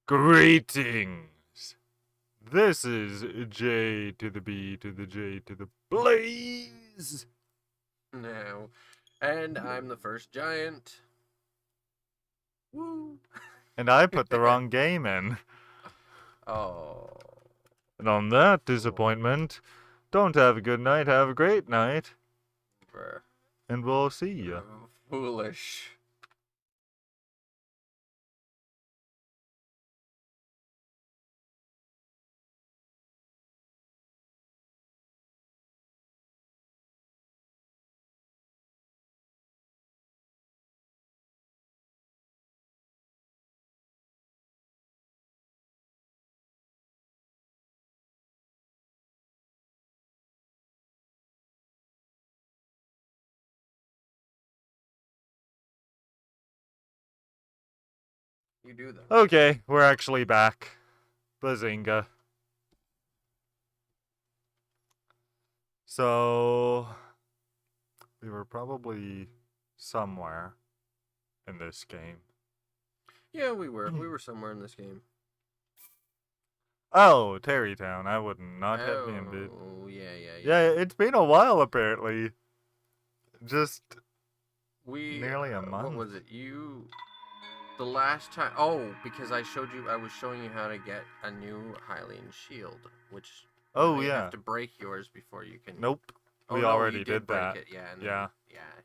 Greetings. This is J to the B to the J to the Blaze. No. And I'm the first giant. Woo. And I put the wrong game in. Oh. And on that disappointment, don't have a good night, have a great night. Bruh. And we'll see ya. Foolish. You do though. Okay, we're actually back. Bazinga. So, we were probably somewhere in this game. Yeah, we were. We were somewhere in this game. Oh, Terrytown. I wouldn't not have been bit. Oh, yeah. Yeah, it's been a while apparently. Just We nearly a month. What was it? The last time. Oh, because I was showing you how to get a new Hylian shield, which you have to break yours before you can. Nope. Oh, we no, already you did break that. It. Yeah. Yeah.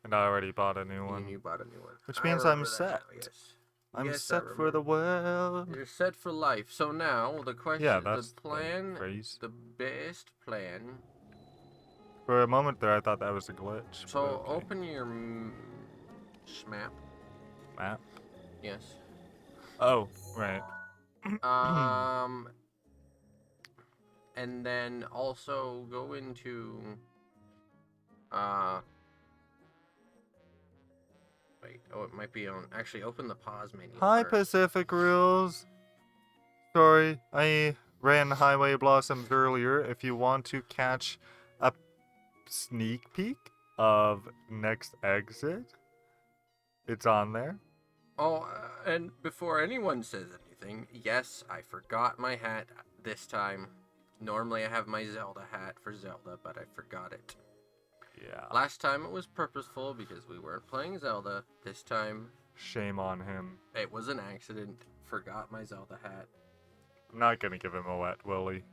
And I already bought a new one. And you bought a new one. Which means I'm set. Yes. I'm Yes, set for the world. You're set for life. So now the question, Yeah, that's the plan, the best plan. For a moment there, I thought that was a glitch. So okay. open your map. Map. Yes. Oh, right. And then also go into wait, it might be on. Actually, open the pause menu. Hi, first. Pacific Rules. Sorry, I ran Highway Blossoms earlier. If you want to catch a sneak peek of next exit, it's on there. Oh, and before anyone says anything, yes, I forgot my hat this time. Normally I have my Zelda hat for Zelda, but I forgot it. Yeah. Last time it was purposeful because we weren't playing Zelda. This time... Shame on him. It was an accident. Forgot my Zelda hat. I'm not gonna give him a wet willy.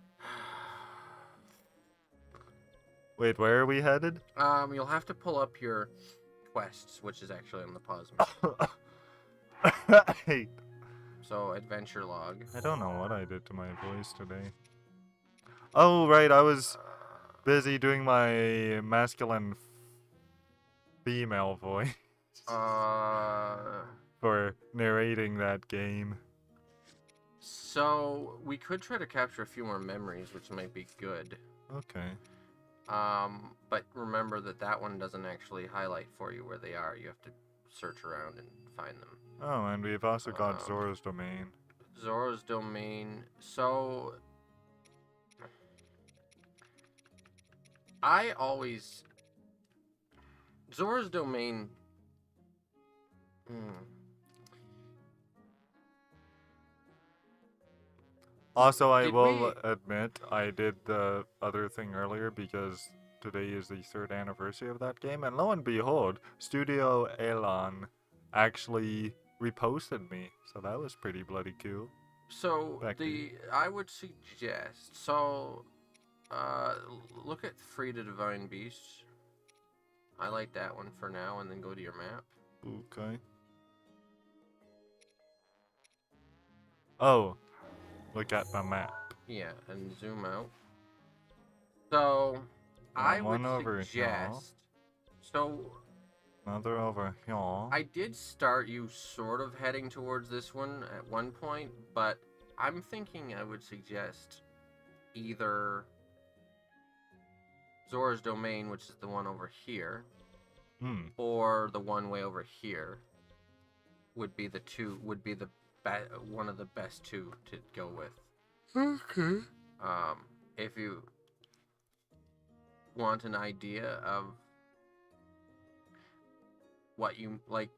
Wait, where are we headed? You'll have to pull up your quests, which is actually on the pause menu. So, adventure log. I don't know what I did to my voice today. Oh, right, I was busy doing my masculine female voice. For narrating that game. So, we could try to capture a few more memories, which might be good. Okay. But remember that one doesn't actually highlight for you where they are. You have to search around and find them. Oh, and we've also got Zora's Domain. Zora's Domain. So... I always... Zora's Domain... Also, I will admit, I did the other thing earlier because today is the 3rd anniversary of that game, and lo and behold, Studio Elon actually reposted me, so that was pretty bloody cool. So, I would suggest, look at Free to Divine Beasts. Highlight that one for now, and then go to your map. Okay. Oh, look at my map. Yeah, and zoom out. So, I would suggest... So... Another over here. I did start you sort of heading towards this one at one point, but I'm thinking I would suggest either Zora's Domain, which is the one over here, or the one way over here would be one of the best two to go with. Okay. If you want an idea of what you like,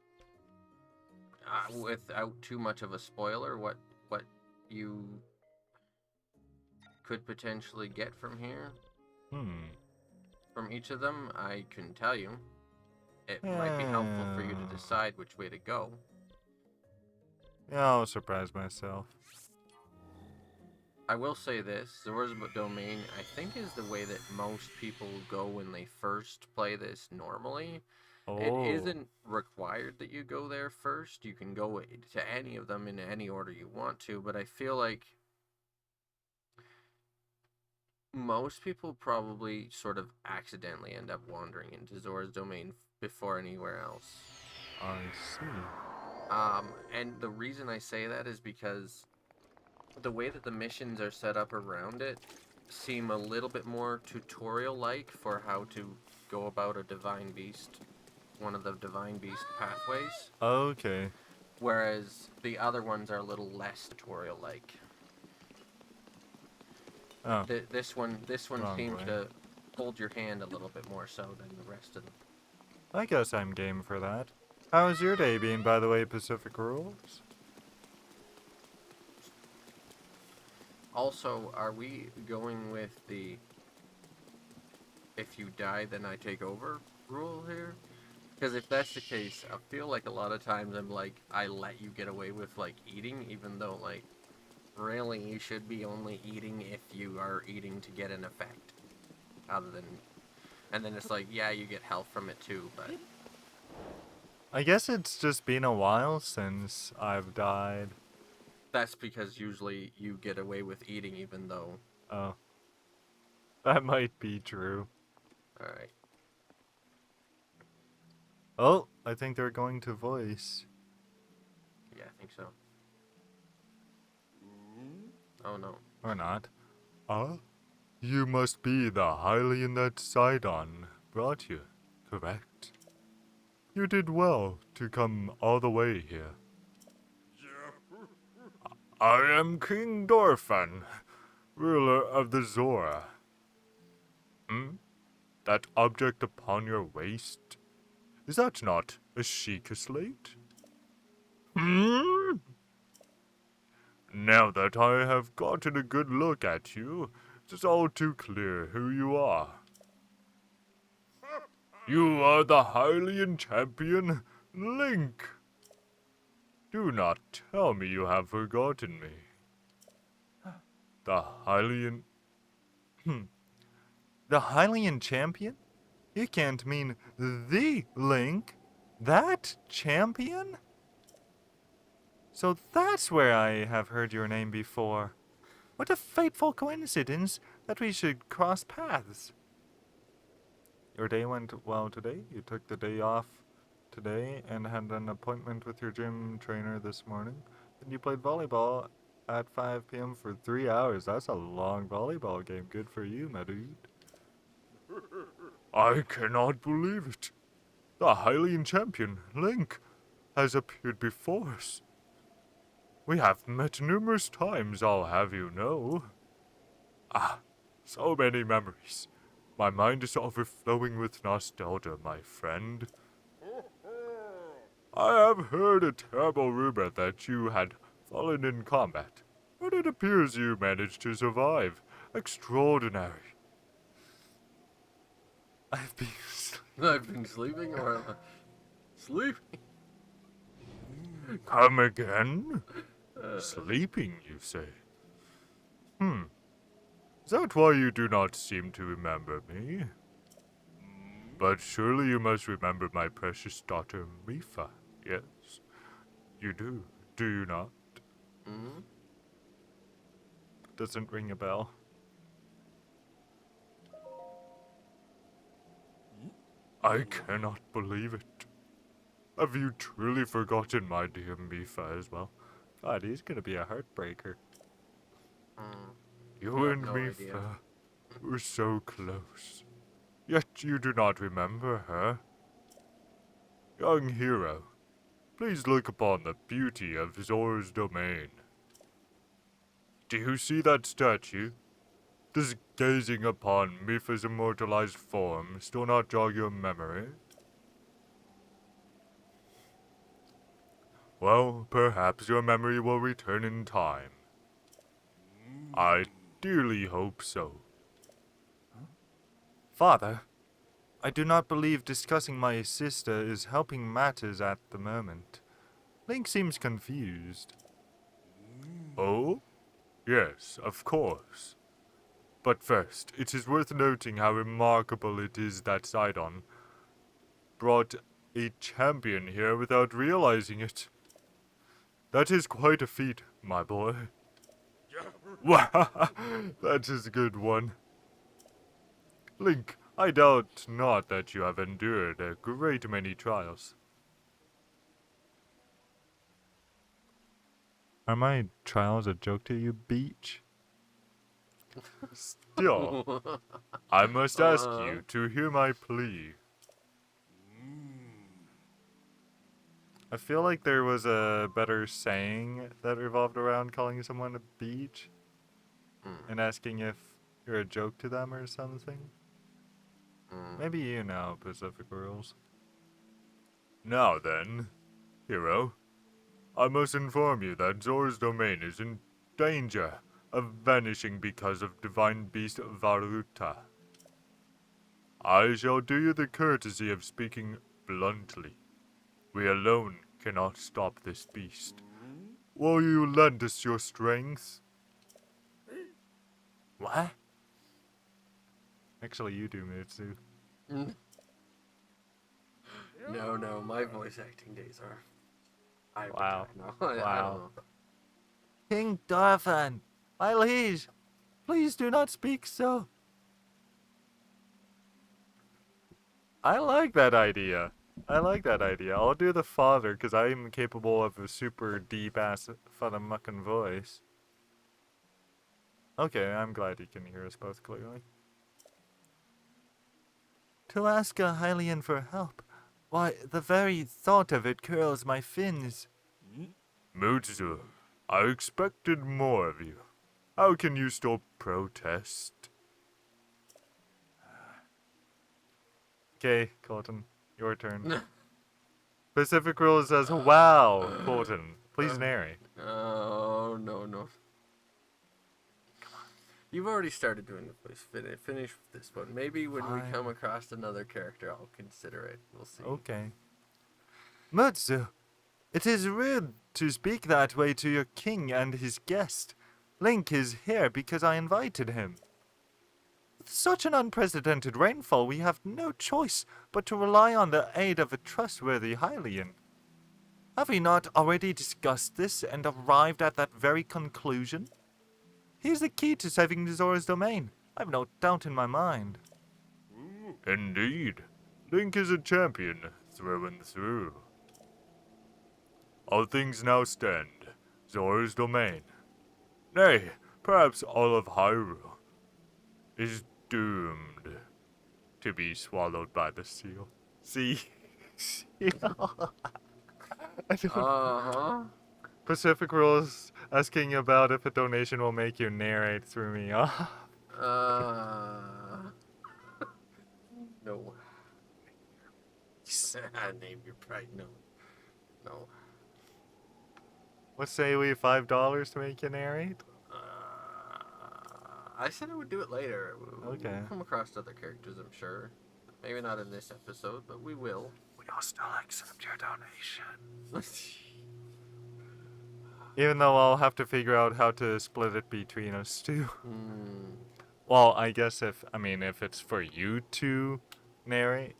without too much of a spoiler, what you could potentially get from here. From each of them, I couldn't tell you. It might be helpful for you to decide which way to go. Yeah, I'll surprise myself. I will say this, Zora's Domain, I think, is the way that most people go when they first play this normally. Oh. It isn't required that you go there first. You can go to any of them in any order you want to, but I feel like most people probably sort of accidentally end up wandering into Zora's Domain before anywhere else. I see. And the reason I say that is because the way that the missions are set up around it seem a little bit more tutorial-like for how to go about a Divine Beast, one of the Divine Beast pathways. Okay. Whereas the other ones are a little less tutorial-like. Oh. This one Wrong seems way. to hold your hand a little bit more so than the rest of them. I guess I'm game for that. How's your day been, by the way, Pacific Rules? Also, are we going with the if you die then I take over rule here? Because if that's the case, I feel like a lot of times I'm like, I let you get away with like eating, even though like really you should be only eating if you are eating to get an effect. Other than, and then it's like, yeah, you get health from it too, but I guess it's just been a while since I've died. that's because usually you get away with eating even though... Oh. That might be true. Alright. Oh, I think they're going to voice. Yeah, I think so. Oh no. Or not. You must be the Hylian that Sidon brought you, correct? You did well to come all the way here. I am King Dorfan, ruler of the Zora. That object upon your waist? Is that not a Sheikah slate? Now that I have gotten a good look at you, it is all too clear who you are. You are the Hylian champion, Link. Do not tell me you have forgotten me. The Hylian... The Hylian champion? You can't mean the Link? That champion? So that's where I have heard your name before. What a fateful coincidence that we should cross paths. Your day went well today? You took the day off today and had an appointment with your gym trainer this morning. Then you played volleyball at 5 p.m. for 3 hours. That's a long volleyball game. Good for you, my dude. I cannot believe it. The Hylian champion, Link, has appeared before us. We have met numerous times, I'll have you know. So many memories. My mind is overflowing with nostalgia, my friend. I have heard a terrible rumor that you had fallen in combat, but it appears you managed to survive. Extraordinary. I've been sleeping or sleeping? Come again? Sleeping, you say? Is that why you do not seem to remember me? But surely you must remember my precious daughter, Mifa, yes? You do you not? Doesn't ring a bell. I cannot believe it. Have you truly forgotten my dear Mifa as well? God, he's gonna be a heartbreaker. You and Mifa were so close. Yet you do not remember her. Young hero, please look upon the beauty of Zora's domain. Do you see that statue? Does gazing upon Mifa's immortalized form still not jog your memory? Well, perhaps your memory will return in time. I dearly hope so. Father, I do not believe discussing my sister is helping matters at the moment. Link seems confused. Oh? Yes, of course. But first, it is worth noting how remarkable it is that Sidon brought a champion here without realizing it. That is quite a feat, my boy. Wow, that is a good one. Link, I doubt not that you have endured a great many trials. Are my trials a joke to you, Beach? Still, I must ask you to hear my plea. I feel like there was a better saying that revolved around calling someone a beach and asking if you're a joke to them or something. Maybe you know Pacific rules. Now then, hero, I must inform you that Zora's domain is in danger of vanishing because of divine beast Varuta. I shall do you the courtesy of speaking bluntly. We alone cannot stop this beast. Will you lend us your strength? What? Actually, you do, Mitsu. No, my voice acting days are. Wow. I don't know. King Darfan, my liege, please do not speak so. I like that idea. I'll do the father because I am capable of a super deep ass mucking voice. Okay, I'm glad you can hear us both clearly. To ask a Hylian for help, why, the very thought of it curls my fins. Mutsu, I expected more of you. How can you still protest? Okay, Colton, your turn. Pacific Rule says, wow, Colton, please narrate. Oh, no. You've already started doing the voice. Finish with this one. Maybe when we come across another character, I'll consider it. We'll see. Okay. Mutsu, it is rude to speak that way to your king and his guest. Link is here because I invited him. With such an unprecedented rainfall, we have no choice but to rely on the aid of a trustworthy Hylian. Have we not already discussed this and arrived at that very conclusion? He's the key to saving Zora's domain. I've no doubt in my mind. Indeed. Link is a champion, through and through. All things now stand. Zora's domain. Nay, perhaps all of Hyrule is doomed to be swallowed by the seal. See? Pacific Rules asking about if a donation will make you narrate through me. No. Name your pride. No. What say we $5 to make you narrate? I said I would do it later. Okay. We'll come across other characters, I'm sure. Maybe not in this episode, but we will. We'll still accept your donation. Even though I'll have to figure out how to split it between us two. Well, I guess if it's for you to narrate.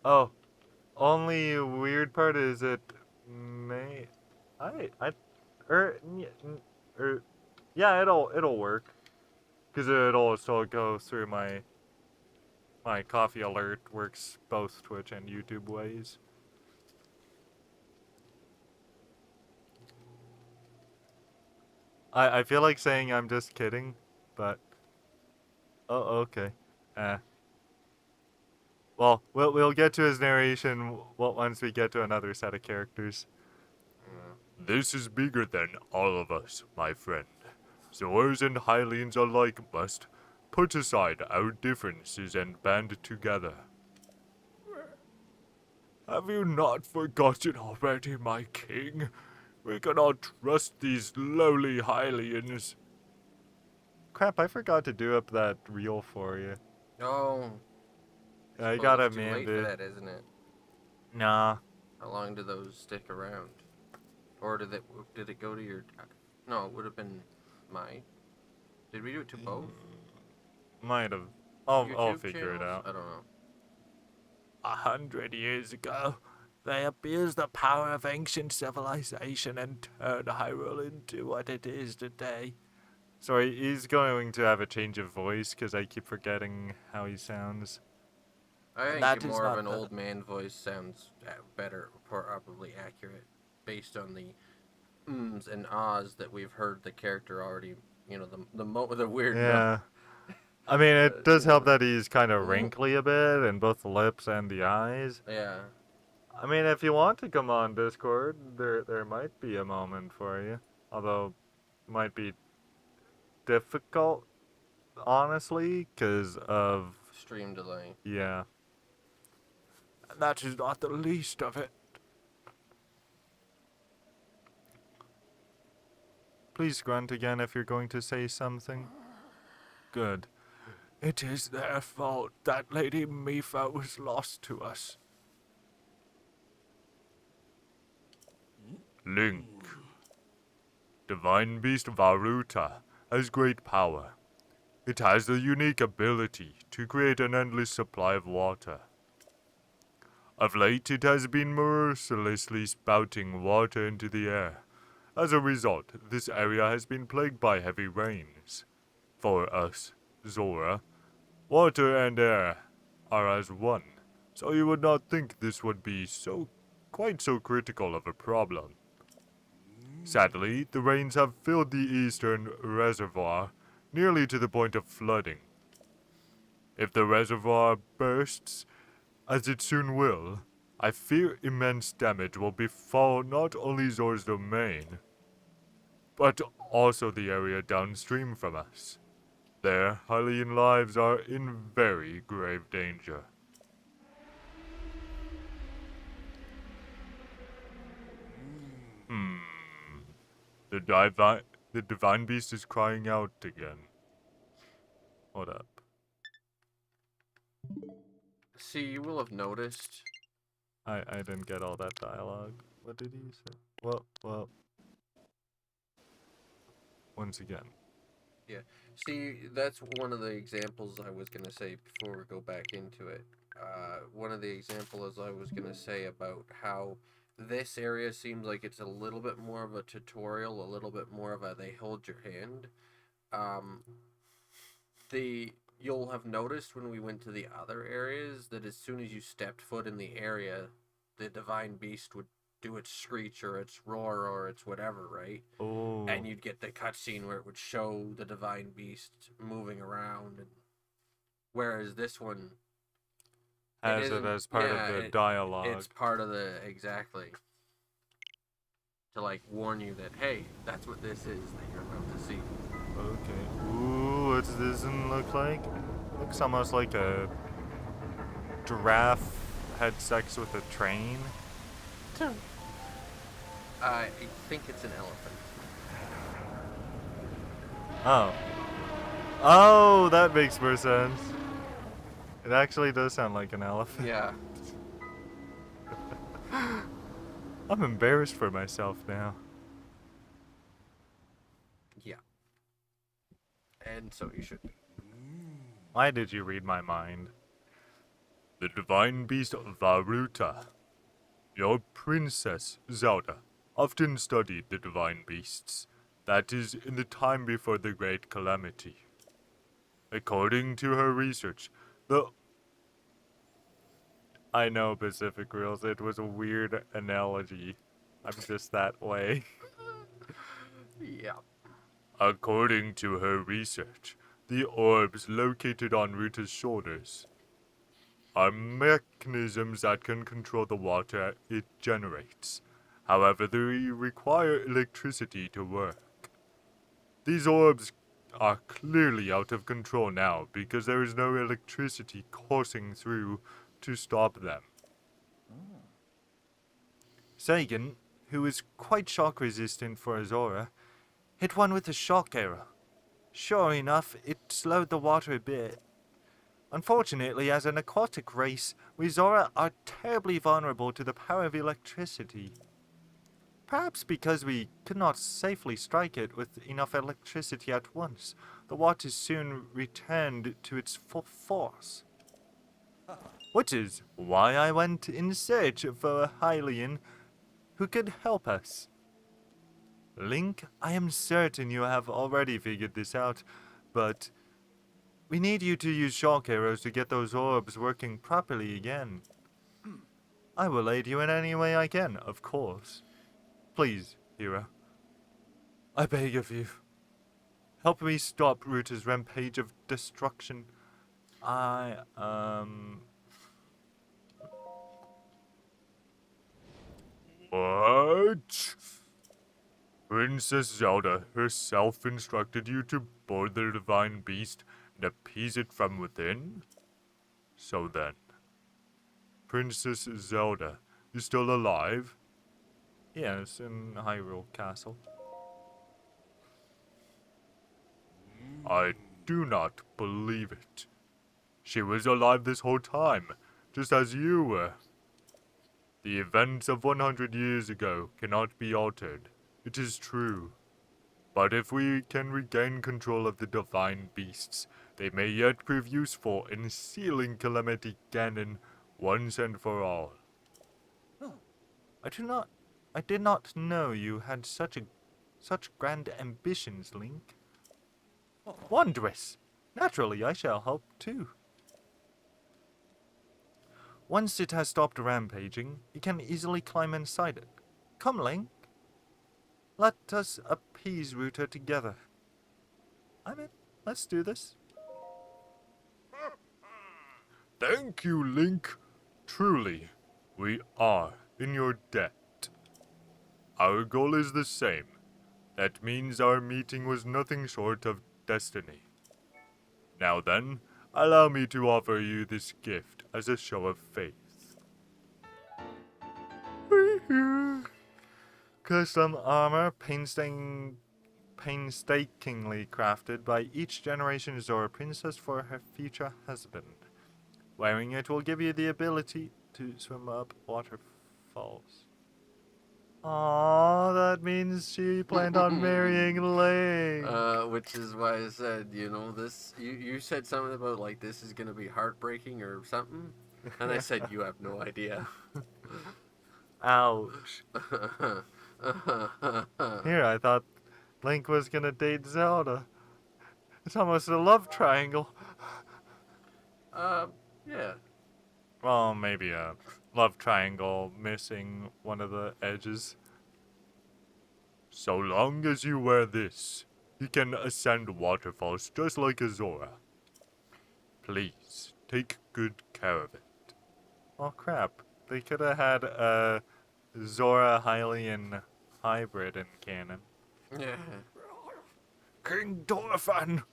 Oh, only weird part is it may yeah, it'll work, cause it'll still go through my coffee alert works both Twitch and YouTube ways. I feel like saying I'm just kidding, but oh okay. Well, we'll get to his narration once we get to another set of characters. This is bigger than all of us, my friend. Zoras and Hylians alike must put aside our differences and band together. Have you not forgotten already, my king? We cannot trust these lowly Hylians. Crap, I forgot to do up that reel for you. Oh, I well, gotta it's too man, late for dude. that, isn't it? Nah. How long do those stick around? Or did it go to your? No, it would have been mine. Did we do it to both Might have. I'll YouTube figure it channels? out. I don't know. 100 years ago, they abused the power of ancient civilization and turned Hyrule into what it is today. Sorry, he's going to have a change of voice because I keep forgetting how he sounds. I And think that is more of not an the. old man voice sounds better, probably accurate, based on the ums and ahs that we've heard the character already. You know, the weird no. Yeah. I mean, it does You help know. that he's kind of wrinkly a bit in both the lips and the eyes. Yeah. I mean, if you want to come on Discord, there might be a moment for you. Although, might be difficult, honestly, because of. Stream delay. Yeah. And that is not the least of it. Please grunt again if you're going to say something. Good. It is their fault that Lady Mifa was lost to us. Link. Divine Beast Varuta has great power. It has the unique ability to create an endless supply of water. Of late, it has been mercilessly spouting water into the air. As a result, this area has been plagued by heavy rains. For us, Zora, water and air are as one, so you would not think this would be quite so critical of a problem. Sadly, the rains have filled the eastern reservoir nearly to the point of flooding. If the reservoir bursts, as it soon will, I fear immense damage will befall not only Zor's domain, but also the area downstream from us. Their Hylian lives are in very grave danger. Hmm. The divine beast is crying out again. Hold up. See, you will have noticed. I didn't get all that dialogue. What did he say? Well. Once again. Yeah. See, that's one of the examples I was gonna say before we go back into it. One of the examples I was gonna say about how this area seems like it's a little bit more of a tutorial, a little bit more of a they hold your hand. Um, the You'll have noticed when we went to the other areas that as soon as you stepped foot in the area, the divine beast would do its screech or its roar or its whatever, right? Oh. And you'd get the cutscene where it would show the divine beast moving around, and whereas this one Has it as part of the dialogue. It's part of the exactly to like warn you that hey, that's what this is that you're about to see. Okay. Ooh, what's this one look like? Looks almost like a giraffe had sex with a train. I think it's an elephant. Oh. Oh, that makes more sense. It actually does sound like an elephant. Yeah. I'm embarrassed for myself now. Yeah. And so you should be. Why did you read my mind? The divine beast Varuta. Your princess, Zelda, often studied the divine beasts. That is, in the time before the Great Calamity. According to her research, I know Pacific Rules, it was a weird analogy. I'm just that way. Yeah. According to her research, the orbs located on Ruta's shoulders are mechanisms that can control the water it generates. However, they require electricity to work. These orbs are clearly out of control now because there is no electricity coursing through to stop them. Sagan, who is quite shock resistant for Azora, hit one with a shock arrow. Sure enough, it slowed the water a bit. Unfortunately, as an aquatic race, we Zora are terribly vulnerable to the power of electricity. Perhaps because we could not safely strike it with enough electricity at once, the water soon returned to its full force. Which is why I went in search for a Hylian who could help us. Link, I am certain you have already figured this out, but we need you to use shock arrows to get those orbs working properly again. I will aid you in any way I can, of course. Please, hero. I beg of you. Help me stop Ruta's rampage of destruction. What? Princess Zelda herself instructed you to board the divine beast and appease it from within? So then, Princess Zelda is still alive? Yes, in Hyrule Castle. I do not believe it. She was alive this whole time, just as you were. The events of 100 years ago cannot be altered. It is true. But if we can regain control of the divine beasts, they may yet prove useful in sealing Calamity Ganon once and for all. I did not know you had such grand ambitions, Link. Wondrous! Naturally, I shall help too. Once it has stopped rampaging, you can easily climb inside it. Come, Link. Let us appease Ruta together. I'm in. Let's do this. Thank you, Link. Truly, we are in your debt. Our goal is the same. That means our meeting was nothing short of destiny. Now then, allow me to offer you this gift as a show of faith. Custom armor painstakingly crafted by each generation Zora princess for her future husband. Wearing it will give you the ability to swim up waterfalls. Aww, that means she planned on marrying Link. Which is why I said, this. You said something about like this is gonna be heartbreaking or something, and I said you have no idea. Ouch. Here, I thought Link was gonna date Zelda. It's almost a love triangle. Yeah. Well, maybe a love triangle missing one of the edges. So long as you wear this, you can ascend waterfalls just like Azora. Please, take good care of it. Oh crap, they could have had a Zora Hylian hybrid in canon. Yeah. King Dorphan!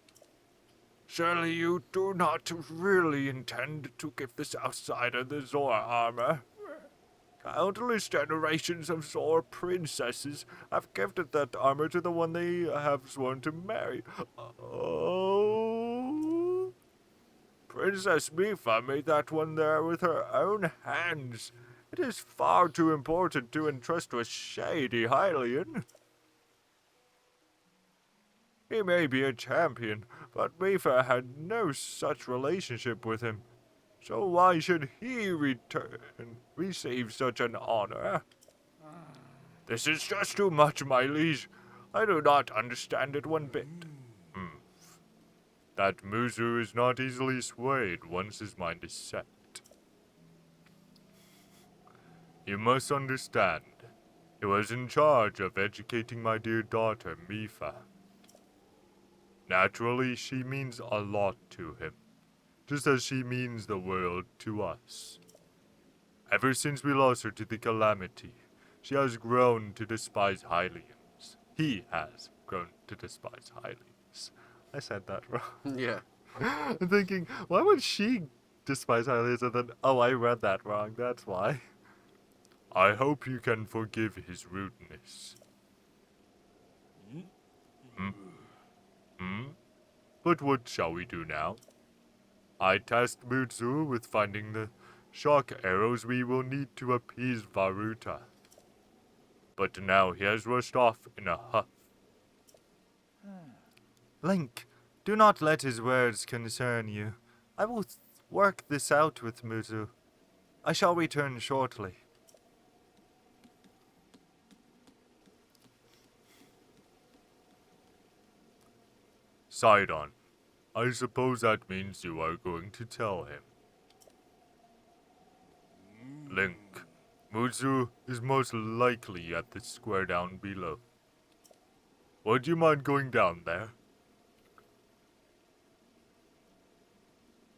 Surely you do not really intend to give this outsider the Zora armor? Countless generations of Zora princesses have gifted that armor to the one they have sworn to marry. Oh. Princess Mifa made that one there with her own hands. It is far too important to entrust to a shady Hylian. He may be a champion, but Mifa had no such relationship with him. So why should he receive such an honor? This is just too much, my liege. I do not understand it one bit. That Muzu is not easily swayed once his mind is set. You must understand, he was in charge of educating my dear daughter, Mifa. Naturally, she means a lot to him, just as she means the world to us. Ever since we lost her to the Calamity, she has grown to despise Hylians. He has grown to despise Hylians. I said that wrong. Yeah. I'm thinking, why would she despise Hylians? And then, oh, I read that wrong, that's why. I hope you can forgive his rudeness. Hmm? Hmm? But what shall we do now? I tasked Mutsu with finding the shock arrows we will need to appease Varuta. But now he has rushed off in a huff. Link, do not let his words concern you. I will work this out with Mutsu. I shall return shortly. Sidon, I suppose that means you are going to tell him. Link, Mutsu is most likely at the square down below. Would you mind going down there?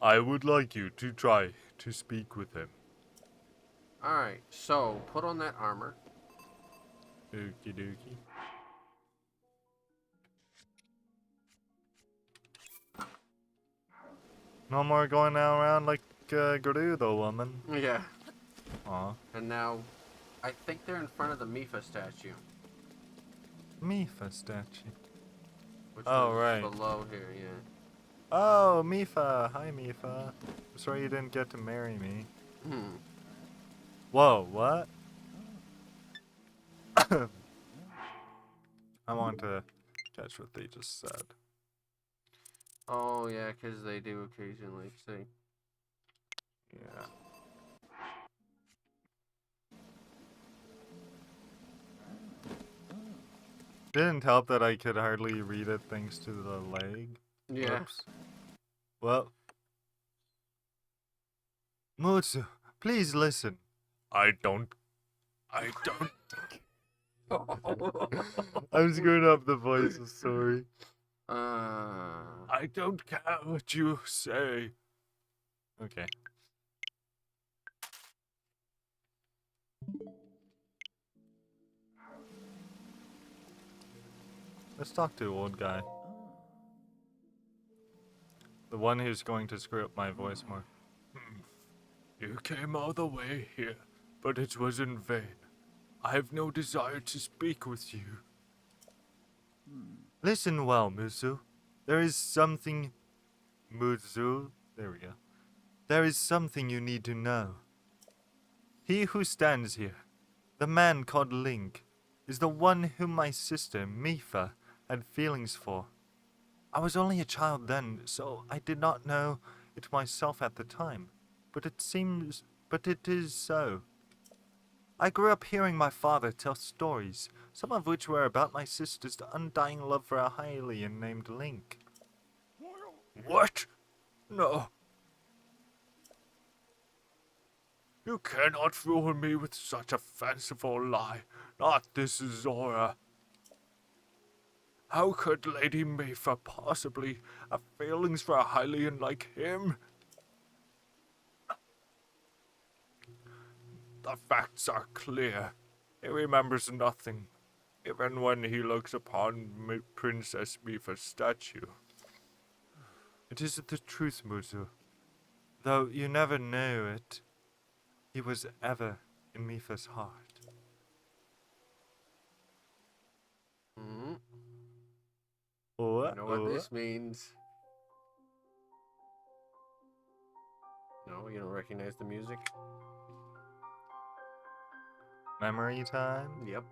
I would like you to try to speak with him. Alright, so put on that armor. Okie dokie. No more going around like Gerudo woman. Yeah. Aw. And now, I think they're in front of the Mifa statue. Mifa statue. Which Oh, was right. below here, yeah. Oh, Mifa. Hi, Mifa. I'm sorry you didn't get to marry me. Whoa, what? I want to catch what they just said. Oh, yeah, because they do occasionally say. Yeah. Didn't help that I could hardly read it thanks to the leg. Yeah. Whoops. Well. Mutsu, please listen. I don't. I'm screwing up the voices, sorry. I don't care what you say. Okay. Let's talk to old guy. The one who's going to screw up my voice more. You came all the way here, but it was in vain. I have no desire to speak with you. Listen well, Mutsu. There is something... Mutsu? There we go. There is something you need to know. He who stands here, the man called Link, is the one whom my sister, Mifa, had feelings for. I was only a child then, so I did not know it myself at the time. But it is so. I grew up hearing my father tell stories, some of which were about my sister's undying love for a Hylian named Link. What? No. You cannot fool me with such a fanciful lie. Not this Zora. How could Lady Mifa possibly have feelings for a Hylian like him? The facts are clear. He remembers nothing, even when he looks upon Princess Mifa's statue. It is the truth, Mutsu. Though you never knew it, he was ever in Mifa's heart. You know what this means? No, you don't recognize the music? Memory time? Yep.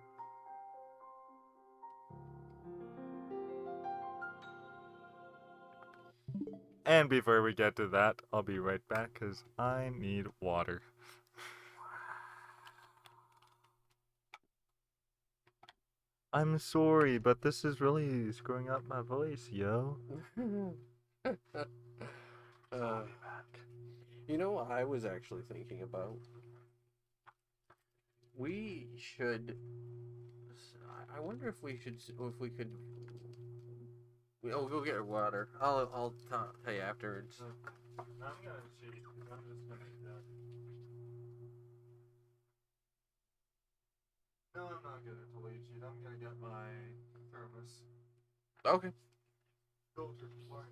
And before we get to that, I'll be right back because I need water. I'm sorry, but this is really screwing up my voice, yo. You know what I was actually thinking about? We should. I wonder if we should. If we could. Oh, go get water. I'll tell you afterwards. I'm gonna cheat. I'm just gonna do that. No, I'm not gonna totally cheat. I'm gonna get my thermos. Okay. Filter water.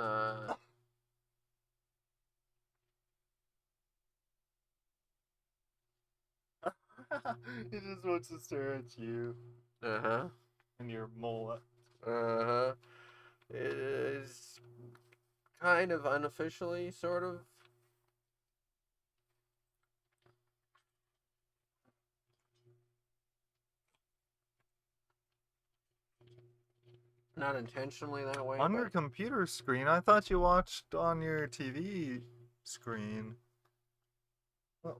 Uh, He just wants to stare at you uh-huh. and your mullet. Uh-huh. It is kind of unofficially, sort of. Not intentionally that way, On but... your computer screen? I thought you watched on your TV screen.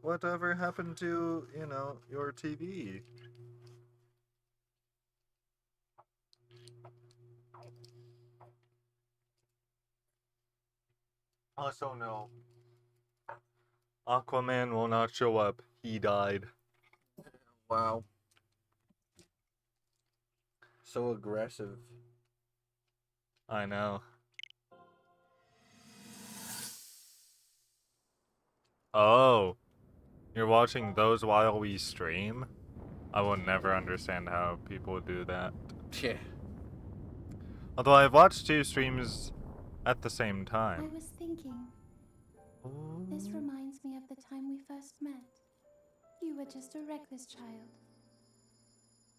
Whatever happened to, your TV? Also, no. Aquaman will not show up. He died. Wow. So aggressive. I know. Oh, you're watching those while we stream? I will never understand how people do that. Yeah. Although I've watched two streams at the same I time. was thinking, this reminds me of the time we first met. You were just a reckless child.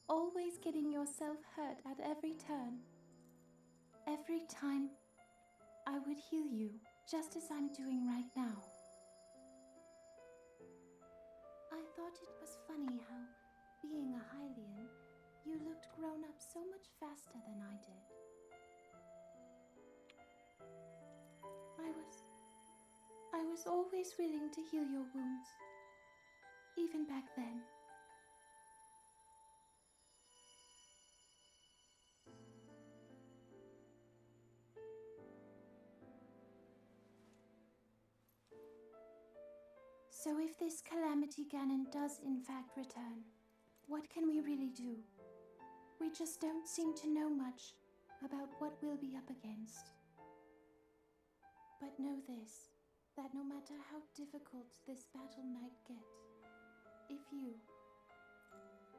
Always getting yourself hurt at every turn. Every time, I would heal you, just as I'm doing right now. I thought it was funny how, being a Hylian, you looked grown up so much faster than I did. I was always willing to heal your wounds, even back then. So if this Calamity Ganon does in fact return, what can we really do? We just don't seem to know much about what we'll be up against. But know this, that no matter how difficult this battle might get,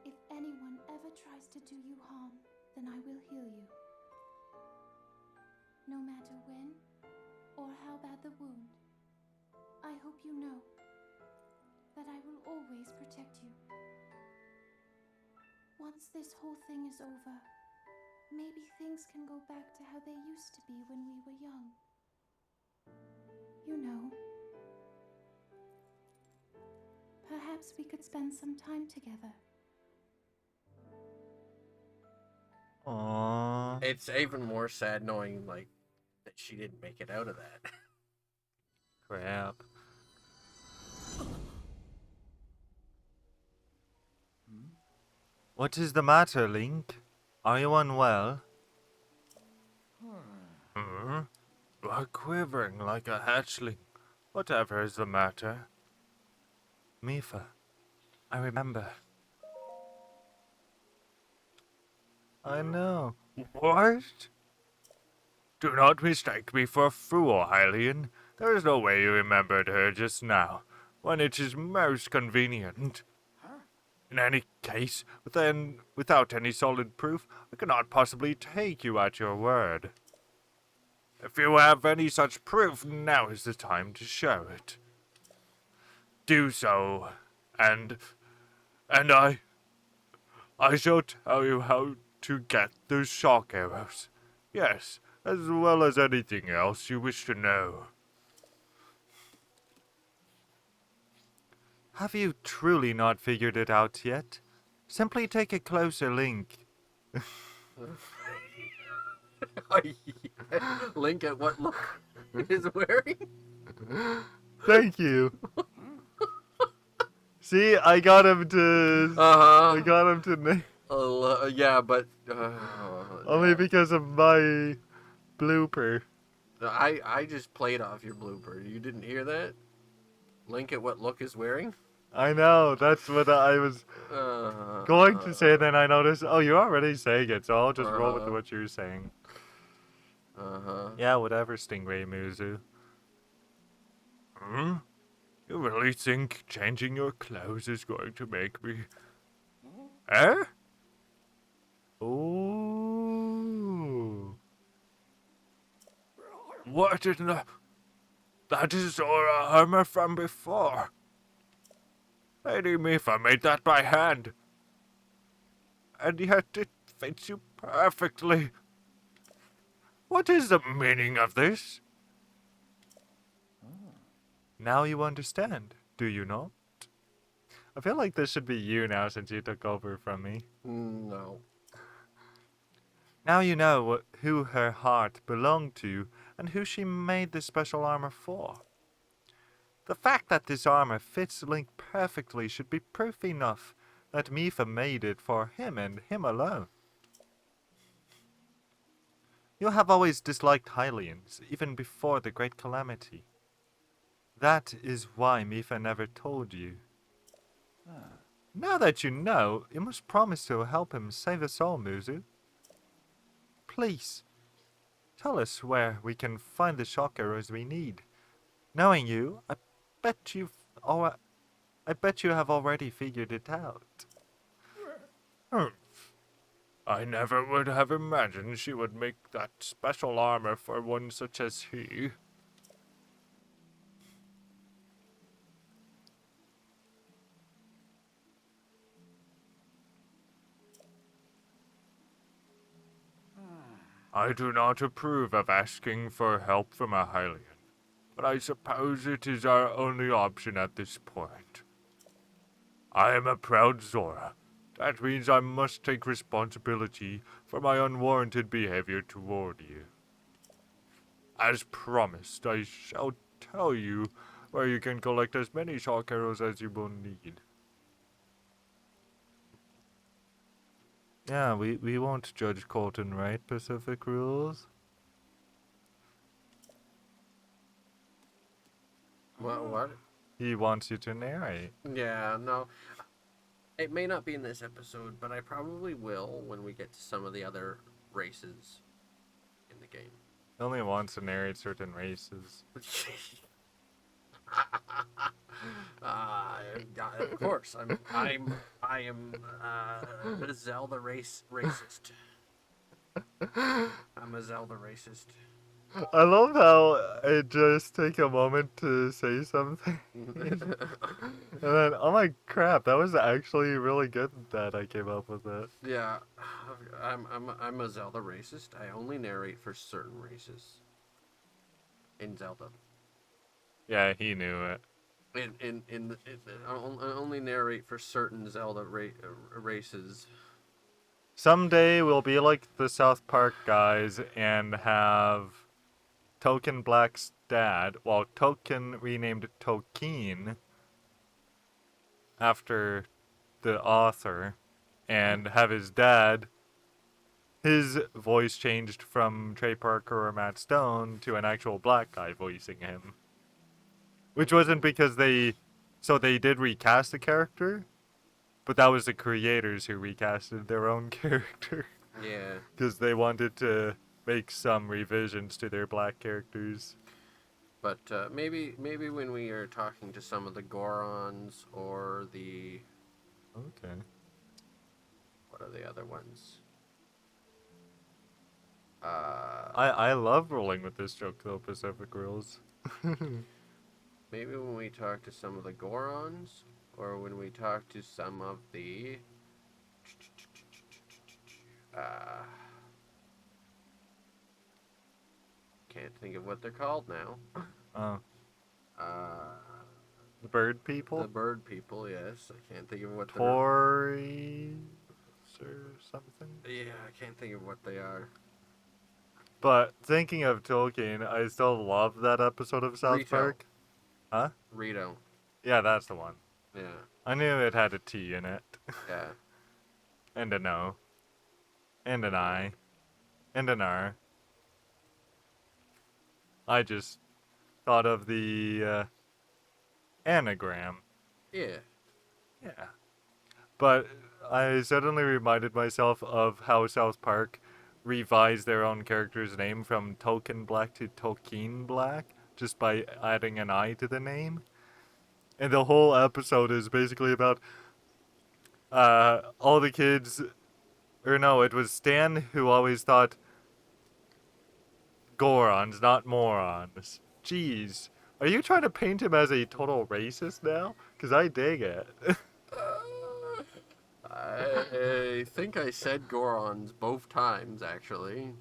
if anyone ever tries to do you harm, then I will heal you. No matter when or how bad the wound, I hope you know that I will always protect you. Once this whole thing is over, maybe things can go back to how they used to be when we were young. You know. Perhaps we could spend some time together. Aww. It's even more sad knowing, like, that she didn't make it out of that. Crap. What is the matter, Link? Are you unwell? You are quivering like a hatchling. Whatever is the matter? Mifa, I remember. I know. What? Do not mistake me for a fool, Hylian. There is no way you remembered her just now, when it is most convenient. In any case, without any solid proof, I cannot possibly take you at your word. If you have any such proof, now is the time to show it. Do so, and I shall tell you how to get those shock arrows. Yes, as well as anything else you wish to know. Have you truly not figured it out yet? Simply take a closer link. Link at what look is wearing? Thank you. See, I got him to. I got him to. Yeah, but Only yeah. because of my blooper. I just played off your blooper. You didn't hear that? Link at what look is wearing? I know. That's what I was going to say. Then I noticed. Oh, you're already saying it, so I'll just roll with what you're saying. Yeah, whatever, Stingray Muzu. You really think changing your clothes is going to make me... Eh? Ooh. That is Zora armor from before. Lady Mifa made that by hand. And yet it fits you perfectly. What is the meaning of this? Now you understand, do you not? I feel like this should be you now since you took over from me. No. Now you know who her heart belonged to and who she made this special armor for. The fact that this armor fits Link perfectly should be proof enough that Mifa made it for him and him alone. You have always disliked Hylians, even before the Great Calamity. That is why Mifa never told you. Now that you know, you must promise to help him save us all, Muzu. Please, tell us where we can find the shock arrows we need. Knowing you, I bet you have already figured it out. I never would have imagined she would make that special armor for one such as he. I do not approve of asking for help from a Hylian, but I suppose it is our only option at this point. I am a proud Zora. That means I must take responsibility for my unwarranted behavior toward you. As promised, I shall tell you where you can collect as many shock arrows as you will need. Yeah, we won't judge Colton, right? Pacific rules? What? He wants you to narrate. Yeah, no. It may not be in this episode, but I probably will when we get to some of the other races in the game. He only wants to narrate certain races. Of course, I am a Zelda racist. I'm a Zelda racist. I love how it just take a moment to say something. And then, oh my crap, that was actually really good that I came up with it. Yeah, I'm a Zelda racist. I only narrate for certain races in Zelda. Yeah, he knew it. I only narrate for certain Zelda races. Someday we'll be like the South Park guys and have Token Black's dad, while Token renamed Tokeen after the author, and have his dad, his voice changed from Trey Parker or Matt Stone to an actual black guy voicing him. Which wasn't because they did recast the character, but that was the creators who recasted their own character. Yeah. Because they wanted to make some revisions to their black characters. But maybe when we are talking to some of the Gorons or the... Okay. What are the other ones? I love rolling with this joke though, Pacific Rules. Maybe when we talk to some of the Gorons, or when we talk to some of the... can't think of what they're called now. Oh. The bird people? The bird people, yes. I can't think of what Tories or something? Yeah, I can't think of what they are. But thinking of Tolkien, I still love that episode of South Rito. Park. Huh? Rito. Yeah, that's the one. Yeah. I knew it had a T in it. Yeah. And an O. And an I. And an R. I just thought of the anagram. Yeah. Yeah. But I suddenly reminded myself of how South Park revised their own character's name from Token Black to Tolkien Black just by adding an I to the name. And the whole episode is basically about all the kids... Or no, it was Stan who always thought Gorons, not morons. Jeez. Are you trying to paint him as a total racist now? Because I dig it. I think I said Gorons both times, actually.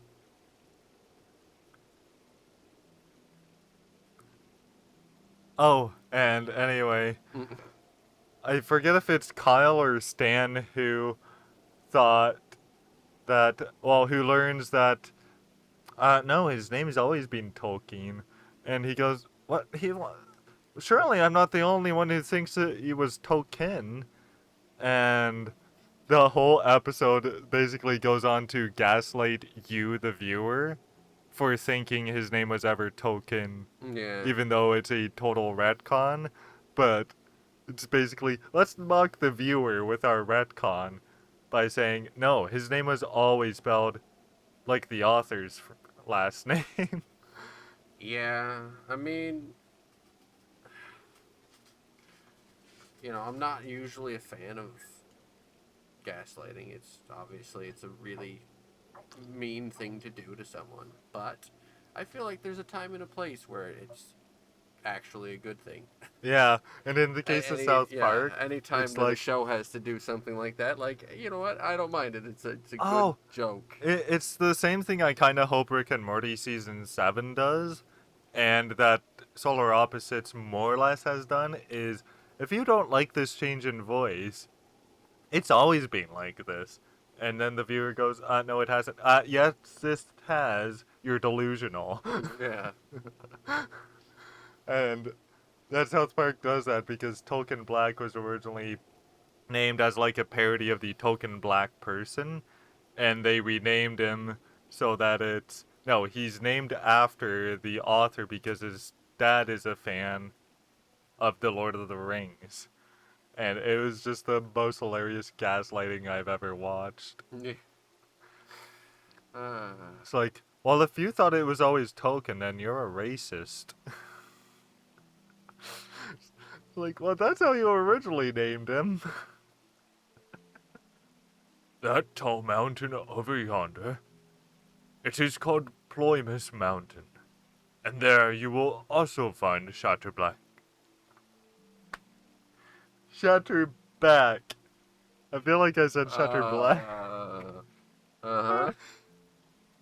Oh, and anyway, I forget if it's Kyle or Stan who thought that, well, who learns that, no, his name's always been Tolkien. And he goes, what? Surely I'm not the only one who thinks that he was Tolkien. And the whole episode basically goes on to gaslight you, the viewer, for thinking his name was ever Tolkien. Yeah. Even though it's a total retcon. But it's basically, let's mock the viewer with our retcon by saying, no, his name was always spelled like the author's last name. Yeah, I mean, I'm not usually a fan of gaslighting. It's a really mean thing to do to someone, but I feel like there's a time and a place where it's actually a good thing. Yeah, and in the case of South Park, anytime it's that a like, show has to do something like that, like, you know what, I don't mind it. It's a Oh, good joke. it's the same thing I kind of hope Rick and Morty season 7 does, and that Solar Opposites more or less has done, is if you don't like this change in voice, it's always been like this. And then the viewer goes, no, it hasn't. Yes, this has. You're delusional. Yeah. And that South Park does that because Tolkien Black was originally named as like a parody of the Token Black person, and they renamed him so that it's no, he's named after the author because his dad is a fan of The Lord of the Rings. And it was just the most hilarious gaslighting I've ever watched. Yeah. It's like, well, if you thought it was always Tolkien, then you're a racist. Like, well, that's how you originally named him. That tall mountain over yonder, it is called Ploymus Mountain, and there you will also find Shatterblack. Shatterback. I feel like I said Shatterblack. Uh-huh.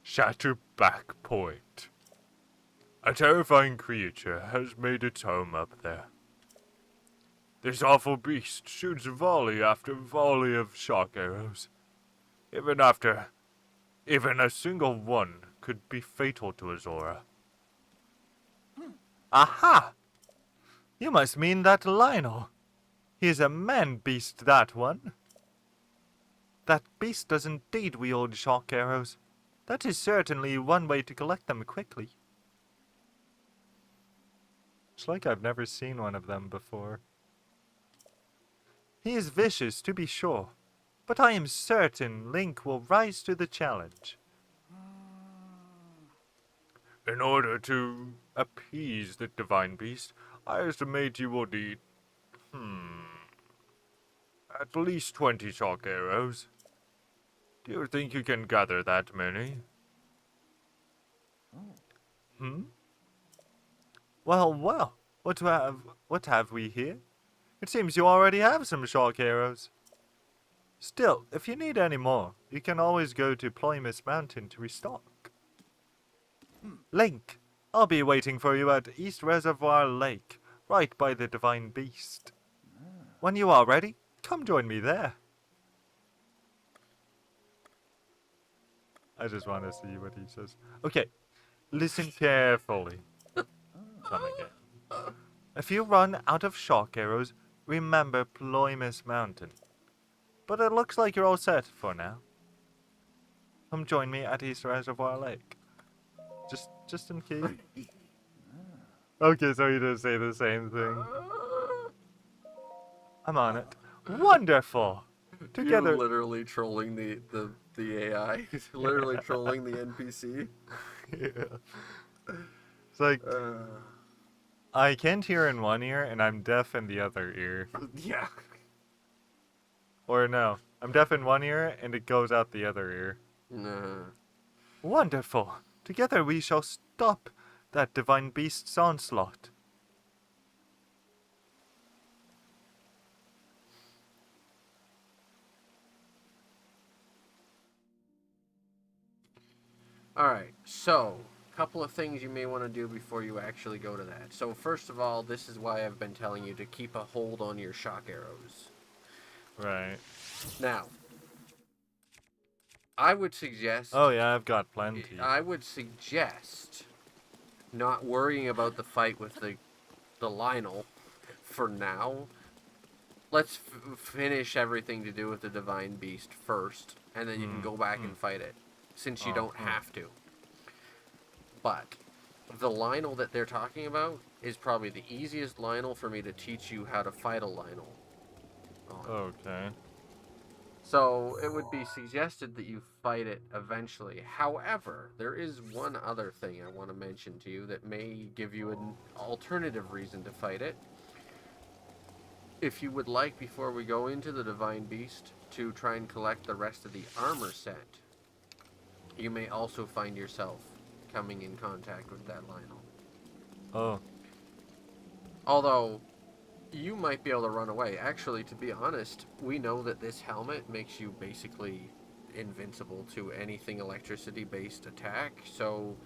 Shatterback Point. A terrifying creature has made its home up there. This awful beast shoots volley after volley of shock arrows. Even a single one could be fatal to Azora. Aha! You must mean that Lionel. He is a man-beast, that one. That beast does indeed wield shock arrows. That is certainly one way to collect them quickly. It's like I've never seen one of them before. He is vicious, to be sure, but I am certain Link will rise to the challenge. In order to appease the divine beast, I estimate you will need, at least 20 shock arrows. Do you think you can gather that many? Well, what have we here? It seems you already have some shock arrows. Still, if you need any more, you can always go to Ploymus Mountain to restock. Link, I'll be waiting for you at East Reservoir Lake, right by the Divine Beast. When you are ready, come join me there. I just want to see what he says. Okay, listen carefully. Come again. If you run out of shock arrows, remember Ploymus Mountain. But it looks like you're all set for now. Come join me at East Reservoir Lake. Just in case. Okay, so you just say the same thing. I'm on it. Wonderful! Together. You're literally trolling the AI. Literally trolling the NPC. Yeah. It's like, I can't hear in one ear and I'm deaf in the other ear. Yeah. Or no, I'm deaf in one ear and it goes out the other ear. Nah. Wonderful! Together we shall stop that divine beast's onslaught. Alright, so, couple of things you may want to do before you actually go to that. So first of all, this is why I've been telling you to keep a hold on your shock arrows. Right. Now, I would suggest... Oh yeah, I've got plenty. I would suggest not worrying about the fight with the Lionel for now. Let's finish everything to do with the Divine Beast first, and then you can go back and fight it, since you don't have to. But the Lionel that they're talking about is probably the easiest Lionel for me to teach you how to fight a Lionel on. Okay. So it would be suggested that you fight it eventually. However, there is one other thing I want to mention to you that may give you an alternative reason to fight it. If you would like, before we go into the Divine Beast, to try and collect the rest of the armor set, you may also find yourself coming in contact with that Lionel. Oh. Although, you might be able to run away. Actually, to be honest, we know that this helmet makes you basically invincible to anything electricity-based attack, so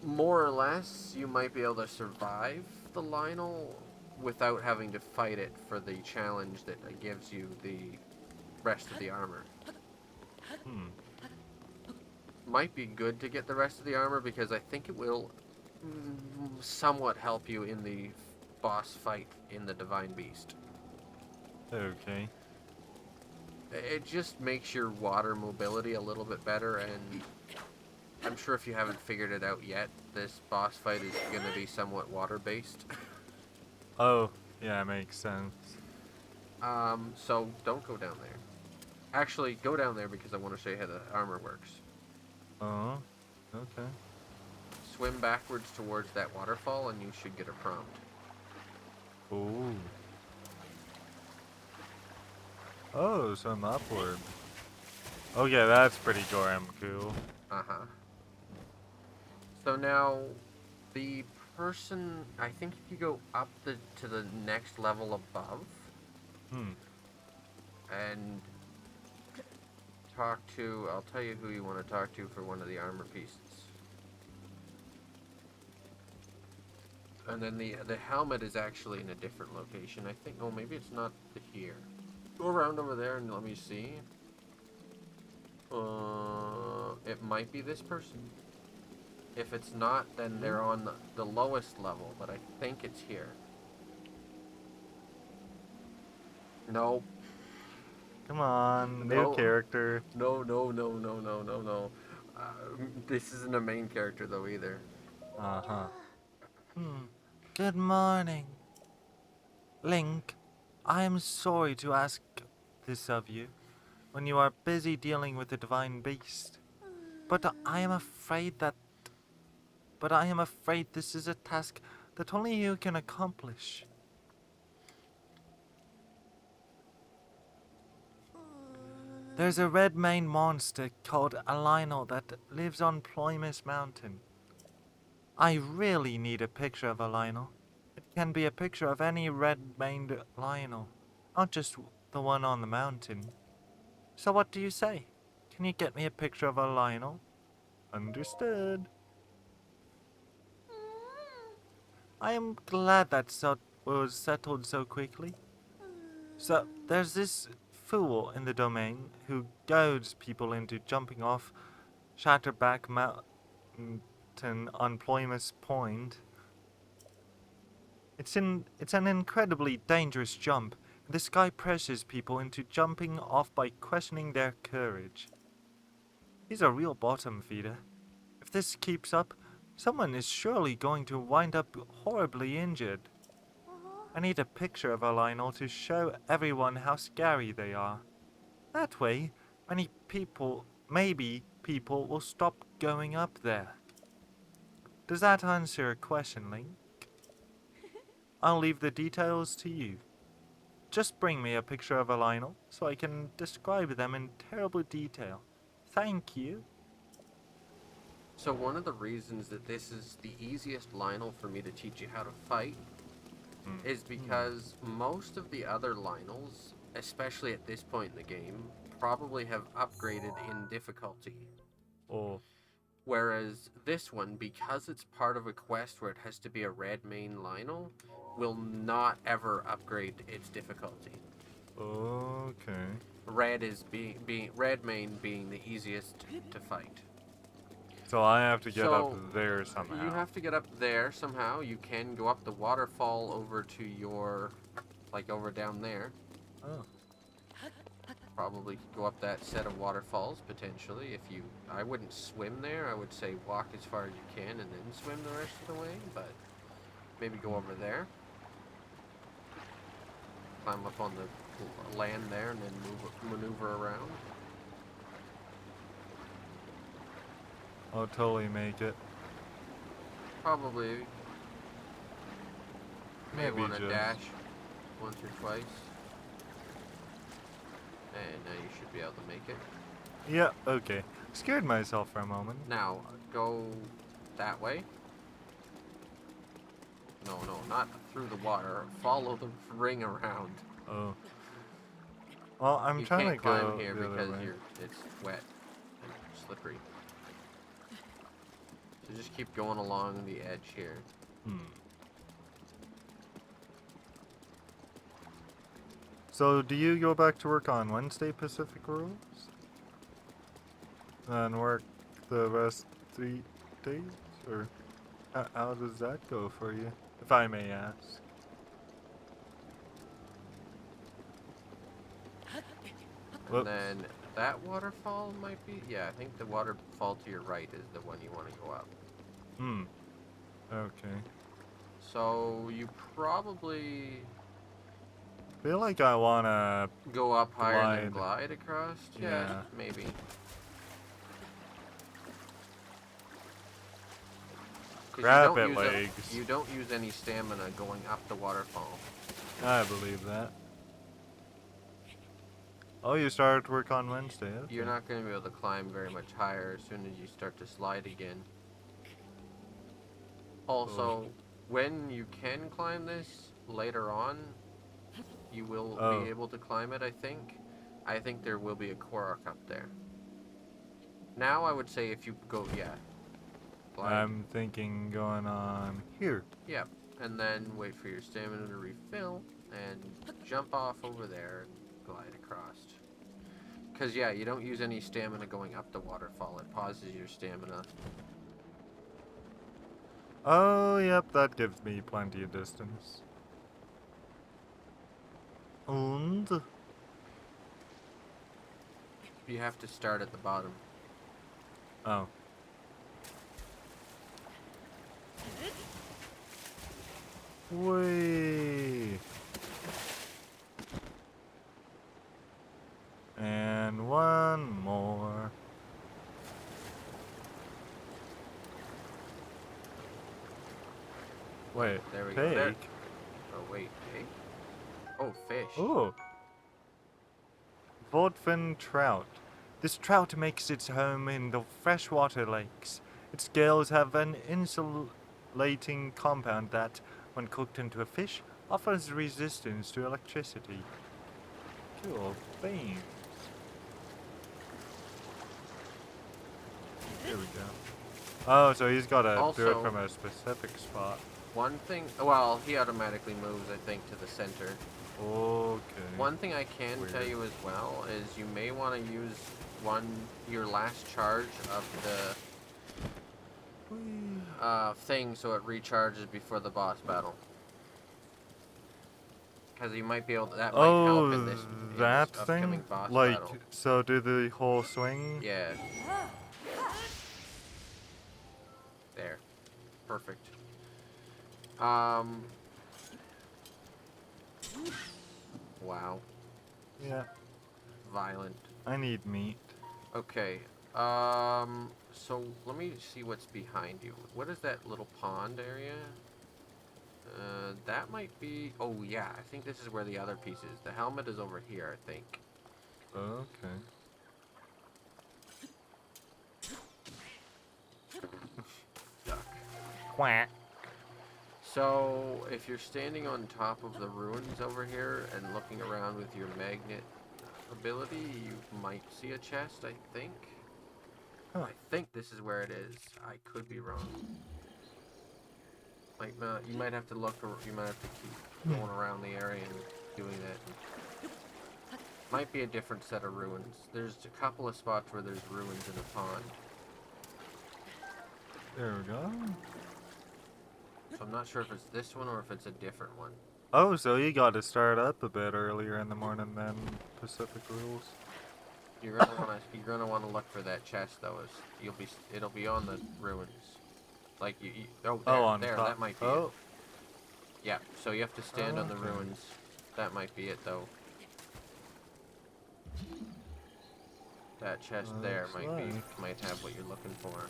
more or less, you might be able to survive the Lionel without having to fight it for the challenge that it gives you the rest of the armor. Might be good to get the rest of the armor because I think it will somewhat help you in the boss fight in the Divine Beast. Okay. It just makes your water mobility a little bit better, and I'm sure if you haven't figured it out yet, this boss fight is going to be somewhat water-based. Oh, yeah, makes sense. So don't go down there. Actually, go down there because I want to show you how the armor works. Oh, okay. Swim backwards towards that waterfall and you should get a prompt. Ooh. Oh, some upward. Okay, that's pretty damn cool. Uh-huh. So now, the person, I think if you go up to the next level above, and talk to, I'll tell you who you want to talk to for one of the armor pieces. And then the helmet is actually in a different location. I think, oh, maybe it's not here. Go around over there and let me see. It might be this person. If it's not, then they're on the lowest level, but I think it's here. No. Come on, No. new character. No. This isn't a main character, though, either. Uh-huh. Good morning. Link, I am sorry to ask this of you when you are busy dealing with the Divine Beast. But I am afraid this is a task that only you can accomplish. There's a red-maned monster called a Lionel that lives on Ploymus Mountain. I really need a picture of a Lionel. It can be a picture of any red-maned Lionel, not just the one on the mountain. So what do you say? Can you get me a picture of a Lionel? Understood. I am glad that was settled so quickly. So, there's this fool in the domain who goads people into jumping off Shatterback Mountain on Ploymus Point. It's an incredibly dangerous jump. This guy pressures people into jumping off by questioning their courage. He's a real bottom feeder. If this keeps up, someone is surely going to wind up horribly injured. I need a picture of a Lionel to show everyone how scary they are. That way, maybe people will stop going up there. Does that answer your question, Link? I'll leave the details to you. Just bring me a picture of a Lionel so I can describe them in terrible detail. Thank you. So one of the reasons that this is the easiest Lionel for me to teach you how to fight is because most of the other Lionels, especially at this point in the game, probably have upgraded in difficulty. Oh. Whereas this one, because it's part of a quest where it has to be a red main Lionel, will not ever upgrade its difficulty. Okay. Red is red main being the easiest to fight. So I have to get So, up there somehow. You have to get up there somehow. You can go up the waterfall over to your, like over down there. Oh. Probably go up that set of waterfalls potentially. If you, I wouldn't swim there. I would say walk as far as you can and then swim the rest of the way. But maybe go over there, climb up on the land there, and then maneuver around. I'll totally make it. Probably. May Maybe want to just. dash once or twice. And now you should be able to make it. Yeah, okay. Scared myself for a moment. Now, go that way. No, not through the water. Follow the ring around. Oh. Well, I'm you trying can't to go climb here the other because way. it's wet and slippery. So just keep going along the edge here. So, do you go back to work on Wednesday Pacific rules? And work the rest 3 days? Or how does that go for you, if I may ask? And then that waterfall might be... Yeah, I think the waterfall to your right is the one you want to go up. Okay. So you probably... Feel like I wanna go up higher and then glide. glide across? Yeah. Maybe. 'Cause Grab it, legs. You don't use any stamina going up the waterfall. I believe that. Oh, you started work on Wednesday. Okay. You're not going to be able to climb very much higher as soon as you start to slide again. Also, when you can climb this later on, you will be able to climb it, I think. I think there will be a Korok up there. Now I would say if you go, glide. I'm thinking going on here. Yep, and then wait for your stamina to refill, and jump off over there and glide across. Because, yeah, you don't use any stamina going up the waterfall. It pauses your stamina. Oh, yep, that gives me plenty of distance. And You have to start at the bottom. oh. Whee! And one more. Wait, There we go. There. take? Oh, wait, take? Oh, fish. Ooh. Vodfin trout. This trout makes its home in the freshwater lakes. Its scales have an insulating compound that, when cooked into a fish, offers resistance to electricity. Cool beans. There we go. Oh, so he's got to do it Also- from a specific spot. One thing, well, he automatically moves, I think, to the center. Okay. One thing I can Weird. tell you as well is you may want to use your last charge of the thing so it recharges before the boss battle. Because you might be able to, that might help in this, that upcoming thing? boss Like, battle. so do the whole swing? Yeah. There. Perfect. Wow. Yeah. Violent. I need meat. Okay. So let me see what's behind you. What is that little pond area? That might be... Oh, yeah. I think this is where the other piece is. The helmet is over here, I think. Okay. Quack. So, if you're standing on top of the ruins over here and looking around with your magnet ability, you might see a chest, I think. Huh. I think this is where it is. I could be wrong. Like, you might have to look, or you might have to keep going around the area and doing that. Might be a different set of ruins. There's a couple of spots where there's ruins in a pond. There we go. So I'm not sure if it's this one or if it's a different one. Oh, so you got to start up a bit earlier in the morning than Pacific rules. You're gonna wanna look for that chest though. It'll be on the ruins. Like there, on there, top. that might be Oh. it. Yeah, so you have to stand on the Okay. ruins. That might be it though. That chest there might have what you're looking for.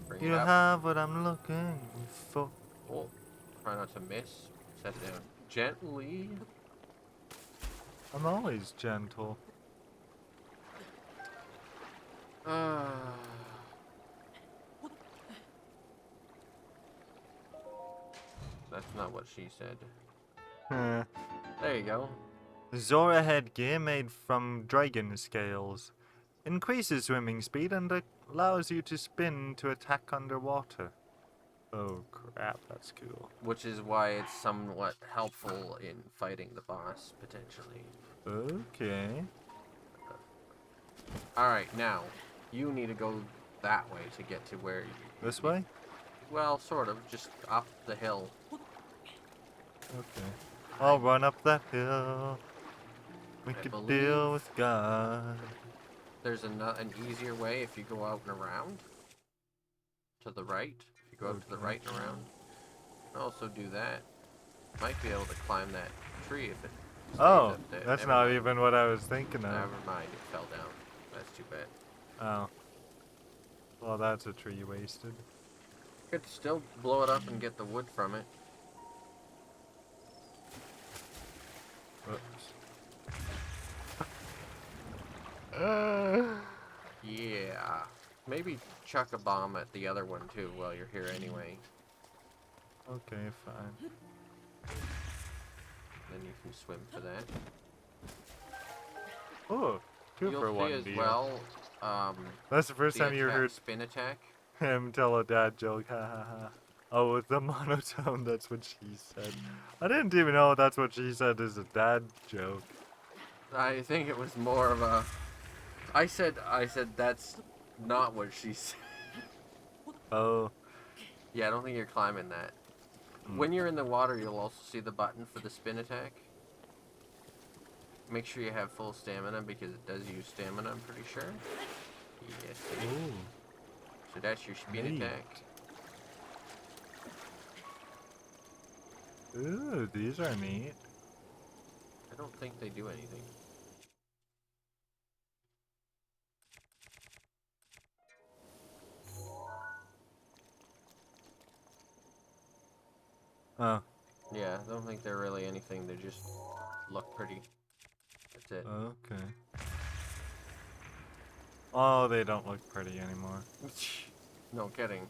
Bring You it up. have what I'm looking for. Oh, try not to miss. Set it down gently. I'm always gentle. That's not what she said. Heh. There you go. Zora headgear made from dragon scales. Increases swimming speed and allows you to spin to attack underwater. Oh crap, that's cool. Which is why it's somewhat helpful in fighting the boss, potentially. Okay. Alright, now, you need to go that way to get to where you... This way? Well, sort of, just up the hill. Okay. I'll run up that hill. Make I a believe- deal with God. There's an easier way if you go out and around. To the right. If you go out to the Okay. right and around. You can also do that. Might be able to climb that tree if it stays Oh, up there. that's Never not mind. even what I was thinking of. Never mind, it fell down. That's too bad. Oh. Well, that's a tree wasted. Could still blow it up and get the wood from it. Whoops. Yeah. Maybe chuck a bomb at the other one too while you're here anyway. Okay, fine. Then you can swim for that. Oh, 2 You'll for see 1 as deal. well, That's the first the time you attack, heard spin attack. him tell a dad joke. Ha ha ha. Oh, with the monotone, that's what she said. I didn't even know that's what she said is a dad joke. I think it was more of a... I said that's not what she said. Oh. Yeah, I don't think you're climbing that. Hmm. When you're in the water, you'll also see the button for the spin attack. Make sure you have full stamina because it does use stamina, I'm pretty sure. Yes. it is. Ooh. So that's your spin Neat. attack. Ooh, these are neat. I don't think they do anything. Oh, Yeah, I don't think they're really anything. They just look pretty. That's it. okay. Oh, they don't look pretty anymore. No kidding.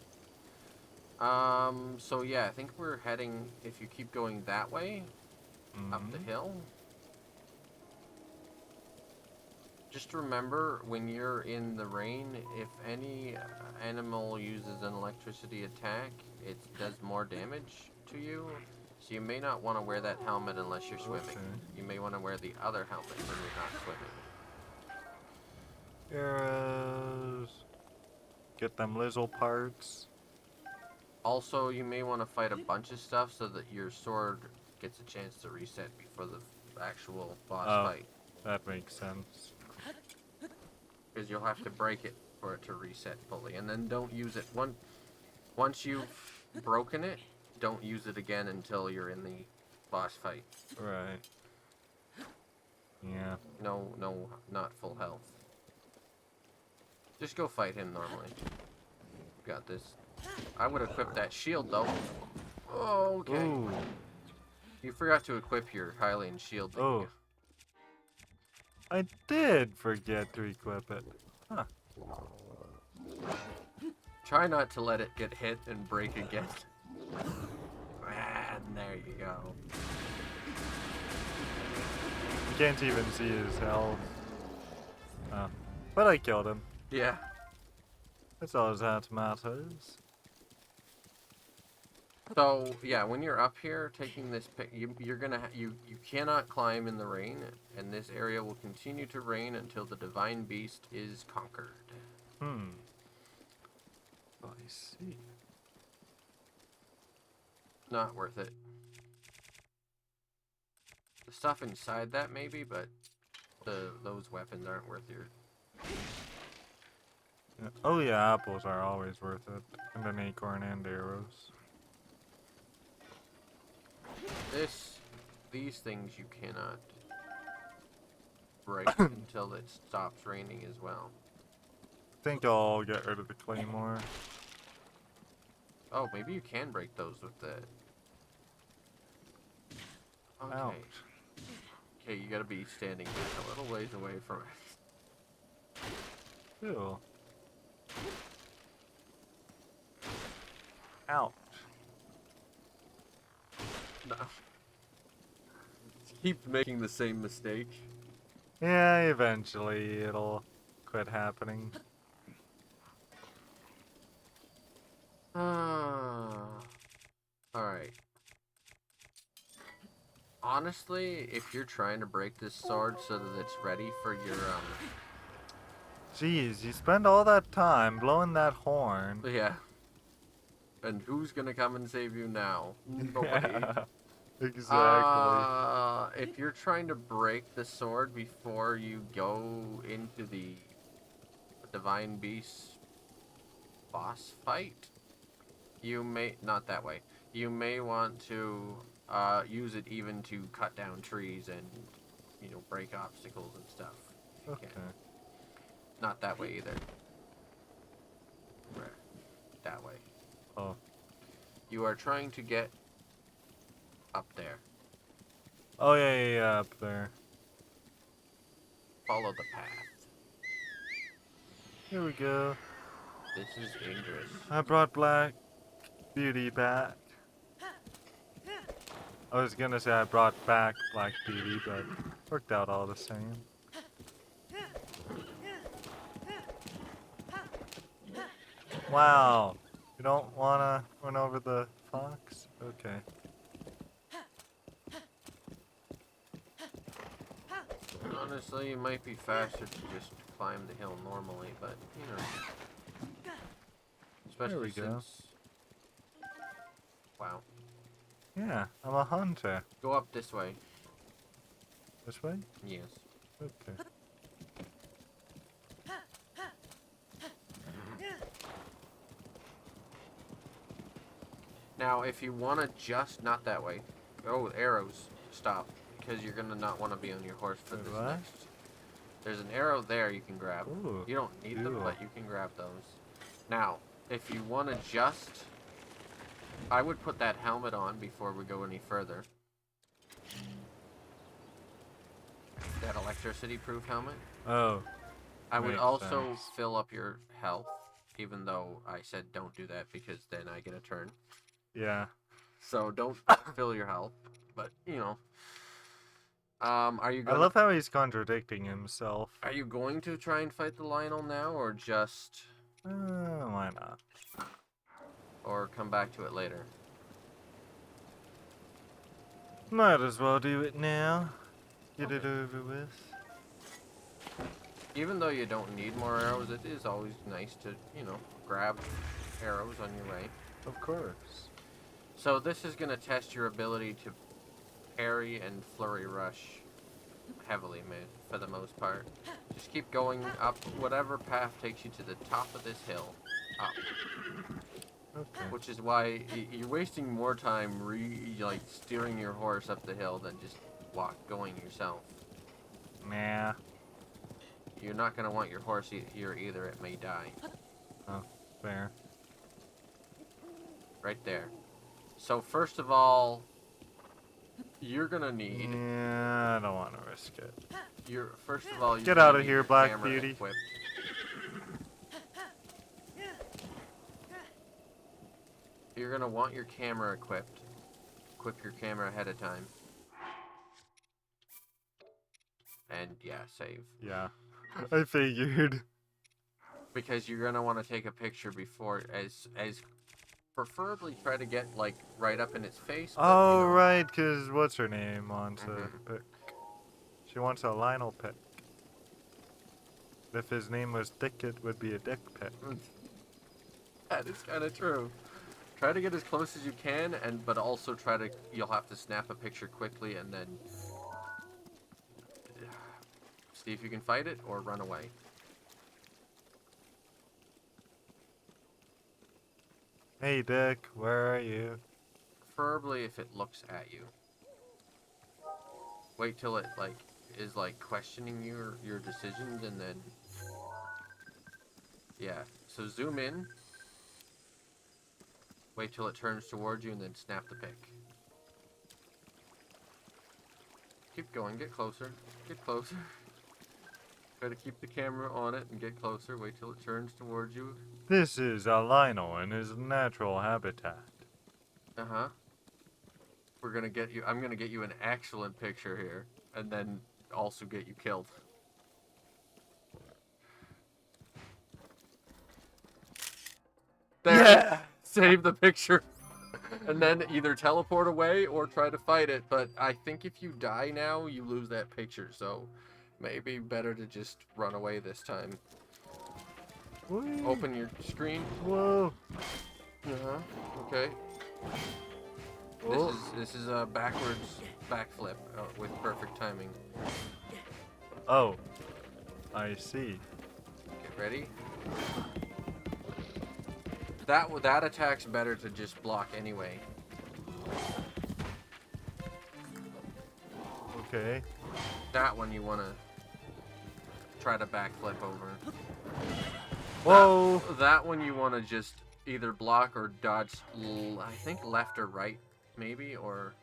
So yeah, I think we're heading, if you keep going that way, up the Mhm. hill. Just remember, when you're in the rain, if any animal uses an electricity attack, it does more damage to you. So you may not want to wear that helmet unless you're swimming. Okay. You may want to wear the other helmet when you're not swimming. Arrows. Get them lizzle parts. Also, you may want to fight a bunch of stuff so that your sword gets a chance to reset before the actual boss Oh. fight. That makes sense. Because you'll have to break it for it to reset fully. And then don't use it. Once you've broken it, don't use it again until you're in the boss fight. Right. Yeah. No, not full health. Just go fight him normally. Got this. I would equip that shield though. Oh, okay. Ooh. You forgot to equip your Hylian shield. Oh. I did forget to equip it. Huh. Try not to let it get hit and break again. And there you go. You can't even see his health. Oh. But I killed him. Yeah. That's all that matters. So yeah, when you're up here taking this, you're gonna you cannot climb in the rain, and this area will continue to rain until the divine beast is conquered. I see. Not worth it. The stuff inside that maybe, but those weapons aren't worth your. Yeah. Oh yeah, apples are always worth it. And an acorn and arrows. These things you cannot break until it stops raining as well. I think I'll get rid of the claymore. Oh, maybe you can break those with the. Okay. Ouch. Okay, you gotta be standing a little ways away from it. Ew. Ouch. No. Keep making the same mistake. Yeah, eventually it'll quit happening. Alright. Honestly, if you're trying to break this sword so that it's ready for your, Jeez, you spend all that time blowing that horn. yeah. And who's gonna come and save you now? Nobody. Exactly. If you're trying to break the sword before you go into the Divine Beast boss fight, you may, not that way, you may want to use it even to cut down trees and, you know, break obstacles and stuff. Okay. Not that way either. Right. That way. Oh. You are trying to get up there. Oh yeah, up there. Follow the path. Here we go. This is dangerous. I brought Black Beauty back. I was gonna say I brought back Black Beauty, but worked out all the same. Wow. You don't wanna run over the fox? Okay. Honestly, it might be faster to just climb the hill normally, but, you know. Especially There we go. since... Wow. Yeah, I'm a hunter. Go up this way. This way? Yes. Okay. Now, if you want to just... Not that way. Oh, arrows. Stop. Because you're going to not want to be on your horse for Wait, this what? next. There's an arrow there you can grab. Ooh, You don't need them, cool. but you can grab those. Now, if you want to just... I would put that helmet on before we go any further. That electricity-proof helmet. Oh. I would Makes also sense. fill up your health, even though I said don't do that because then I get a turn. Yeah. So don't fill your health, but you know. Are you I gonna, love how he's contradicting himself. Are you going to try and fight the Lionel now, or just, Why not? or come back to it later? Might as well do it now. Get it Okay. over with. Even though you don't need more arrows, it is always nice to, you know, grab arrows on your way. Of course. So this is gonna test your ability to parry and flurry rush heavily, man, for the most part. Just keep going up whatever path takes you to the top of this hill. Up. Okay. Which is why you're wasting more time like steering your horse up the hill than just going yourself. Nah. You're not gonna want your horse here either, it may die. Oh, fair. Right there. So first of all, you're gonna need Yeah, I don't want to risk it. first of all, you're Get gonna out of need here, your Black camera Beauty. You're gonna want your camera equipped. Equip your camera ahead of time. And yeah, save. Yeah, I figured. Because you're gonna want to take a picture before, as preferably try to get like right up in its face. But, Oh, you know, right, because what's her name wants a Mhm. pic. She wants a Lionel pic. If his name was Dick, it would be a dick pic. That is kind of true. Try to get as close as you can, but also you'll have to snap a picture quickly and then see if you can fight it or run away. Hey, Dick, where are you? Preferably if it looks at you. Wait till it is questioning your decisions, and then yeah. So zoom in. Wait till it turns towards you, and then snap the pic. Keep going. Get closer. Get closer. Try to keep the camera on it and get closer. Wait till it turns towards you. This is a Lionel in his natural habitat. Uh-huh. I'm gonna get you an excellent picture here, and then also get you killed. There. Yeah! Save the picture. And then either teleport away or try to fight it, but I think if you die now, you lose that picture, so maybe better to just run away this time. Whee! Open your screen. Whoa! Uh-huh. Okay. Oh. This is a backwards backflip with perfect timing. Oh, I see. Get ready. That attack's better to just block anyway. Okay. That one you want to try to backflip over. Whoa! That one you want to just either block or dodge, I think left or right, maybe, or...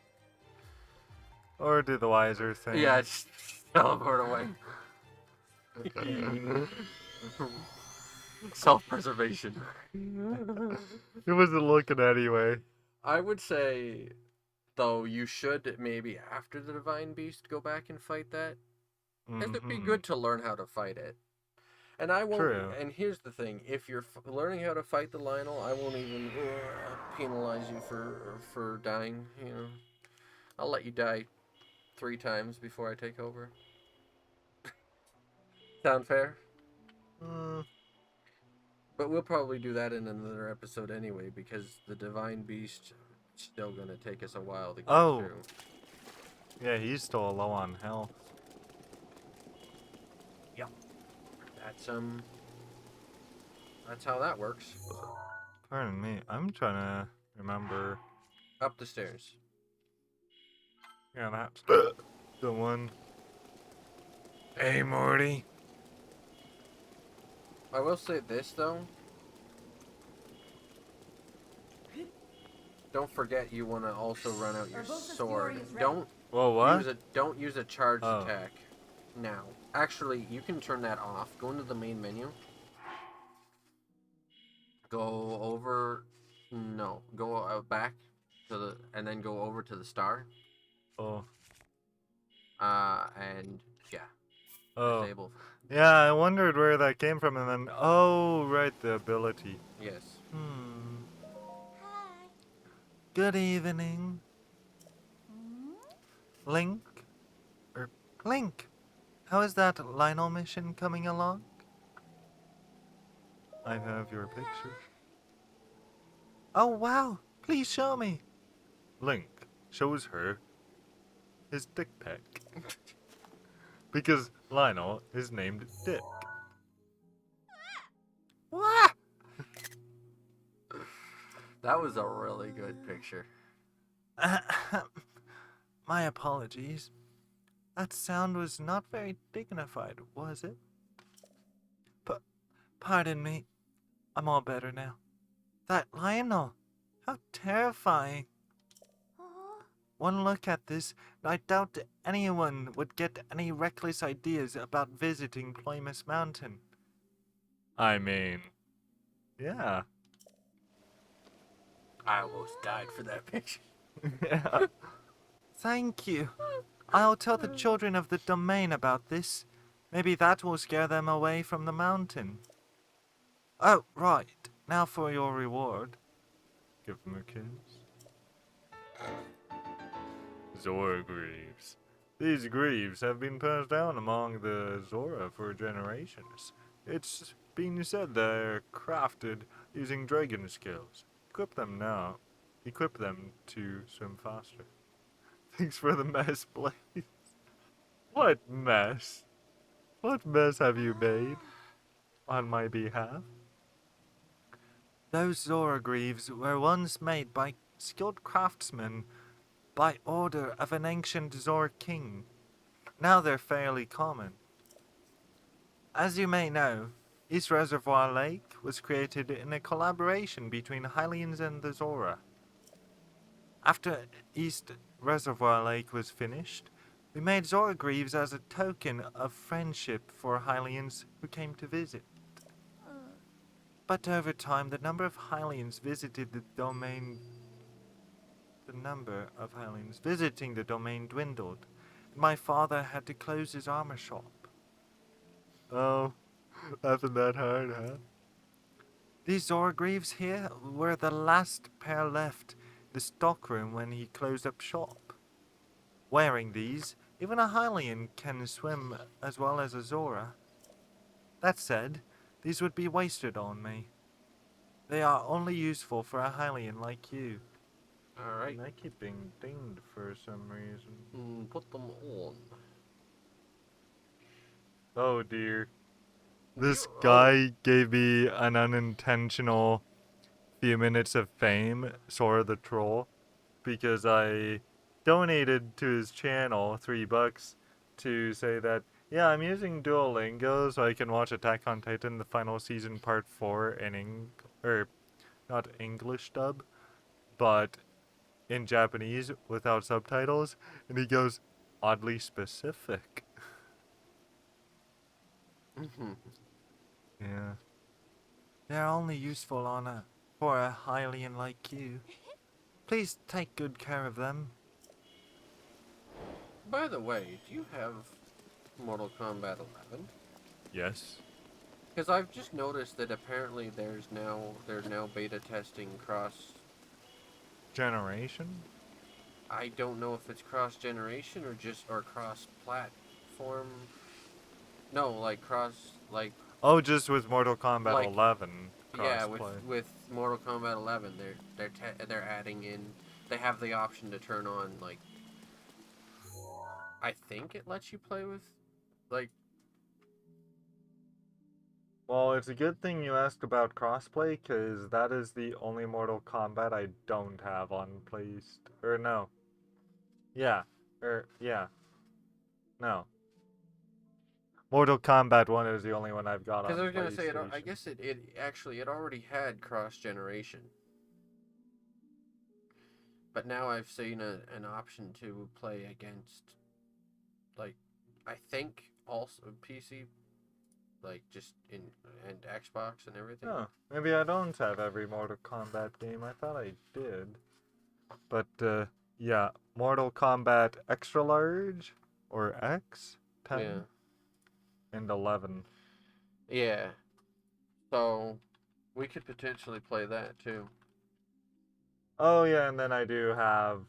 Or do the wiser thing. Yeah, just teleport away. Self-preservation. He wasn't looking anyway. I would say, though, you should maybe after the Divine Beast go back and fight that. Because it'd be good to learn how to fight it. And I won't. True. And here's the thing: if you're learning how to fight the Lionel, I won't even penalize you for dying. You know, I'll let you die 3 times before I take over. Sound fair? But we'll probably do that in another episode anyway, because the Divine Beast is still gonna take us a while to get through. Yeah, he's still low on health. Yep. That's how that works. Pardon me, I'm trying to remember. Up the stairs. Yeah, that's the one. Hey, Morty. I will say this though. Don't forget you want to also run out your sword. Don't Whoa, what? don't use a charged attack now. Actually, you can turn that off. Go into the main menu. Go over. No, go back to the and then go over to the star. Oh. And yeah. Oh. Disable. Yeah, I wondered where that came from, and then oh, right, the ability. Yes. Hi. Good evening. Link? Link, how is that Lionel mission coming along? I have your picture. Oh, wow. Please show me. Link shows her his dick pic. Because Lionel is named Dick. What? That was a really good picture. My apologies. That sound was not very dignified, was it? Pardon me. I'm all better now. That Lionel! How terrifying! One look at this, and I doubt anyone would get any reckless ideas about visiting Ploymus Mountain. I mean, yeah. I almost died for that picture. Yeah. Thank you. I'll tell the children of the domain about this. Maybe that will scare them away from the mountain. Oh, right. Now for your reward. Give them a kiss. Zora Greaves. These greaves have been passed down among the Zora for generations. It's been said they're crafted using dragon skills. Equip them now. Equip them to swim faster. Thanks for the mess, Blaze. What mess? What mess have you made on my behalf? Those Zora Greaves were once made by skilled craftsmen by order of an ancient Zora king. Now they're fairly common. As you may know, East Reservoir Lake was created in a collaboration between Hylians and the Zora. After East Reservoir Lake was finished, we made Zora Greaves as a token of friendship for Hylians who came to visit. But over time, the number of Hylians visiting the domain dwindled, and my father had to close his armor shop. Oh, nothing that hard, huh? These Zora Greaves here were the last pair left in the stockroom when he closed up shop. Wearing these, even a Hylian can swim as well as a Zora. That said, these would be wasted on me. They are only useful for a Hylian like you. Alright. And I keep being dinged for some reason. Put them on. Oh dear. This guy gave me an unintentional few minutes of fame, Sora the Troll, because I donated to his channel $3 to say that, yeah, I'm using Duolingo so I can watch Attack on Titan, the final season, part 4 in not English dub, but in Japanese without subtitles. And he goes, oddly specific. Yeah. They're only useful for a Hylian like you. Please take good care of them. By the way, do you have Mortal Kombat 11? Yes. Because I've just noticed that apparently they're now beta testing cross. Generation? I don't know if it's cross generation or cross platform. No, like cross Oh, just with Mortal Kombat like 11 yeah, crossplay. with Mortal Kombat 11, they're adding in. They have the option to turn on like. I think it lets you play with, like. Well, it's a good thing you asked about crossplay, because that is the only Mortal Kombat I don't have on Or no. Yeah. Yeah. No. Mortal Kombat 1 is the only one I've got on Because I was gonna say, I PlayStation. guess it already had cross generation. But now I've seen an option to play against, like, I think also PC, like just and Xbox and everything. Oh, maybe I don't have every Mortal Kombat game. I thought I did. But, yeah, Mortal Kombat Extra Large, or X, 10, Yeah. and 11. Yeah. So we could potentially play that too. Oh, yeah, and then I do have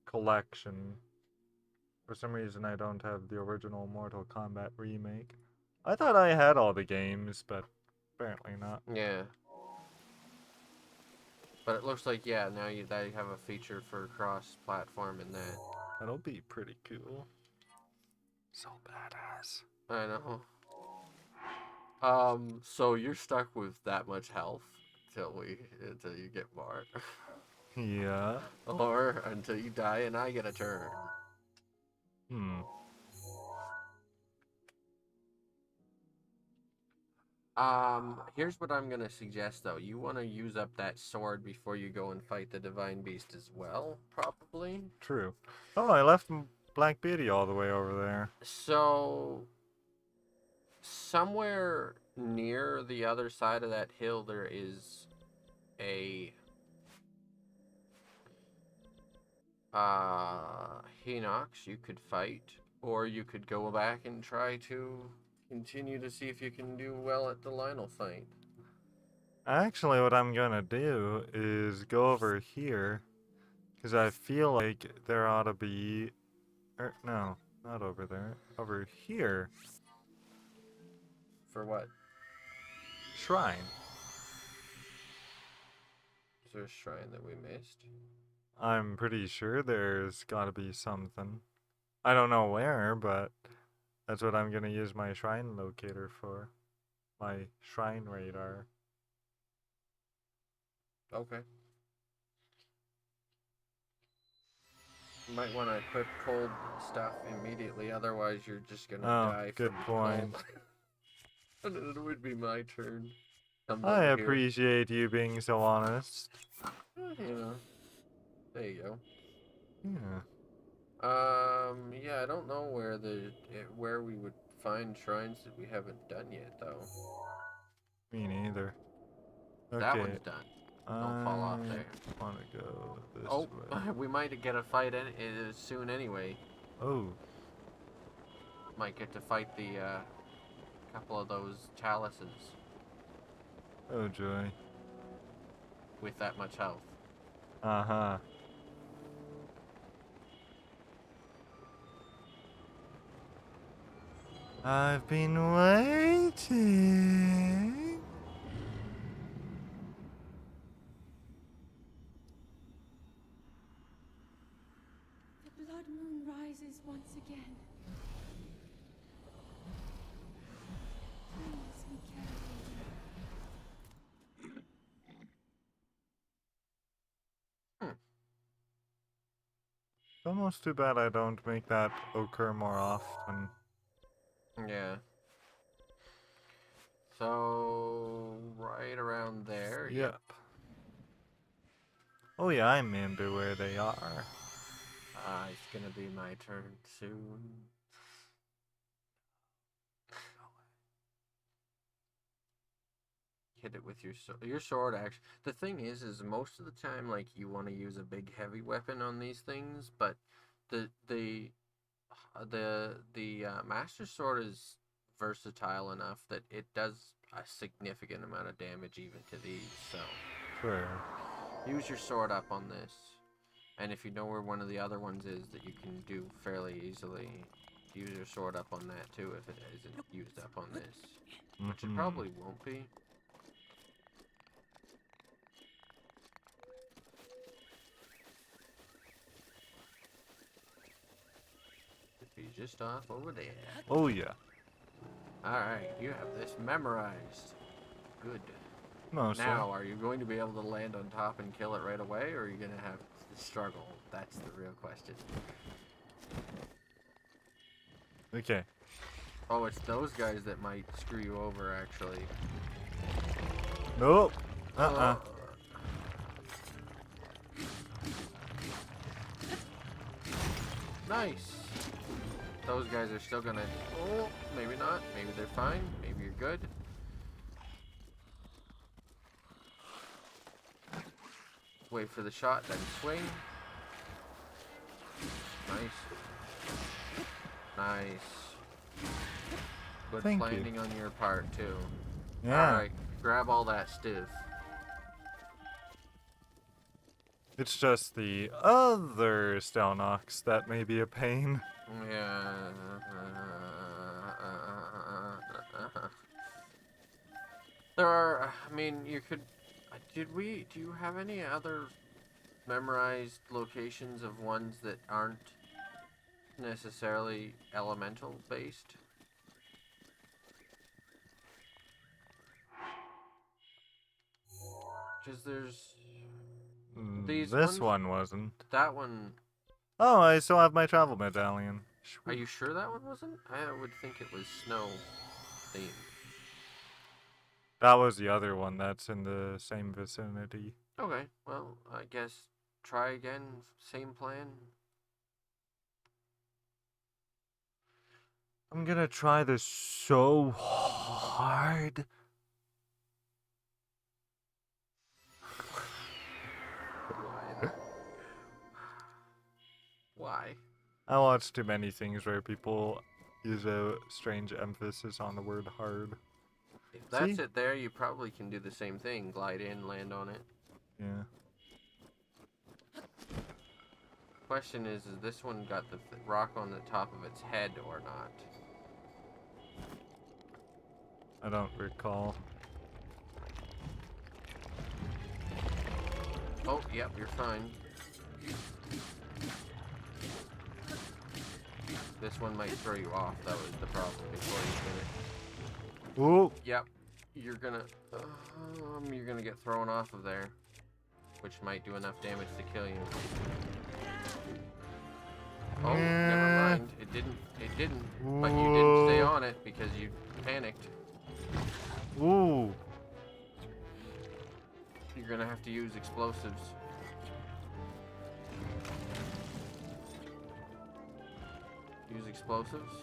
Collection. For some reason, I don't have the original Mortal Kombat remake. I thought I had all the games, but apparently not. Yeah. But it looks like they have a feature for cross-platform in that. That'll be pretty cool. So badass. I know. So you're stuck with that much health until you get more. Yeah. Or until you die and I get a turn. Here's what I'm gonna suggest though. You wanna use up that sword before you go and fight the Divine Beast as well, probably? True. Oh, I left Black Beauty all the way over there. So, somewhere near the other side of that hill there is a Hinox, you could fight, or you could go back and try to continue to see if you can do well at the Lionel fight. Actually, what I'm gonna do is go over here, because I feel like there ought to be... no, not over there. Over here. For what? Shrine. Is there a shrine that we missed? I'm pretty sure there's gotta be something. I don't know where, but that's what I'm gonna use my shrine locator for. My shrine radar. Okay. You might want to equip cold stuff immediately, otherwise you're just gonna die Good from point. cold. And it would be my turn. Comes I over appreciate you being so honest. here. You know. There you go. Yeah. Yeah, I don't know where we would find shrines that we haven't done yet, though. Me neither. Okay. That one's done. Don't fall off there. I want to go this Oh, way. we might get a fight soon anyway. Oh. Might get to fight the couple of those chalices Oh joy. with that much health. Uh-huh. I've been waiting. The blood moon rises once again. Please be careful. It's almost too bad I don't make that occur more often. Yeah. So, right around there. Yep. Oh yeah, I'm into where they are. It's gonna be my turn soon. Hit it with your sword. Your sword, actually. The thing is most of the time, like, you want to use a big heavy weapon on these things, but the Master Sword is versatile enough that it does a significant amount of damage even to these, so... Sure. Use your sword up on this. And if you know where one of the other ones is that you can do fairly easily, use your sword up on that too if it isn't used up on this. Which it probably won't be. Be just off over there. Oh yeah. Alright, you have this memorized. Good. Mostly. Now, are you going to be able to land on top and kill it right away, or are you going to have to struggle? That's the real question. Okay. Oh, it's those guys that might screw you over, actually. Nope. Uh-uh. Nice. Those guys are still gonna... Oh, maybe not. Maybe they're fine. Maybe you're good. Wait for the shot, then swing. Nice. Nice. Good Thank you. landing on your part, too. Yeah. Alright, grab all that stiff. It's just the other Stelnox that may be a pain. Yeah. There are, I mean, you could, do you have any other memorized locations of ones that aren't necessarily elemental based? Because there's these This ones, one wasn't. that one. Oh, I still have my travel medallion. Are you sure that one wasn't? I would think it was snow themed. That was the other one that's in the same vicinity. Okay, well, I guess try again, same plan. I'm gonna try this so hard. Why? I watch too many things where people use a strange emphasis on the word hard. If that's See? it there, you probably can do the same thing. Glide in, land on it. Yeah. Question is this one got the rock on the top of its head or not? I don't recall. Oh, yep, you're fine. This one might throw you off. That was the problem before you did it. Ooh! Yep, you're gonna get thrown off of there, which might do enough damage to kill you. Oh, never mind. It didn't. But you didn't stay on it because you panicked. Ooh! You're gonna have to use explosives. Use explosives.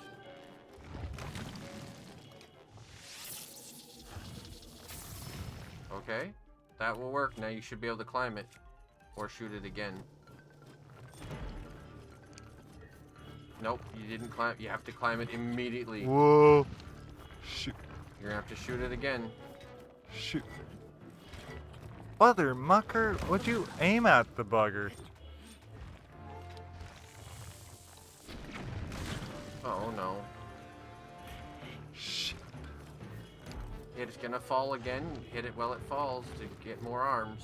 Okay, that will work. Now you should be able to climb it, or shoot it again. Nope, you didn't climb. You have to climb it immediately. Whoa! Shoot! You're gonna have to shoot it again. Shoot! Mother mucker! Would you aim at the bugger? Oh no. Shit! It's gonna fall again. Hit it while it falls to get more arms.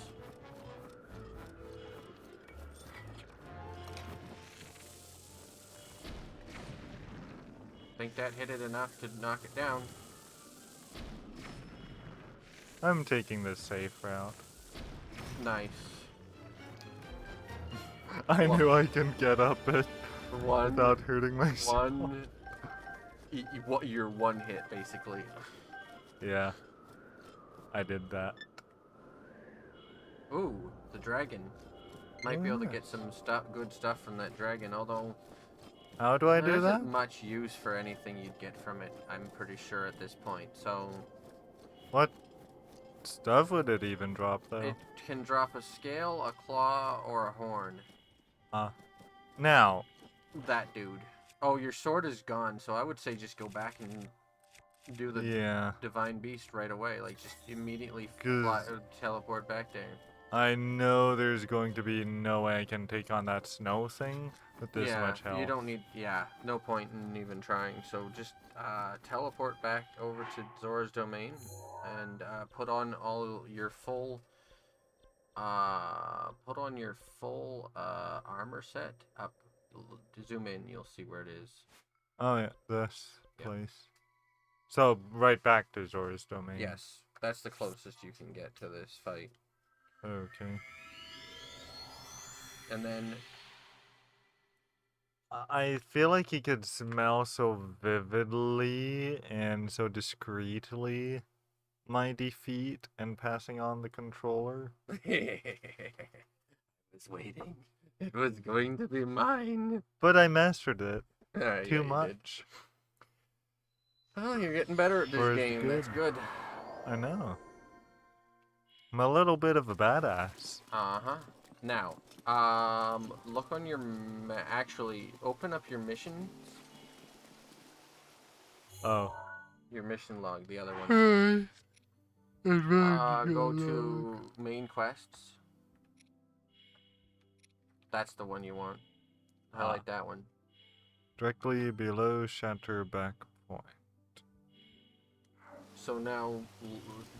Think that hit it enough to knock it down. I'm taking the safe route. Nice. I knew I can get up it One. without hurting myself. One. You're one hit, basically. Yeah. I did that. Ooh, the dragon. Might be able to get Yes. some good stuff from that dragon, although How do I there do that? isn't much use for anything you'd get from it, I'm pretty sure at this point. So, What stuff would it even drop though? it can drop a scale, a claw, or a horn. Now, That dude. Oh, your sword is gone, so I would say just go back and do the yeah. divine beast right away. Like, just immediately 'Cause teleport back there. I know there's going to be no way I can take on that snow thing with this Yeah, much health. you don't need. Yeah, no point in even trying. So just teleport back over to Zora's domain and put on all your full. Put on your full armor set. Up, zoom in. You'll see where it is. Oh yeah, this Yep. place. So right back to Zora's domain. Yes, that's the closest you can get to this fight. Okay. And then I feel like he could smell so vividly and so discreetly my defeat and passing on the controller. I was waiting. It was going to be mine. But I mastered it Yeah, too you did. much. Oh, you're getting better at this Or it's game. That's good. I know. I'm a little bit of a badass. Uh-huh. Now, look on your actually open up your mission. Oh. Your mission log, the other one. Go to main quests. That's the one you want. Highlight that one. Directly below Shatterback Point. So now,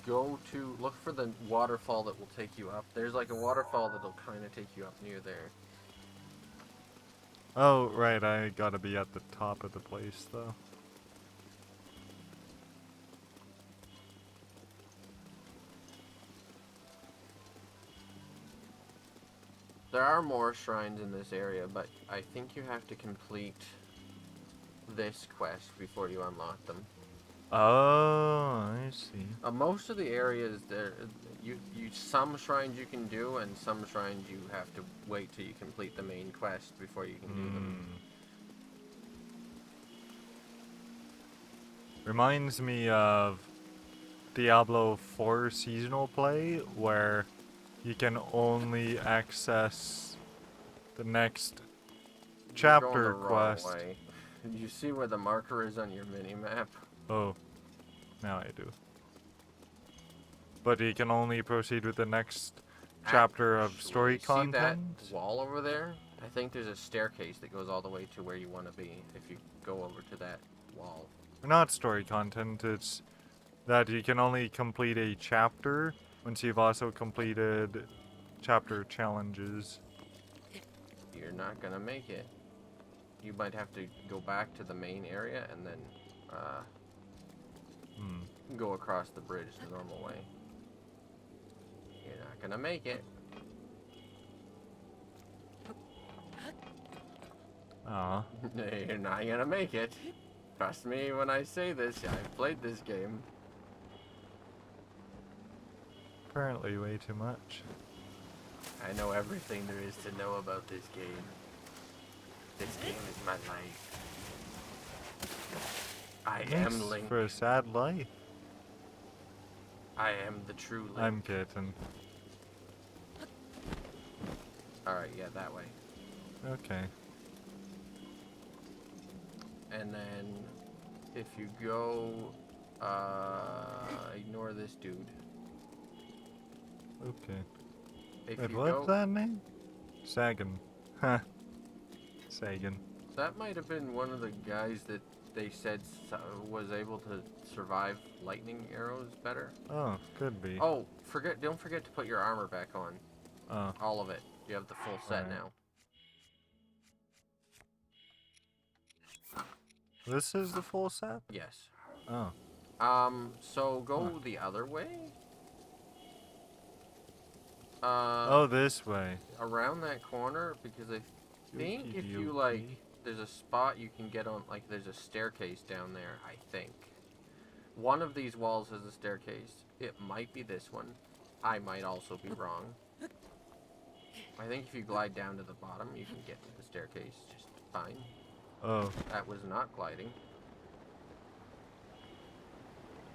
look for the waterfall that will take you up. There's like a waterfall that'll kind of take you up near there. Oh, right, I gotta be at the top of the place, though. There are more shrines in this area, but I think you have to complete this quest before you unlock them. Oh, I see. Most of the areas there, some shrines you can do, and some shrines you have to wait till you complete the main quest before you can do them. Reminds me of Diablo 4 seasonal play, where you can only access the next You're going the chapter wrong quest. way. You see where the marker is on your mini-map? Oh, now I do. But you can only proceed with the next chapter of story Actually, see that content. wall over there? I think there's a staircase that goes all the way to where you want to be if you go over to that wall. Not story content, it's that you can only complete a chapter once you've also completed chapter challenges. You're not gonna make it. You might have to go back to the main area and then go across the bridge the normal way. You're not gonna make it. Aw. You're not gonna make it. Trust me when I say this. I've played this game. Apparently way too much. I know everything there is to know about this game. This game is my life. I Thanks am Link. for a sad life. I am the true Link. I'm Kitten. Alright, yeah, that way. Okay. And then, if you go, ignore this dude. Okay. If Wait, you what's go, that name? Sagan. Huh. Sagan. that might have been one of the guys that they said was able to survive lightning arrows better. Oh, could be. Oh, don't forget to put your armor back on. Oh. All of it. You have the full set Alright. now. This is the full set? Yes. Oh. So go the other way. Oh, this way. Around that corner, because I think if you like, there's a spot you can get on, like there's a staircase down there, I think. One of these walls has a staircase. It might be this one. I might also be wrong. I think if you glide down to the bottom, you can get to the staircase just fine. Oh. That was not gliding.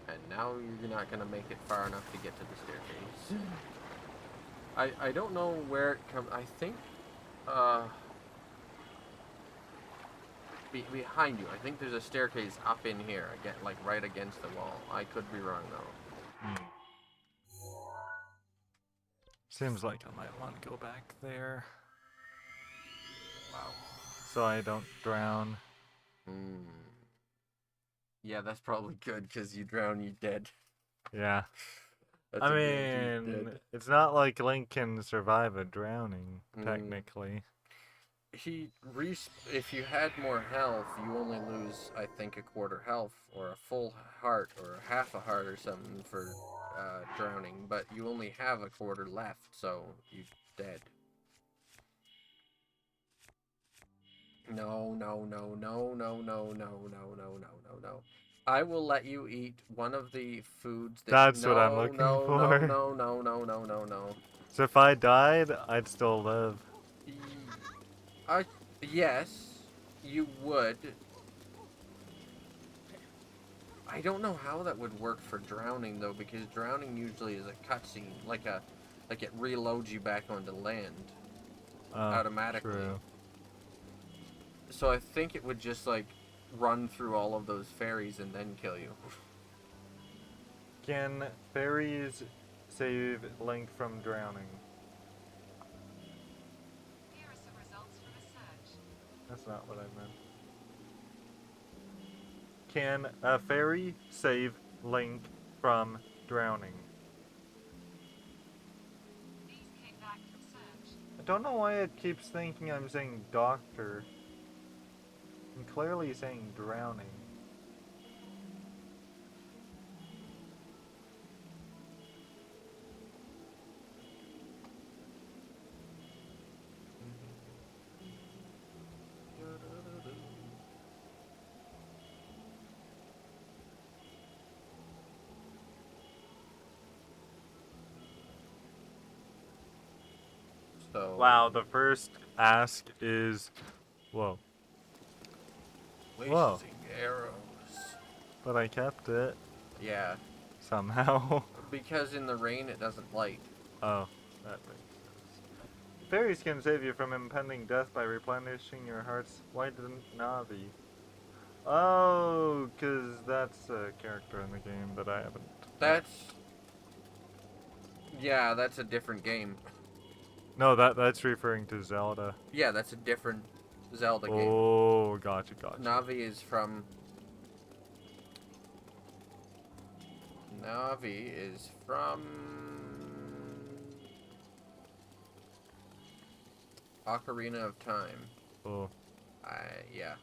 And now you're not going to make it far enough to get to the staircase. I don't know where it comes. I think, behind you. I think there's a staircase up in here, again, like right against the wall. I could be wrong though. Seems like I might want to go back there. Wow. So I don't drown. Yeah, that's probably good, because you drown, you're dead. Yeah. That's I a guaranteed mean, dead. it's not like Link can survive a drowning, technically. If you had more health, you only lose, I think, a quarter health, or a full heart, or half a heart, or something for drowning. But you only have a quarter left, so you're dead. No. I will let you eat one of the foods that... That's what I'm looking for. No. So if I died, I'd still live. Yes, you would. I don't know how that would work for drowning though, because drowning usually is a cutscene, like it reloads you back onto land automatically. True. So I think it would just like run through all of those fairies and then kill you. Can fairies save Link from drowning? Here are some results from a search. That's not what I meant. Can a fairy save Link from drowning? These came back from search. I don't know why it keeps thinking I'm saying doctor. I'm clearly saying drowning. So Wow, the first ask is... Whoa. Whoa. wasting arrows. But I kept it. Yeah, Somehow. because in the rain it doesn't light. Oh, that makes sense. fairies can save you from impending death by replenishing your heart's white Navi. Oh, because that's a character in the game that I haven't. Yeah, that's a different game. No, that's referring to Zelda. Yeah, that's a different Zelda game. Oh, gotcha. Navi is from Ocarina of Time. Oh. Yeah.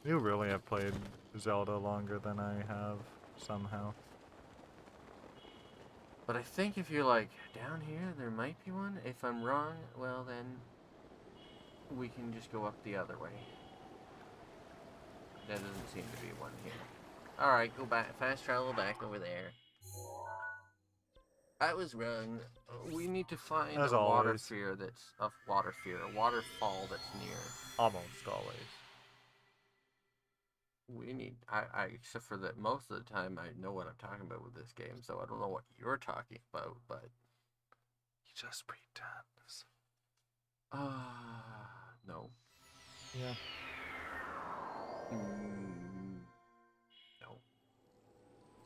You really have played Zelda longer than I have, somehow. But I think if you're like, down here, there might be one. If I'm wrong, well then, we can just go up the other way. There doesn't seem to be one here. Alright, go back, fast travel back over there. I was wrong. We need to find As a always. a waterfall that's near. Almost always. We need, except for that most of the time I know what I'm talking about with this game, so I don't know what you're talking about, but... He just pretends. No. Yeah.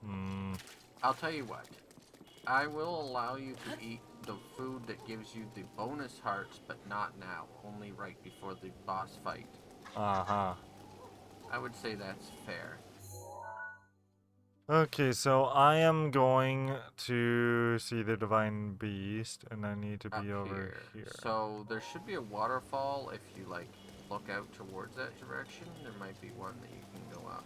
No. I'll tell you what. I will allow you to eat the food that gives you the bonus hearts, but not now. Only right before the boss fight. Uh-huh. I would say that's fair. Okay, so I am going to see the Divine Beast, and I need to be over here. So there should be a waterfall if you, like, look out towards that direction. There might be one that you can go up.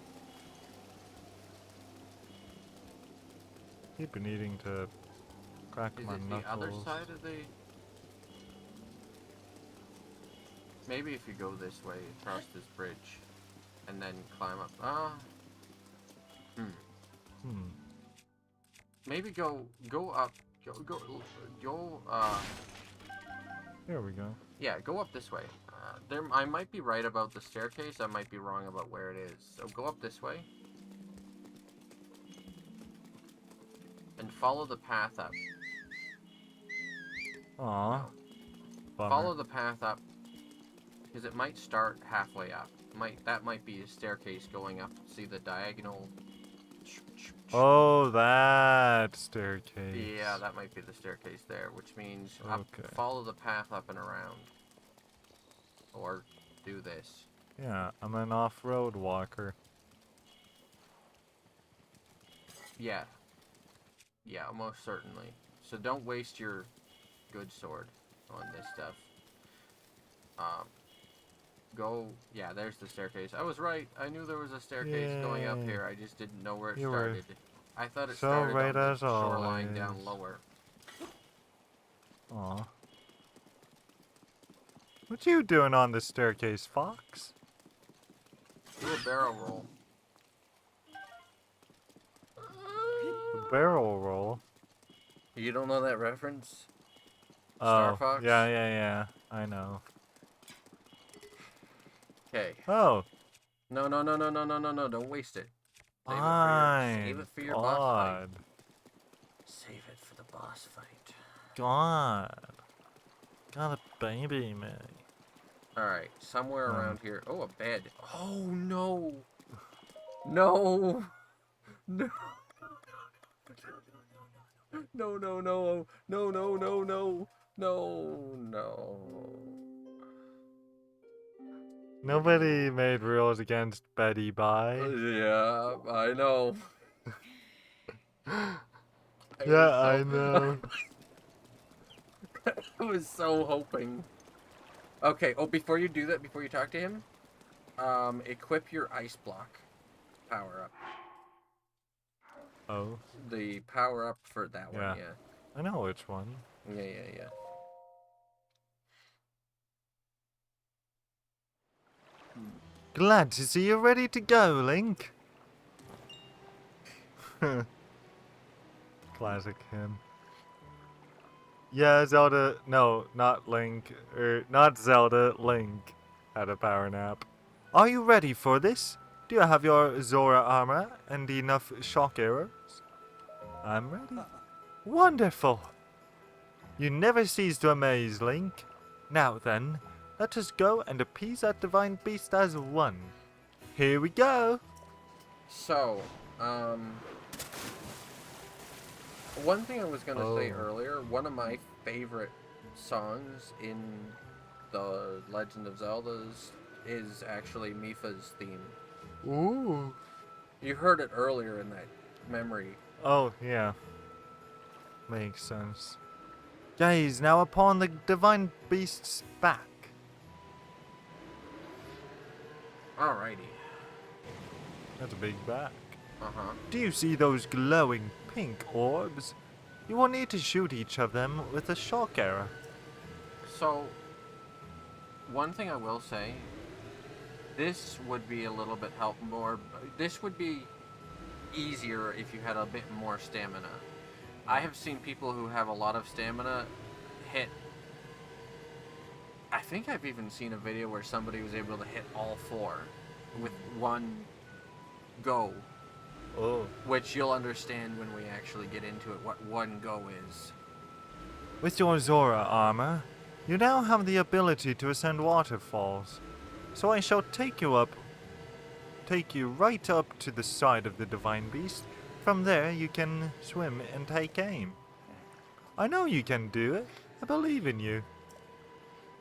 Keep needing to crack Is my it knuckles. the other side of the... Maybe if you go this way, across this bridge, and then climb up. Maybe go up. Go. There we go. Yeah, go up this way. I might be right about the staircase. I might be wrong about where it is. So go up this way. And follow the path up. Aw. Bummer. Follow the path up. Because it might start halfway up. That might be a staircase going up. See the diagonal... Oh, that staircase. Yeah, that might be the staircase there, which means Okay. follow the path up and around. Or do this. Yeah, I'm an off-road walker. Yeah. Yeah, most certainly. So don't waste your good sword on this stuff. Yeah, there's the staircase. I was right. I knew there was a staircase going up here. I just didn't know where it started. I thought it started on the shoreline down lower. Aw. What you doing on the staircase, Fox? Do a barrel roll. A barrel roll? You don't know that reference? Oh, Star Fox? yeah. I know. Okay. Oh. No, don't waste it. Save it for your boss fight. Save it for the boss fight. God. Got a baby me. Alright, somewhere around here. Oh, a bed. Oh, no. No. No. No. Nobody made rules against Betty Bye. Yeah, I know. I know. I was so hoping. Okay, before you do that, before you talk to him, equip your ice block power up. Oh. The power up for that one, yeah. I know which one. Yeah. Glad to see you're ready to go, Link. Classic him. Yeah, Zelda. No, not Link. Not Zelda. Link had a power nap. Are you ready for this? Do you have your Zora armor and enough shock arrows? I'm ready. Wonderful. You never cease to amaze, Link. Now then, let us go and appease that divine beast as one. Here we go! So, one thing I was gonna say Oh. earlier, one of my favorite songs in the Legend of Zelda's is actually Mipha's theme. Ooh. You heard it earlier in that memory. Oh, yeah. Makes sense. Gaze now upon the divine beast's back. Alrighty. That's a big back. Uh-huh. Do you see those glowing pink orbs? You will need to shoot each of them with a shock arrow. So, one thing I will say, this would be a little bit this would be easier if you had a bit more stamina. I have seen people who have a lot of stamina hit. I think I've even seen a video where somebody was able to hit all 4 with one go. Oh. Which you'll understand when we actually get into it, what one go is. With your Zora armor, you now have the ability to ascend waterfalls. So I shall take you right up to the side of the divine beast. From there you can swim and take aim. I know you can do it. I believe in you.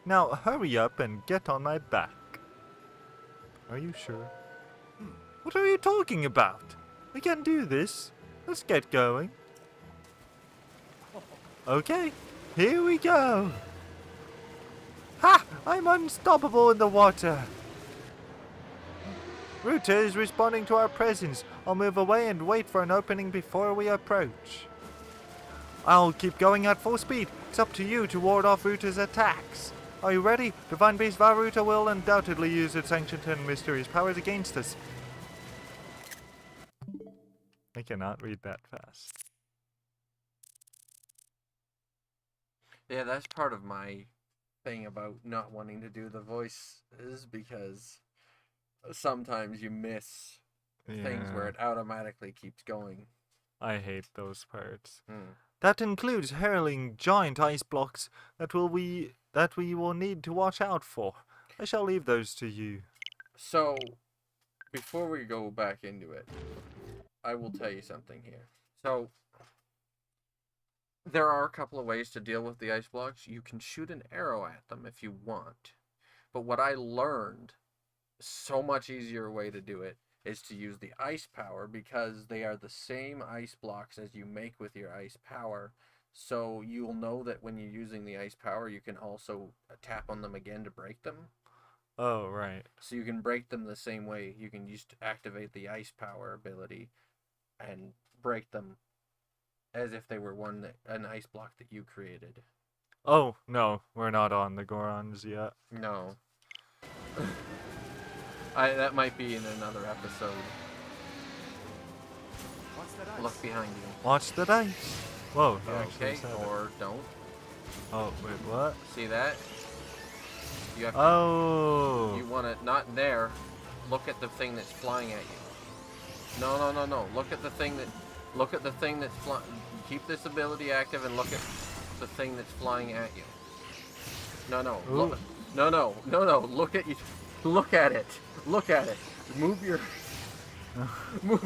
Now hurry up and get on my back. Are you sure? What are you talking about? We can do this. Let's get going. Okay, here we go. Ha! I'm unstoppable in the water. Ruta is responding to our presence. I'll move away and wait for an opening before we approach. I'll keep going at full speed. It's up to you to ward off Ruta's attacks. Are you ready? Divine Beast Varuta will undoubtedly use its ancient and mysterious powers against us. I cannot read that fast. Yeah, that's part of my thing about not wanting to do the voices, because sometimes you miss things where it automatically keeps going. I hate those parts. Hmm. That includes hurling giant ice blocks that we will need to watch out for. I shall leave those to you. So, before we go back into it, I will tell you something here. So, there are a couple of ways to deal with the ice blocks. You can shoot an arrow at them if you want. But what I learned, so much easier way to do it, is to use the ice power, because they are the same ice blocks as you make with your ice power. So you'll know that when you're using the ice power, you can also tap on them again to break them. Oh, right. So you can break them the same way. You can use to activate the ice power ability and break them as if they were an ice block that you created. Oh, no, we're not on the Gorons yet. No. That might be in another episode. Look behind you. Watch the dice. Whoa, he actually Okay, said it. or don't. Oh, wait, what? See that? You have to, Oh. you want it not there. Look at the thing that's flying at you. No. Look at the thing that's flying. Keep this ability active and look at the thing that's flying at you. No. Ooh. No. Look at you. Look at it. Look at it. Move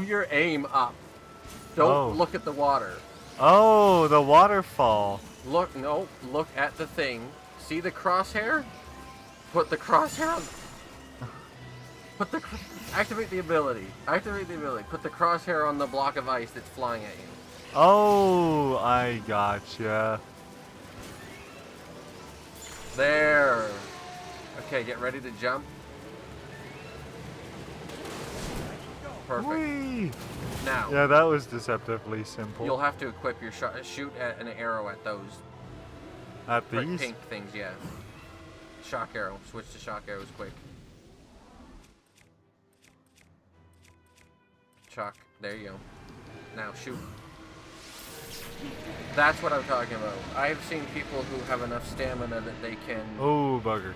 your aim up. Don't look at the water. Oh, the waterfall. Look at the thing. See the crosshair? Put the crosshair on. Activate the ability. Put the crosshair on the block of ice that's flying at you. Oh, I gotcha. There. Okay, get ready to jump. Perfect. Whee! Now, Yeah, that was deceptively simple. you'll have to equip your shoot at an arrow at those At these? pink things, yeah. Shock arrow. Switch to shock arrows quick. Shock. There you go. Now shoot. That's what I'm talking about. I've seen people who have enough stamina that they can... Oh, bugger.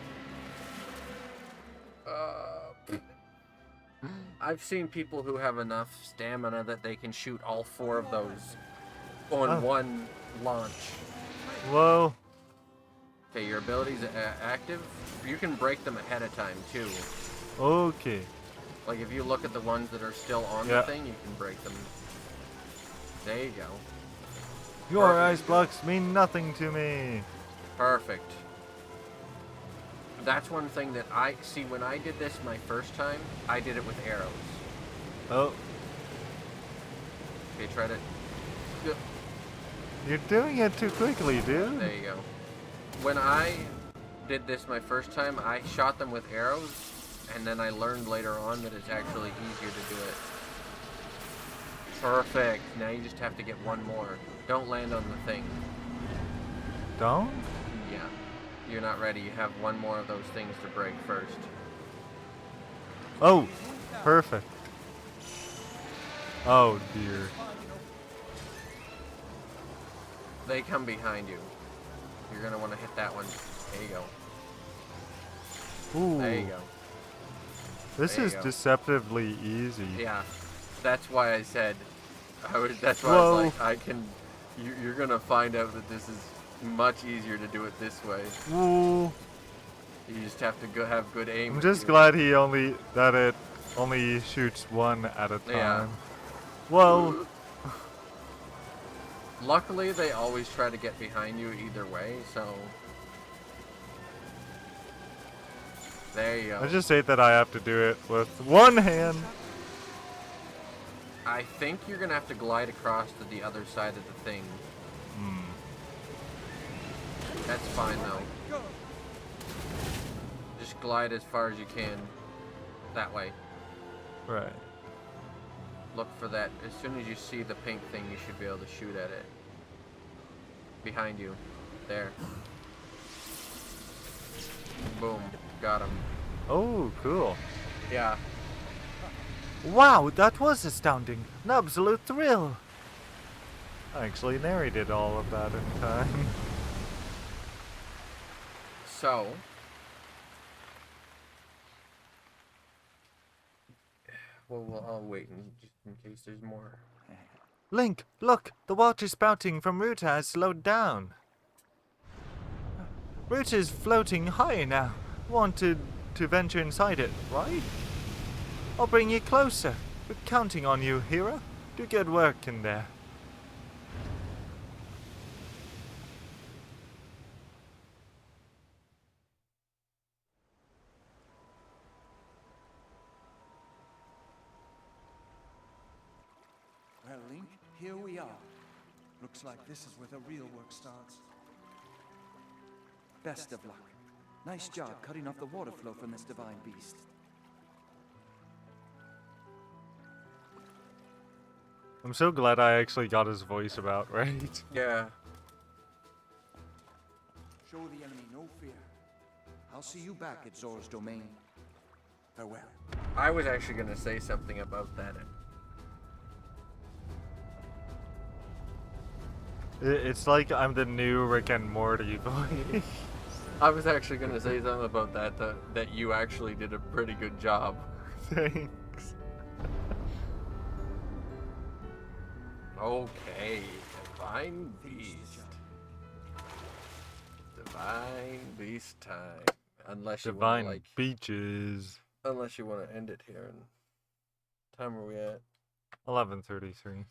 I've seen people who have enough stamina that they can shoot all 4 of those on one launch. Whoa. Okay, your abilities active. You can break them ahead of time too. Okay. Like if you look at the ones that are still on the Yeah. thing, you can break them. There you go. Your Perfect. ice blocks mean nothing to me. Perfect. That's one thing that I see when I did this my first time. I did it with arrows. Oh, Okay, try to. you're doing it too quickly, dude. There you go. When I did this my first time, I shot them with arrows, and then I learned later on that it's actually easier to do it. Perfect. Now you just have to get one more. Don't land on the thing. Don't? Yeah. You're not ready. You have one more of those things to break first. Oh, perfect. Oh dear. They come behind you. You're gonna want to hit that one. There you go. Ooh. There you go. This There you is go. deceptively easy. Yeah. That's why I said. That's why I Whoa. was like, I can. You're gonna find out that this is much easier to do it this way. Ooh. You just have to have good aim. I'm with just you. glad it only shoots one at a time. Yeah. Whoa. Luckily, they always try to get behind you either way, so. There you go. I just hate that I have to do it with one hand. I think you're gonna have to glide across to the other side of the thing. Hmm. That's fine though. Just glide as far as you can. That way. Right. Look for that. As soon as you see the pink thing, you should be able to shoot at it. Behind you. There. Boom. Got him. Oh, cool. Yeah. Wow, that was astounding. An absolute thrill. I actually narrated all of that in time. So. Well, I'll wait just in case there's more. Link, look, the water spouting from Ruta has slowed down. Ruta's floating higher now. Wanted to venture inside it, right? I'll bring you closer. We're counting on you, hero. Do good work in there. Well, Link, here we are. Looks like this is where the real work starts. Best of luck. Nice job cutting off the water flow from this divine beast. I'm so glad I actually got his voice about right. Yeah. Show the enemy no fear. I'll see you back at Zora's domain. Farewell. I was actually going to say something about that. It's like I'm the new Rick and Morty voice. I was actually going to say something about that you actually did a pretty good job. Thanks. Okay, Divine Beast. Divine Beast time. Unless you want Divine to, like, beaches. unless you want to end it here. And time are we at? 11:33.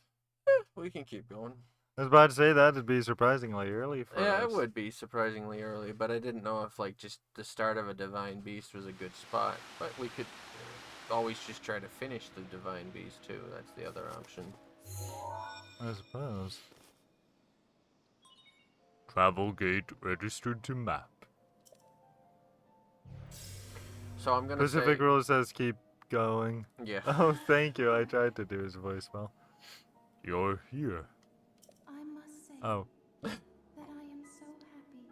We can keep going. I was about to say that'd be surprisingly early for Yeah, us. it would be surprisingly early, but I didn't know if like just the start of a Divine Beast was a good spot. But we could always just try to finish the Divine Beast too. That's the other option. I suppose. Travel gate registered to map. So I'm gonna Pacific say, Rule says keep going. yeah. Oh, thank you. I tried to do his voice well. You're here. I must say Oh, that I am so happy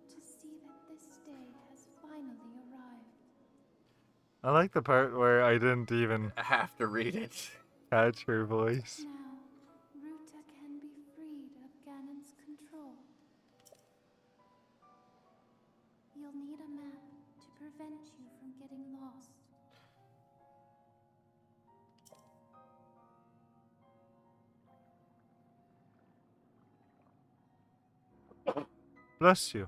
to see that this day has finally arrived. I like the part where I didn't even I have to read it. catch her voice. Now, Ruta can be freed of Ganon's control. You'll need a map to prevent you from getting lost. Bless you.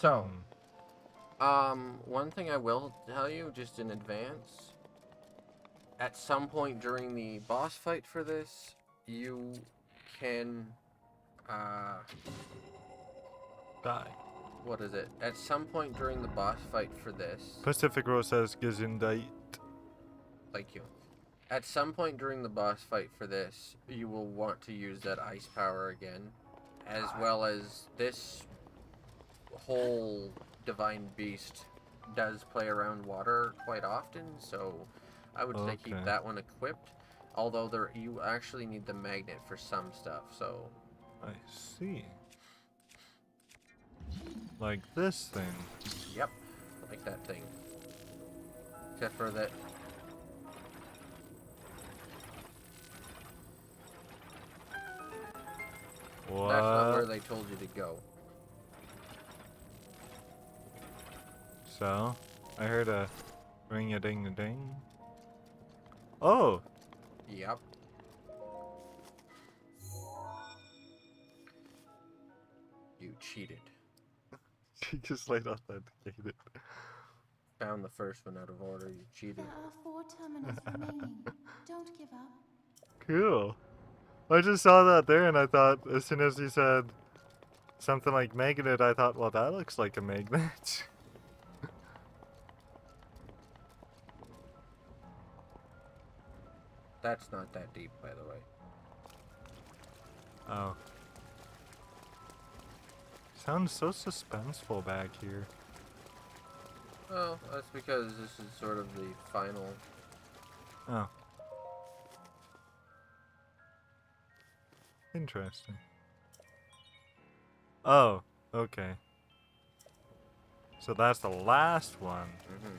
So, one thing I will tell you just in advance, at some point during the boss fight for this, you can, Die. what is it? At some point during the boss fight for this, Pacific Rose says Gesundheit. thank you. At some point during the boss fight for this, you will want to use that ice power again, as well as this whole divine beast does play around water quite often, so I would say keep Okay. that one equipped. Although you actually need the magnet for some stuff, so I see. Like this thing. yep, like that thing. Except for that. What? That's not where they told you to go. So, I heard a ring-a-ding-a-ding. Oh! Yep. You cheated. She just laid authenticated. Found the first one out of order. You cheated. There are 4 terminals remaining. Don't give up. Cool. I just saw that there and I thought, as soon as he said something like magnet, I thought, well, that looks like a magnet. That's not that deep, by the way. Oh. Sounds so suspenseful back here. Well, that's because this is sort of the final. Oh. Interesting. Oh, okay. So that's the last one. Mm-hmm.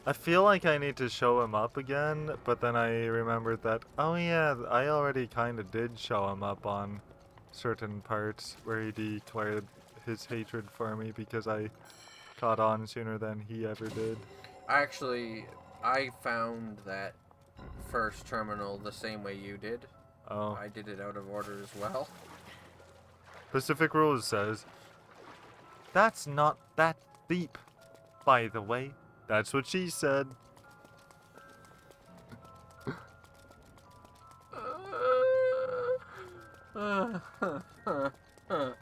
I feel like I need to show him up again, but then I remembered that, oh yeah, I already kind of did show him up on certain parts where he declared his hatred for me because I caught on sooner than he ever did. Actually, I found that first terminal the same way you did. Oh. I did it out of order as well. Pacific Rose says, that's not that deep, by the way. That's what she said. I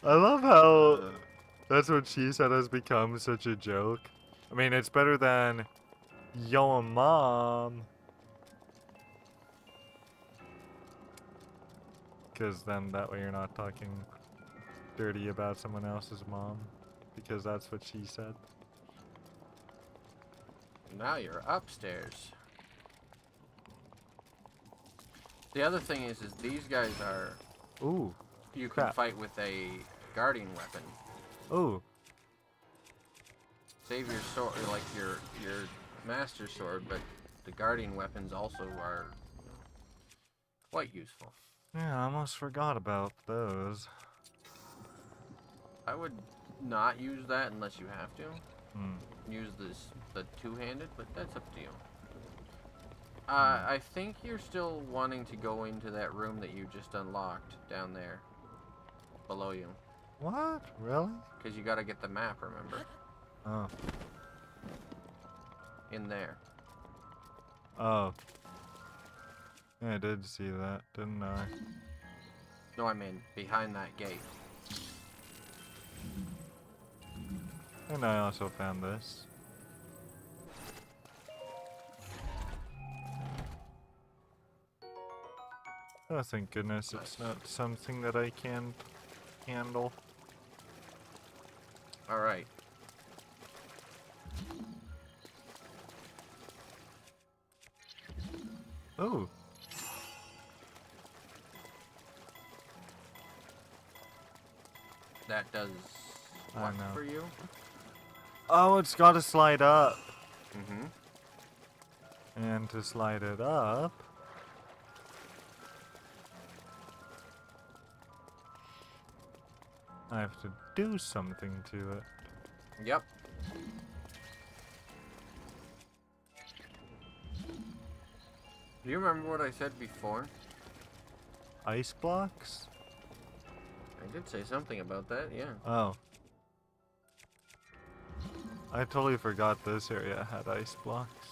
love how that's what she said has become such a joke. I mean, it's better than yo mom. Because then that way you're not talking dirty about someone else's mom. Because that's what she said. Now you're upstairs. The other thing is these guys are. Ooh. You can Crap. fight with a guardian weapon. Ooh. Save your sword, like your master sword, but the guardian weapons also are quite useful. Yeah, I almost forgot about those. I would not use that unless you have to. Hmm. Use the two-handed, but that's up to you. I think you're still wanting to go into that room that you just unlocked down there, below you. What? Really? Because you gotta get the map, remember? Oh. In there. Oh. Yeah, I did see that, didn't I? No, I mean behind that gate. And I also found this. Oh, thank goodness it's not something that I can't handle. Alright. Oh. That does I what know. for you? Oh, it's got to slide up. Mm-hmm. And to slide it up, I have to do something to it. Yep. Do you remember what I said before? Ice blocks? I did say something about that, yeah. Oh. I totally forgot this area had ice blocks.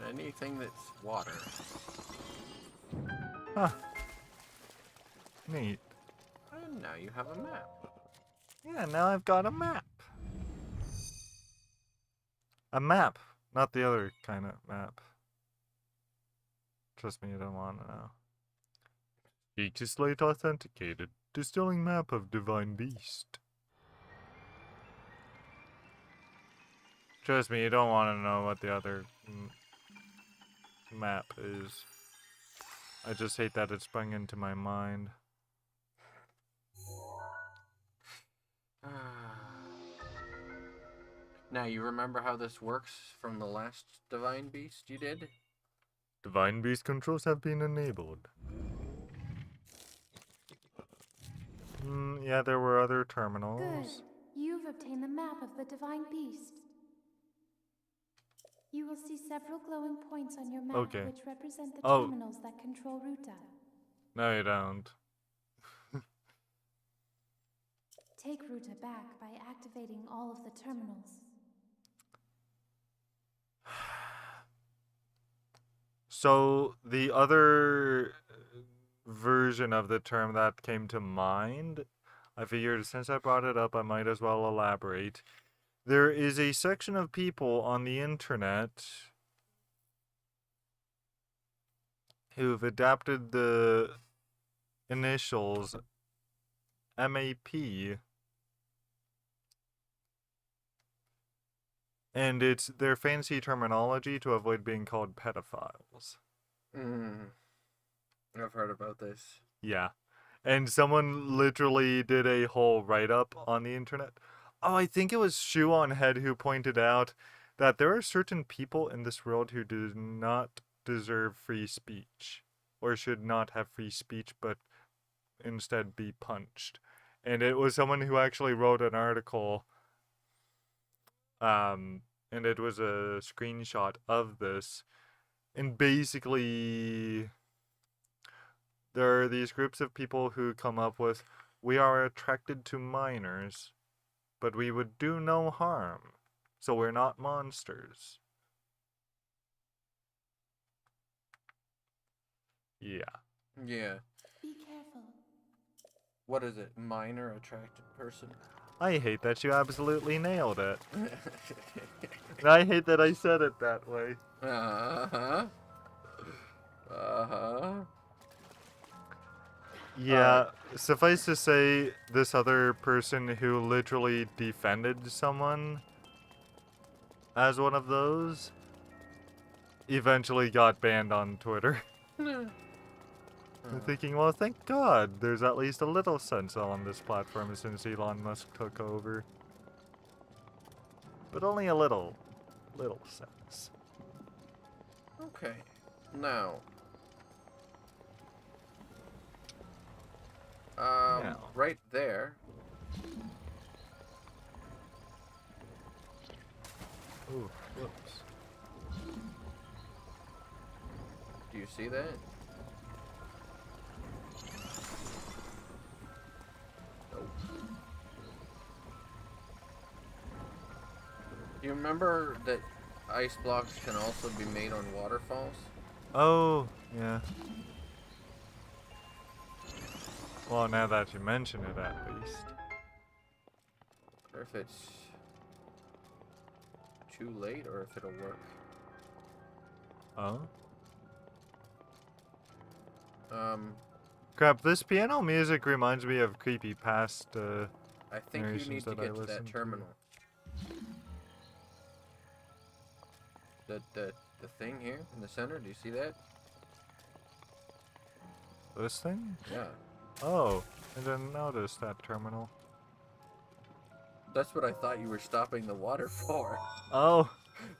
Anything that's water. Huh. Neat. And now you have a map. Yeah, now I've got a map. A map, not the other kind of map. Trust me, you don't want to know. Geek to Slate authenticated. Distilling map of Divine Beast. Trust me, you don't want to know what the other map is. I just hate that it sprung into my mind. Now, you remember how this works from the last Divine Beast you did? Divine Beast controls have been enabled. Yeah, there were other Good. terminals. You've obtained the map of the Divine Beast. You will see several glowing points on your map Okay. which represent the Oh. terminals that control Ruta. No, you don't. Take Ruta back by activating all of the terminals. So, the other version of the term that came to mind, I figured since I brought it up, I might as well elaborate. There is a section of people on the internet who've adapted the initials MAP, and it's their fancy terminology to avoid being called pedophiles. I've heard about this. Yeah. And someone literally did a whole write-up on the internet. Oh, I think it was Shoe on Head who pointed out that there are certain people in this world who do not deserve free speech, or should not have free speech, but instead be punched. And it was someone who actually wrote an article, and it was a screenshot of this. And basically, there are these groups of people who come up with, we are attracted to minors, but we would do no harm, so we're not monsters. Yeah. Yeah. Be careful. What is it? Minor attracted person? I hate that you absolutely nailed it. And I hate that I said it that way. Uh-huh. Uh-huh. Yeah, suffice to say, this other person who literally defended someone as one of those eventually got banned on Twitter. I'm thinking, well, thank God there's at least a little sense on this platform since Elon Musk took over. But only a little sense. Okay. Now. Now. Right there. Ooh, whoops. Do you see that? Nope. Do you remember that ice blocks can also be made on waterfalls? Oh, yeah. Well, now that you mention it, at least. Or if it's too late, or if it'll work. Oh? I Crap, this piano music reminds me of creepy past, think you narrations need to that I get to that listened to. terminal. The thing here in the center, do you see that? This thing? Yeah. Oh, I didn't notice that terminal. That's what I thought you were stopping the water for. Oh,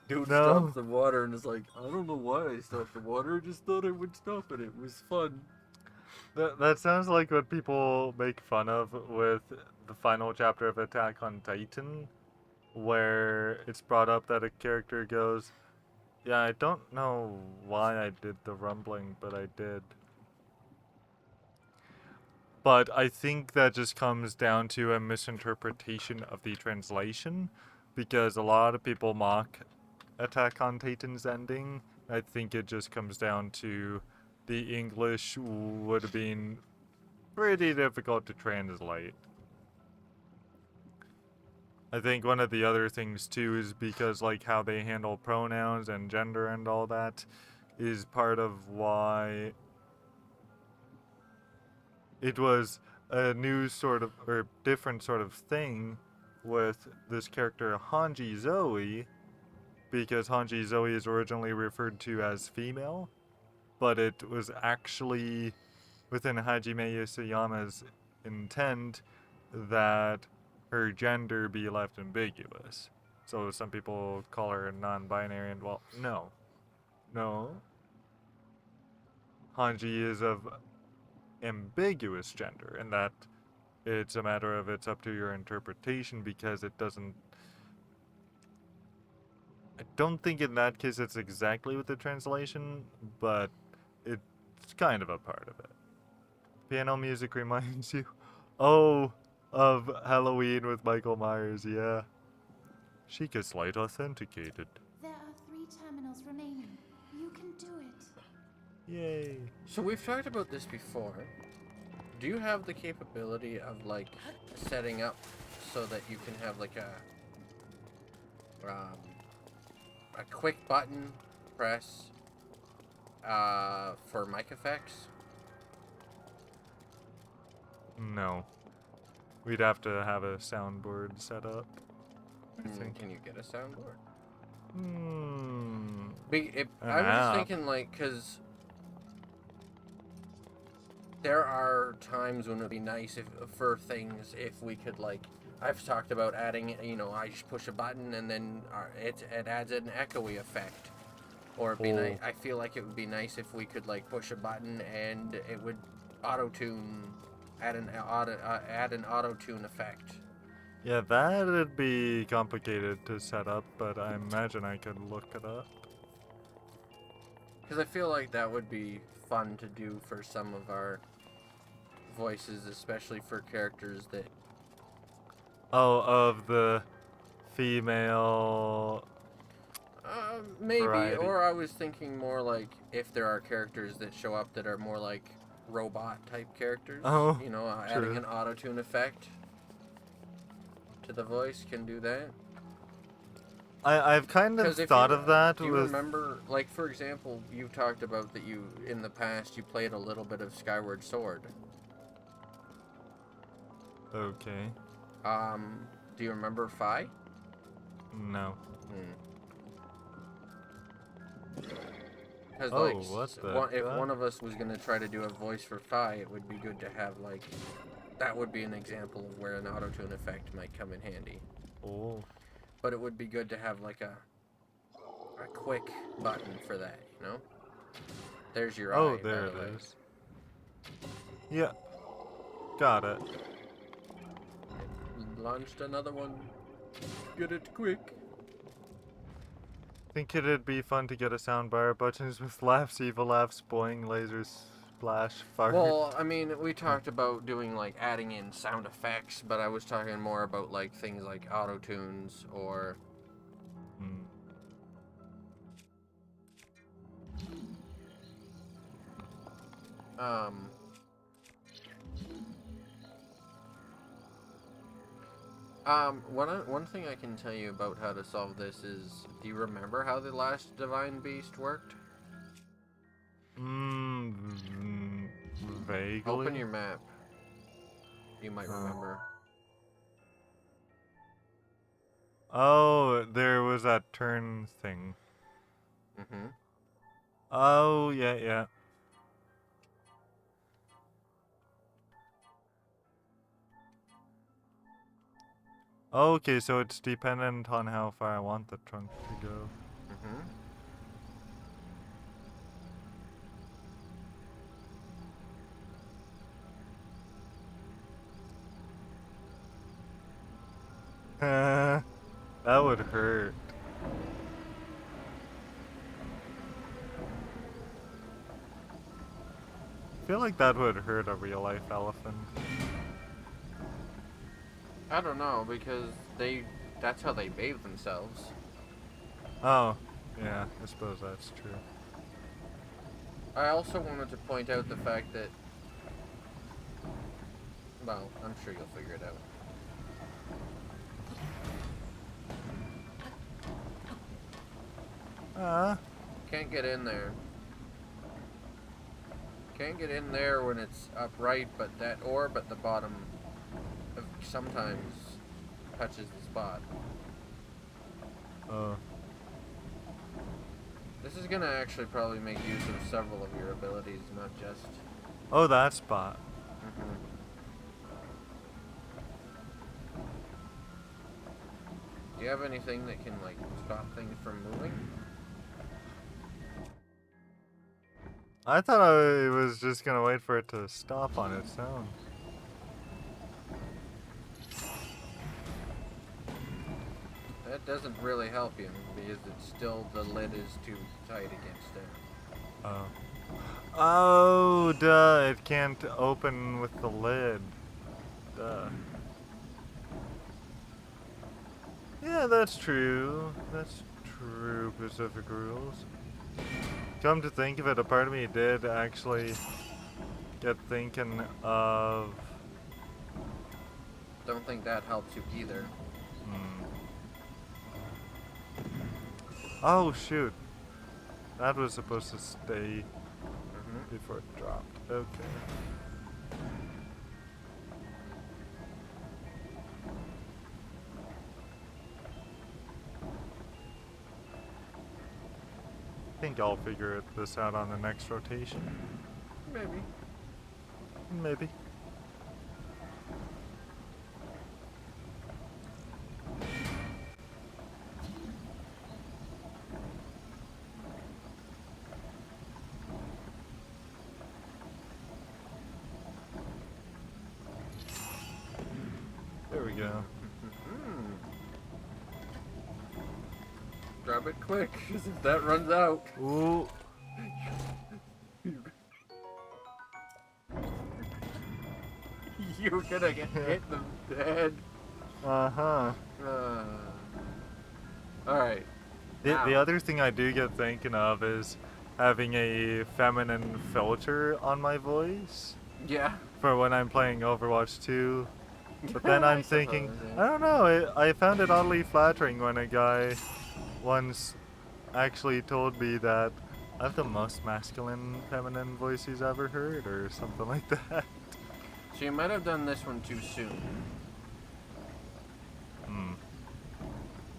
Dude no. stops the water and is like, I don't know why I stopped the water, I just thought I would stop it. It was fun. That sounds like what people make fun of with the final chapter of Attack on Titan, where it's brought up that a character goes, yeah, I don't know why I did the rumbling, but I did. But I think that just comes down to a misinterpretation of the translation, because a lot of people mock Attack on Titan's ending. I think it just comes down to the English would have been pretty difficult to translate. I think one of the other things too is because like how they handle pronouns and gender and all that is part of why it was a new sort of or different sort of thing with this character Hanji Zoe, because Hanji Zoe is originally referred to as female, but it was actually within Hajime Isayama's intent that her gender be left ambiguous. So some people call her non-binary, and well, no. Hanji is of ambiguous gender, and that it's a matter of it's up to your interpretation, because it doesn't. I don't think in that case it's exactly with the translation, but it's kind of a part of it. Piano music reminds you, of Halloween with Michael Myers, yeah. Sheikah Slate authenticated. There are 3 terminals remaining. You can do it. Yay. So we've talked about this before. Do you have the capability of like setting up so that you can have like a quick button press for mic effects? No. We'd have to have a soundboard set up. I think. Can you get a soundboard? An I was just app. thinking, like, because there are times when it would be nice for things if we could, like, I've talked about adding, I just push a button and then it adds an echoey effect. Or it'd be nice. I feel like it would be nice if we could, like, push a button and it would auto-tune, add an auto-tune effect. Yeah, that'd be complicated to set up, but I imagine I could look it up. Because I feel like that would be fun to do for some of our voices, especially for characters that... Oh, of the female... maybe, variety. or I was thinking more like if there are characters that show up that are more like robot-type characters. Oh, adding true. an auto-tune effect to the voice can do that. I've kind of 'Cause if thought you- of that Do you with... remember, like, for example, you talked about that you, in the past, you played a little bit of Skyward Sword. Okay. Do you remember Fi? No. Because, Oh, like, what the if fuck? one of us was going to try to do a voice for Fi, it would be good to have, like, that would be an example of where an auto-tune effect might come in handy. Oh. But it would be good to have, like, a quick button for that, you know? There's your Oh, eye, by there the way. it is. Yeah. Got it. Launched another one. Get it quick. Think it'd be fun to get a soundbar, buttons with laughs, evil laughs, boing, lasers, splash, fart. Well, I mean, we talked about doing, like, adding in sound effects, but I was talking more about, like, things like auto-tunes or... One thing I can tell you about how to solve this is, do you remember how the last Divine Beast worked? Vaguely. Open your map. You might remember. Oh, there was that turn thing. Mm-hmm. Oh, yeah. Okay, so it's dependent on how far I want the trunk to go. Mm-hmm. That would hurt. feel like that would hurt a real life elephant. I don't know, because that's how they bathe themselves. Oh, yeah, I suppose that's true. I also wanted to point out the fact that, well, I'm sure you'll figure it out. Can't get in there. Can't get in there when it's upright, but that orb at the bottom sometimes touches the spot. This is gonna actually probably make use of several of your abilities, not just... Oh, that spot. Do you have anything that can, like, stop things from moving? I thought I was just gonna wait for it to stop on its own. That doesn't really help you, because it's still, the lid is too tight against it. Oh. Oh, duh, it can't open with the lid. Duh. Yeah, that's true. That's true, Pacific rules. Come to think of it, a part of me did actually get thinking of... Don't think that helps you either. Oh, shoot. That was supposed to stay before it dropped. Okay. I think I'll figure this out on the next rotation. Maybe. Maybe. There we go. Grab it quick, because if that runs out... Ooh. You're gonna get hit in the head. Uh-huh. Alright. The other thing I do get thinking of is having a feminine filter on my voice. Yeah. For when I'm playing Overwatch 2. But then I'm thinking, suppose, yeah. I don't know, I found it oddly flattering when a guy once actually told me that I have the most masculine feminine voice he's ever heard, or something like that. So you might have done this one too soon.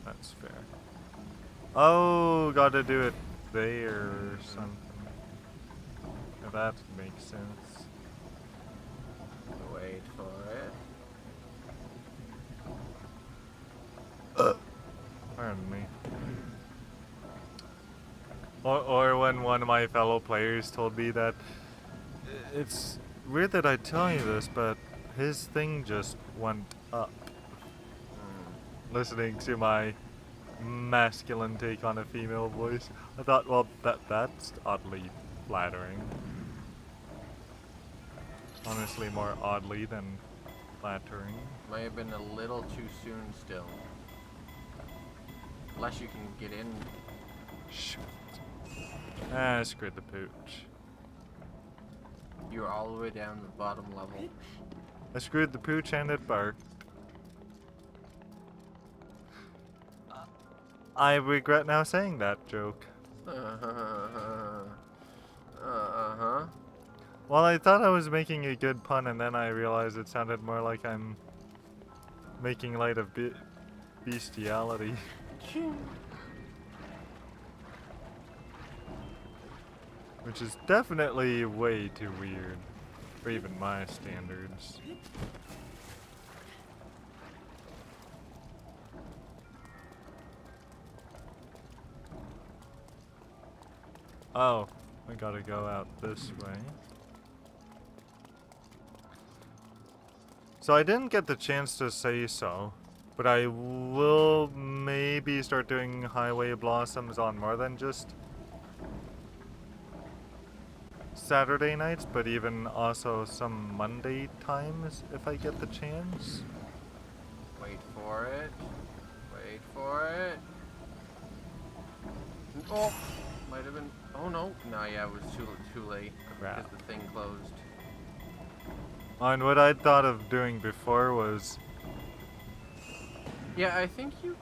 That's fair. Oh, gotta do it there or something. Yeah, that makes sense. Wait for it. Pardon me. Or when one of my fellow players told me that it's weird that I tell you this, but his thing just went up. Listening to my masculine take on a female voice, I thought, well, that's oddly flattering. Honestly, more oddly than flattering. Might have been a little too soon still. Unless you can get in. Shoot. Ah, screwed the pooch. You're all the way down the bottom level. I screwed the pooch and it barked. I regret now saying that joke. Well, I thought I was making a good pun, and then I realized it sounded more like I'm making light of bestiality. Which is definitely way too weird for even my standards. Oh, I gotta go out this way. So I didn't get the chance to say so, but I will maybe start doing highway blossoms on more than just Saturday nights, but even also some Monday times if I get the chance. Wait for it. Wait for it. Oh, might have been. Oh no. No, yeah, it was too late. Crap. Because the thing closed. And what I thought of doing before was, Yeah, I think you.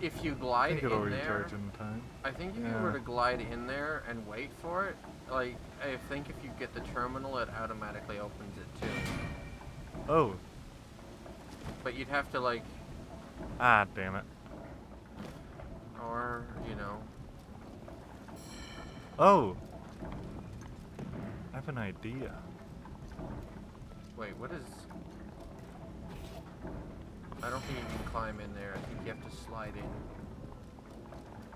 If you I glide think it'll in there, recharge in time. I think if you Yeah. were to glide in there and wait for it, like, I think if you get the terminal, it automatically opens it too. Oh, But you'd have to, like, ah, damn it. or, you know. Oh, I have an idea. Wait, what is. I don't think you can climb in there. I think you have to slide in.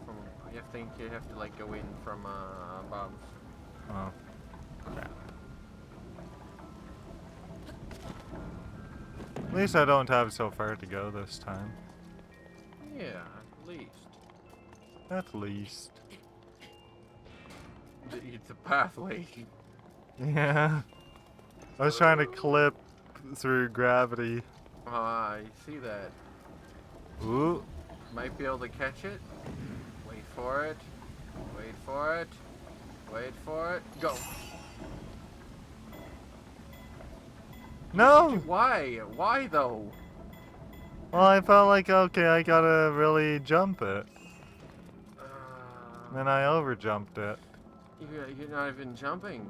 From. I think you have to, like, go in from above. Oh, crap. At least I don't have so far to go this time. Yeah, at least. At least. It's a pathway. Yeah. I was trying to clip through gravity. I see that. Ooh. Might be able to catch it. Wait for it. Wait for it. Wait for it. Go. No! Why? Why though? Well, I felt like, okay, I gotta really jump it. Then I overjumped it. You're not even jumping.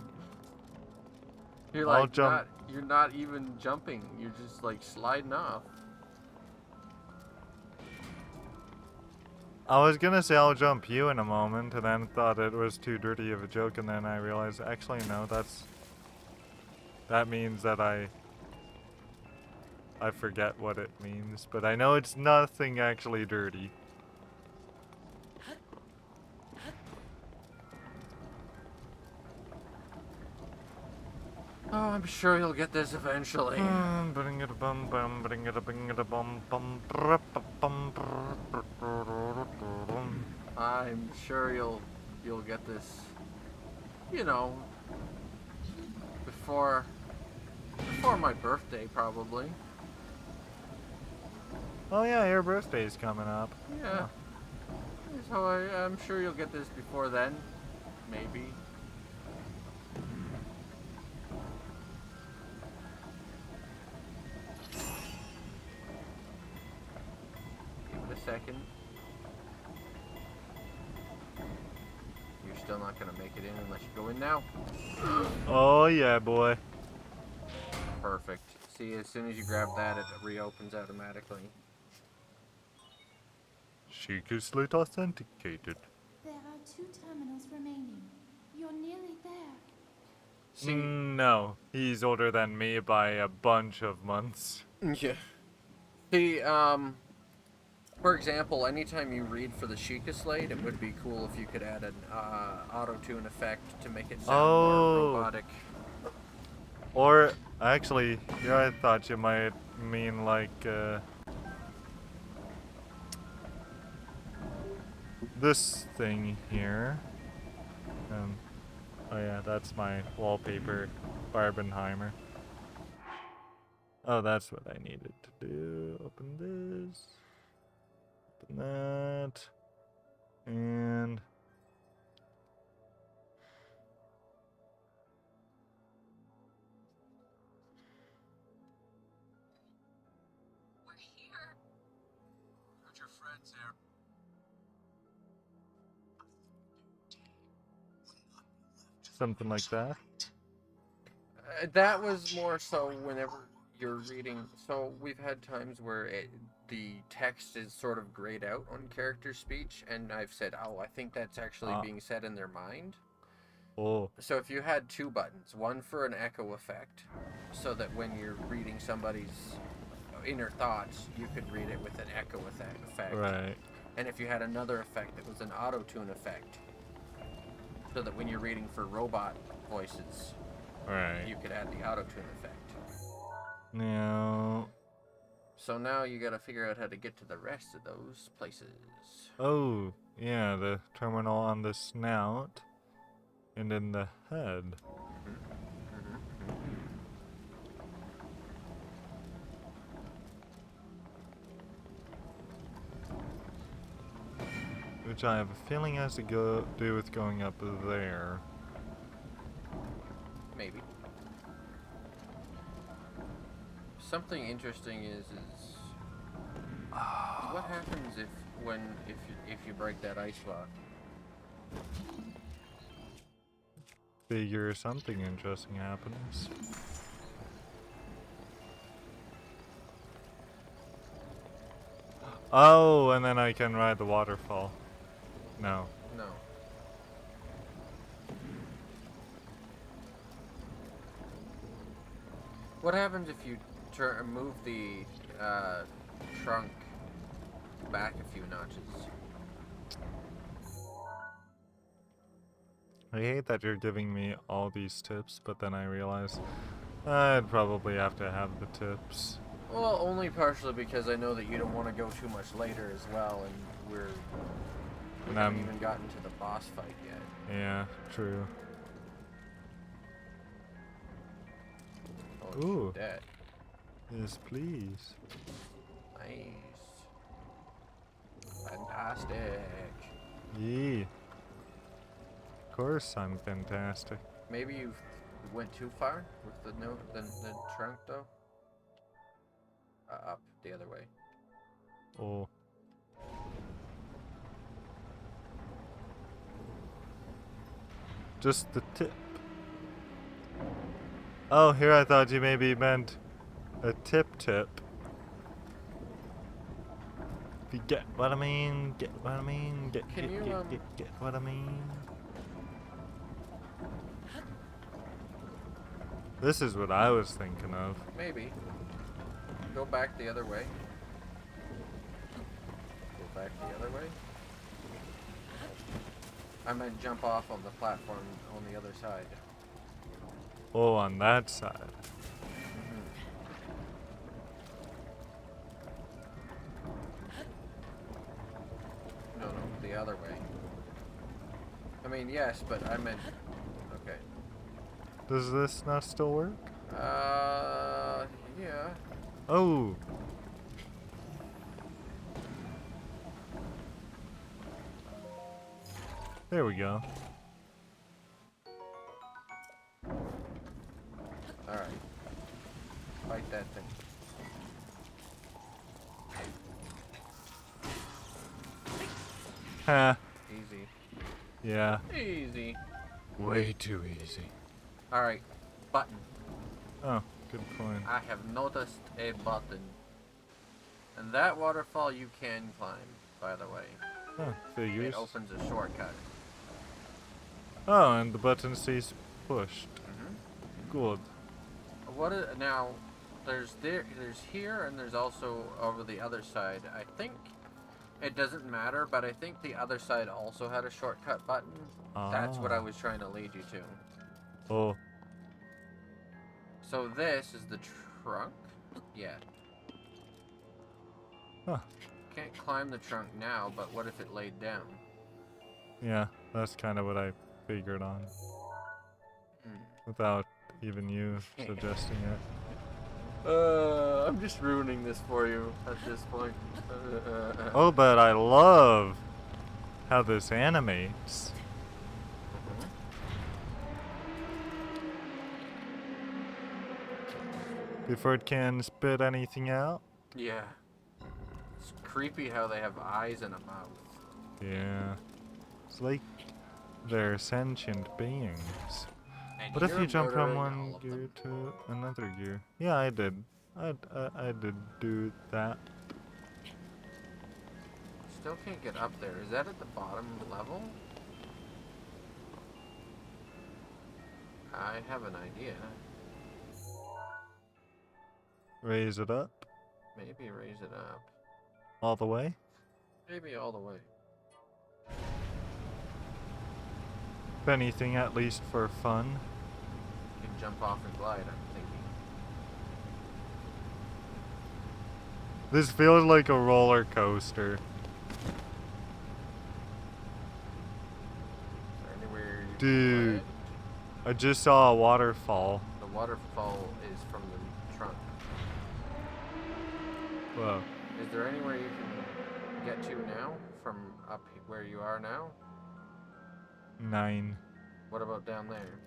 You're I'll like jump. you're not even jumping. You're just like sliding off. I was gonna say I'll jump you in a moment, and then thought it was too dirty of a joke, and then I realized, actually, no, that means that I forget what it means, but I know it's nothing actually dirty. Oh, I'm sure you'll get this eventually. I'm sure you'll get this. You know, before my birthday probably. Oh yeah, your birthday's coming up. Yeah. So I'm sure you'll get this before then. Maybe. Give it a second. You're still not gonna make it in unless you go in now. Oh yeah, boy. Perfect. See, as soon as you grab that, it reopens automatically. Sheikah Slate authenticated. There are 2 terminals remaining. You're nearly there. See, No, he's older than me by a bunch of months. yeah. See, for example, anytime you read for the Sheikah Slate, it would be cool if you could add an auto-tune effect to make it sound more robotic. Or, actually, here I thought you might mean like, this thing here. Oh yeah, that's my wallpaper, Barbenheimer. Oh, that's what I needed to do. Open this. Open that. And... We're here. Heard your friends there. something like that. That was more so whenever you're reading. So we've had times where the text is sort of grayed out on character speech, and I've said, "Oh, I think that's actually being said in their mind." Oh. So if you had 2 buttons, one for an echo effect, so that when you're reading somebody's inner thoughts, you could read it with an echo effect. Right. And if you had another effect that was an auto-tune effect, so that when you're reading for robot voices, Right. you could add the auto-tune effect. Now. So now you gotta figure out how to get to the rest of those places. Oh, yeah, the terminal on the snout. and in the head. Which I have a feeling has to do with going up there. Maybe. Something interesting is what happens if you break that ice block? Figure something interesting happens. Oh, and then I can ride the waterfall. No. No. What happens if you move the trunk back a few notches? I hate that you're giving me all these tips, but then I realize I'd probably have to have the tips. Well, only partially because I know that you don't want to go too much later as well, and we haven't even gotten to the boss fight yet. Yeah, true. Oh, Ooh. that. Yes, please. Nice. Fantastic. Yee. Of course I'm fantastic. Maybe you went too far with the trunk though. Up the other way. Oh. Just the tip. Oh, here I thought you maybe meant a tip. If you get what I mean, get what I mean, get what I mean. This is what I was thinking of. Maybe. Go back the other way. Go back the other way. I might jump off on the platform on the other side. Oh, on that side. No, the other way. I mean, yes, but I meant... Okay. Does this not still work? Yeah. Oh. There we go. Alright. Fight that thing. Ha. Easy. Yeah. Easy. Way too easy. Alright. Button. Oh, good point. I have noticed a button. And that waterfall you can climb, by the way. Huh, figures. It opens a shortcut. Oh, and the button stays pushed. Good. What is, now, there's here and there's also over the other side. I think it doesn't matter, but I think the other side also had a shortcut button. That's what I was trying to lead you to. Oh. So this is the trunk? Yeah. Huh. Can't climb the trunk now, but what if it laid down? Yeah, that's kind of what I figured on. Without even you suggesting it. I'm just ruining this for you at this point. Oh, but I love how this animates. Before it can spit anything out? Yeah. It's creepy how they have eyes and a mouth. Yeah. It's like they're sentient beings. And What if you're you jump from murdering one all of gear them. to another gear? Yeah, I did. I did do that. Still can't get up there. Is that at the bottom level? I have an idea. Raise it up. Maybe raise it up. All the way? Maybe all the way. If anything, at least for fun. You can jump off and glide, I'm thinking. This feels like a roller coaster. Is there anywhere you Dude. can glide? I just saw a waterfall. The waterfall is from the trunk. Whoa. Is there anywhere you can get to now from up where you are now? 9. What about down there?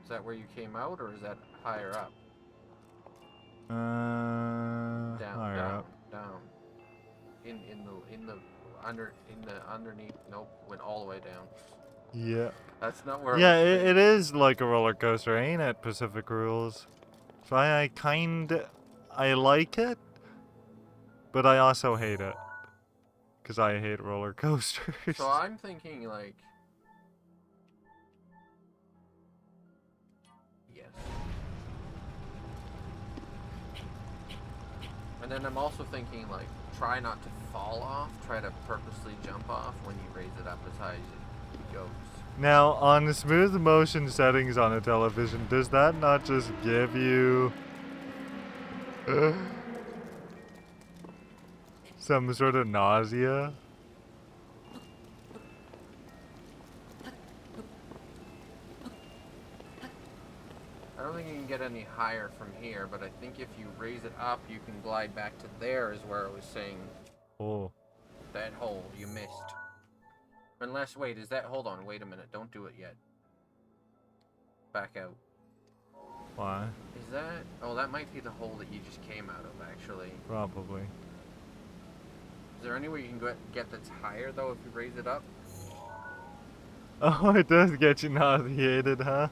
Is that where you came out, or is that higher up? Down, Higher down, up. down. In the underneath. Nope, went all the way down. Yeah. That's not where. Yeah, I was it is like a roller coaster, ain't it? Pacific Rules. So I like it, but I also hate it. Because I hate roller coasters. So I'm thinking like. Yes. And then I'm also thinking like, try not to fall off. Try to purposely jump off when you raise it up as high as it goes. Now, on the smooth motion settings on a television, does that not just give you some sort of nausea? I don't think you can get any higher from here, but I think if you raise it up, you can glide back to there, is where I was saying. Oh. That hole you missed. Unless, wait, is that... Hold on, wait a minute. Don't do it yet. Back out. Why? Is that... Oh, that might be the hole that you just came out of, actually. Probably. Is there any way you can get that's higher, though, if you raise it up? Oh, it does get you nauseated, huh?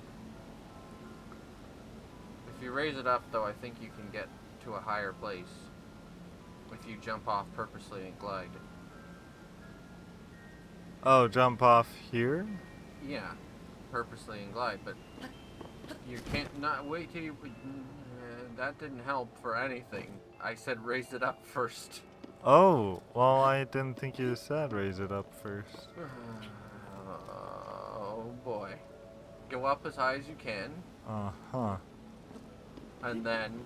If you raise it up, though, I think you can get to a higher place. If you jump off purposely and glide. Oh, jump off here? Yeah, purposely and glide, but you can't not wait till you... that didn't help for anything. I said raise it up first. Oh, well, I didn't think you said raise it up first. Oh boy. Go up as high as you can, Uh-huh. and then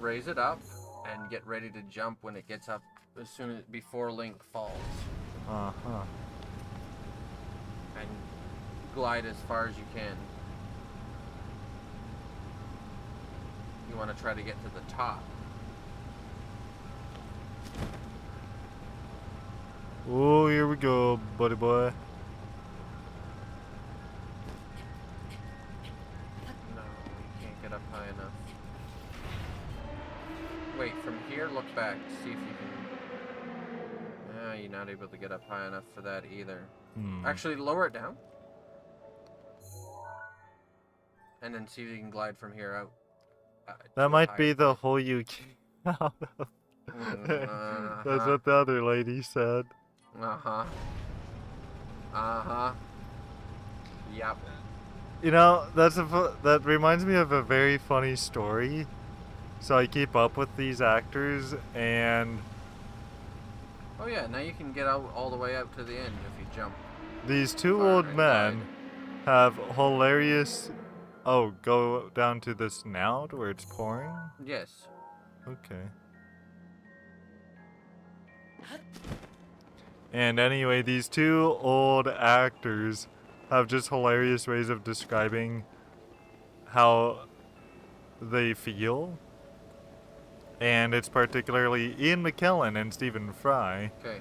raise it up and get ready to jump when it gets up as soon as before Link falls. Uh-huh. And glide as far as you can. You want to try to get to the top. Oh, here we go, buddy boy. No, you can't get up high enough. Wait, from here, look back, see if you can... you're not able to get up high enough for that either. Actually, lower it down. And then see if you can glide from here out. That might be the hole you came out of. That's what the other lady said. Uh-huh. Uh-huh. Yep. You know, that reminds me of a very funny story. So I keep up with these actors, and Oh yeah, now you can get out all the way out to the end if you jump. these two Far old and men wide. have hilarious... Oh, go down to the snout where it's pouring? Yes. Okay. And anyway, these two old actors have just hilarious ways of describing how they feel. And it's particularly Ian McKellen and Stephen Fry. Okay.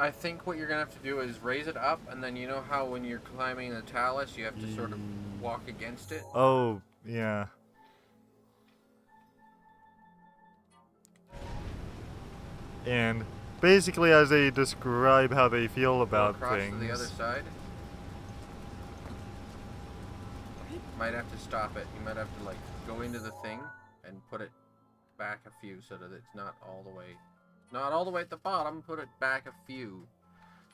I think what you're gonna have to do is raise it up, and then you know how when you're climbing the talus, you have to sort of walk against it? Oh, yeah. And basically as they describe how they feel Go about across things. to the other side. Might have to stop it. You might have to like go into the thing and put it back a few so that it's not all the way at the bottom. Put it back a few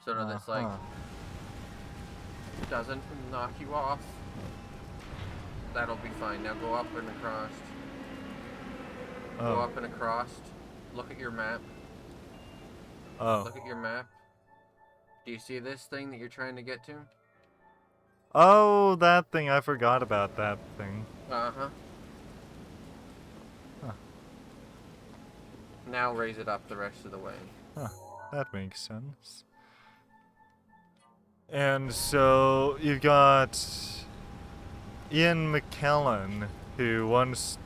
so that it's like doesn't knock you off. That'll be fine. Now go up and across. Go up and across. Look at your map. Oh. Look at your map. Do you see this thing that you're trying to get to? Oh, that thing. I forgot about that thing. Uh-huh. Huh. Now raise it up the rest of the way. Huh. That makes sense. And so you got Ian McKellen, who once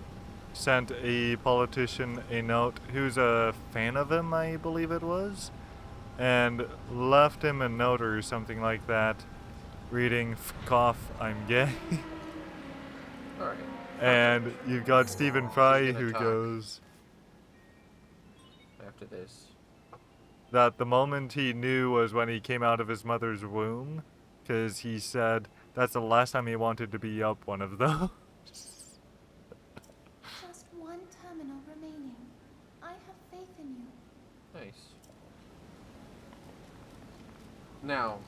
sent a politician a note who's a fan of him, I believe it was, and left him a note or something like that, reading, "F off, I'm gay." Alright. And you've got Stephen She's Fry gonna who talk goes after this. that the moment he knew was when he came out of his mother's womb, because he said that's the last time he wanted to be up one of those. Just one terminal remaining. I have faith in you. Nice. Now,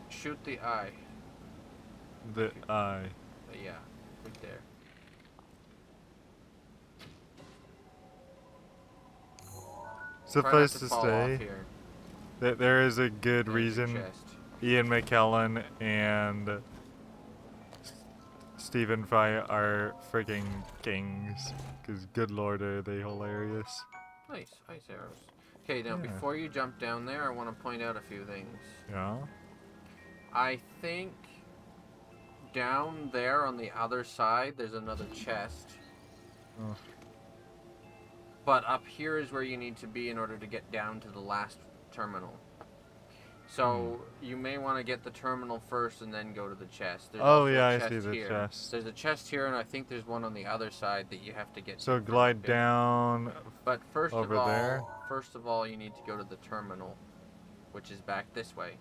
shoot the eye. The eye. Yeah, right there. Try not Suffice to to fall say off here. that there is a good There's your reason chest. Ian McKellen and Stephen Fry are freaking kings. Because good lord, are they hilarious. Nice, ice arrows. Okay, now Yeah. before you jump down there, I want to point out a few things. Yeah? I think down there on the other side, there's another chest. Oh. But up here is where you need to be in order to get down to the last terminal. So you may want to get the terminal first and then go to the chest. There's Oh also yeah, a I chest see the here. chest. There's a chest here, and I think there's one on the other side that you have to get So to. glide down. But first over of all, there? you need to go to the terminal, which is back this way.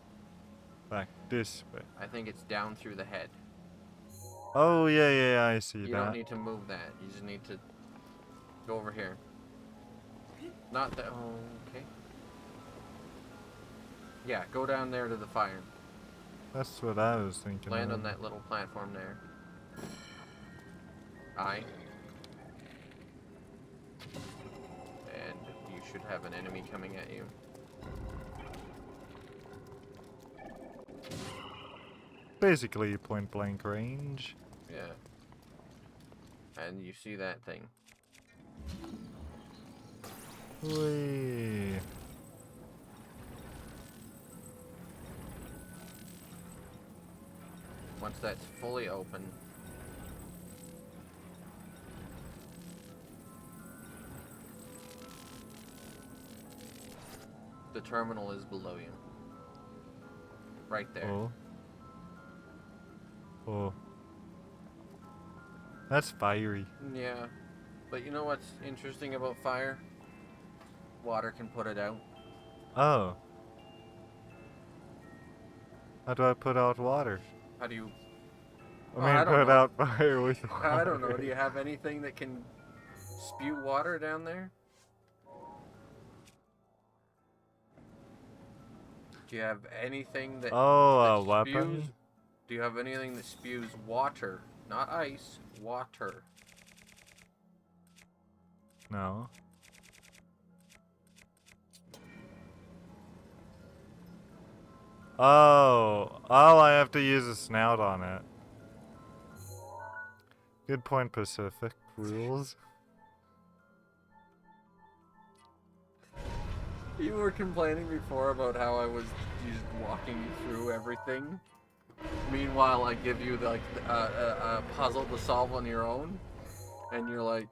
Back this way. I think it's down through the head. Oh yeah, I see You that. don't need to move that. You just need to go over here. Not that. Oh, okay. Yeah, go down there to the fire. That's what I was thinking. Land of. on that little platform there. Aye. And you should have an enemy coming at you. Basically point blank range. Yeah. And you see that thing. Whee. Once that's fully open, the terminal is below you. Right there. Oh. Oh. That's fiery. Yeah. But you know what's interesting about fire? Water can put it out. Oh. How do I put out water? How do you... I Oh, mean, I don't put know. out fire with water. I don't know. Do you have anything that can spew water down there? Do you have anything that, Oh, that a weapon? spews? Do you have anything that spews water? Not ice, water. No. Oh, I have to use a snout on it. Good point, Pacific rules. You were complaining before about how I was just walking you through everything. Meanwhile, I give you like a puzzle to solve on your own, and you're like,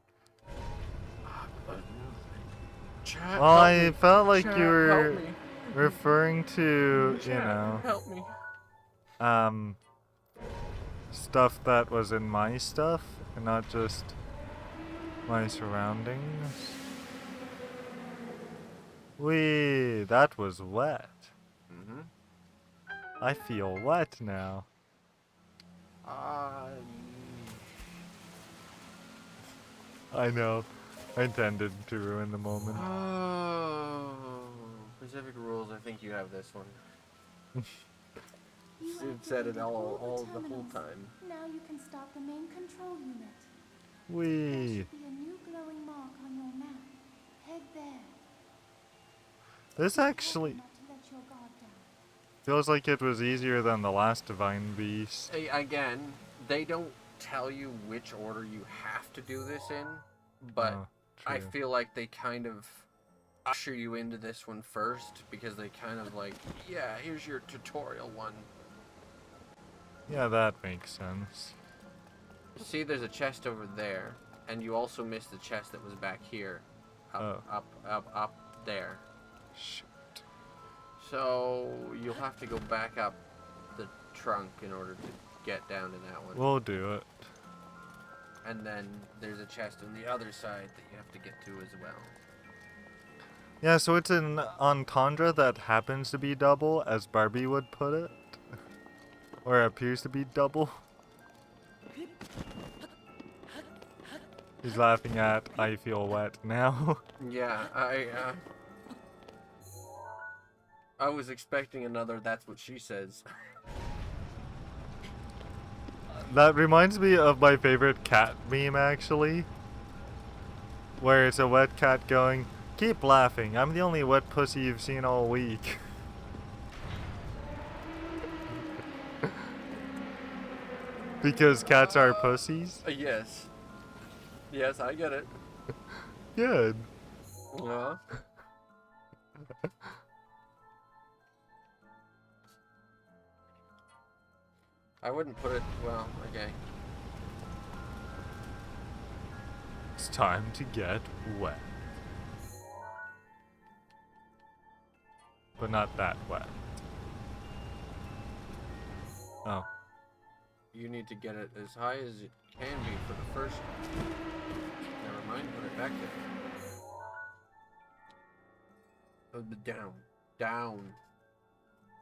"Chat, Well, help I me. felt like Chat, you were help me. referring to, you Chat, know, help me." stuff that was in my stuff, and not just my surroundings. Wee, that was wet. Mm-hmm. I feel wet now. I know. I intended to ruin the moment. Oh, Pacific rules. I think you have this one. You Sid said it activated all the whole terminals. time. Now you can start the main control unit. There Wee. should be a new glowing mark on your map. Head there. This actually Not to let your guard down. feels like it was easier than the last Divine Beast. Hey, again, they don't tell you which order you have to do this in, but Oh, I true. feel like they kind of usher you into this one first because they kind of like, yeah, here's your tutorial one. Yeah, that makes sense. See, there's a chest over there, and you also missed the chest that was back here. Up there. Shoot. So you'll have to go back up the trunk in order to get down to that one. We'll do it. And then there's a chest on the other side that you have to get to as well. Yeah, so it's an entendre that happens to be double, as Barbie would put it. Or appears to be double. He's laughing at I feel wet now. Yeah, I was expecting another that's what she says. That reminds me of my favorite cat meme, actually. Where it's a wet cat going, "Keep laughing, I'm the only wet pussy you've seen all week." Because cats are pussies? Yes. Yes, I get it. Good. Yeah. I wouldn't put it, well, okay. It's time to get wet. But not that wet. Oh. You need to get it as high as it can be for the first. Never mind, put it back there. Oh, down. Down.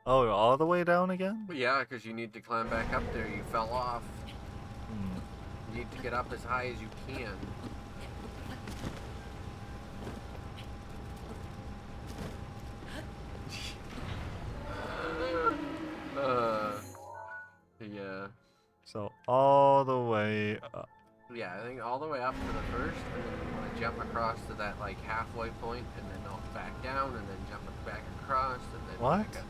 Oh, all the way down again? Yeah, because you need to climb back up there. You fell off. Hmm. You need to get up as high as you can. Yeah. So, all the way up. Yeah, I think all the way up to the first, and then you want to jump across to that like halfway point, and then back down, and then jump back across, and then. What? Back up.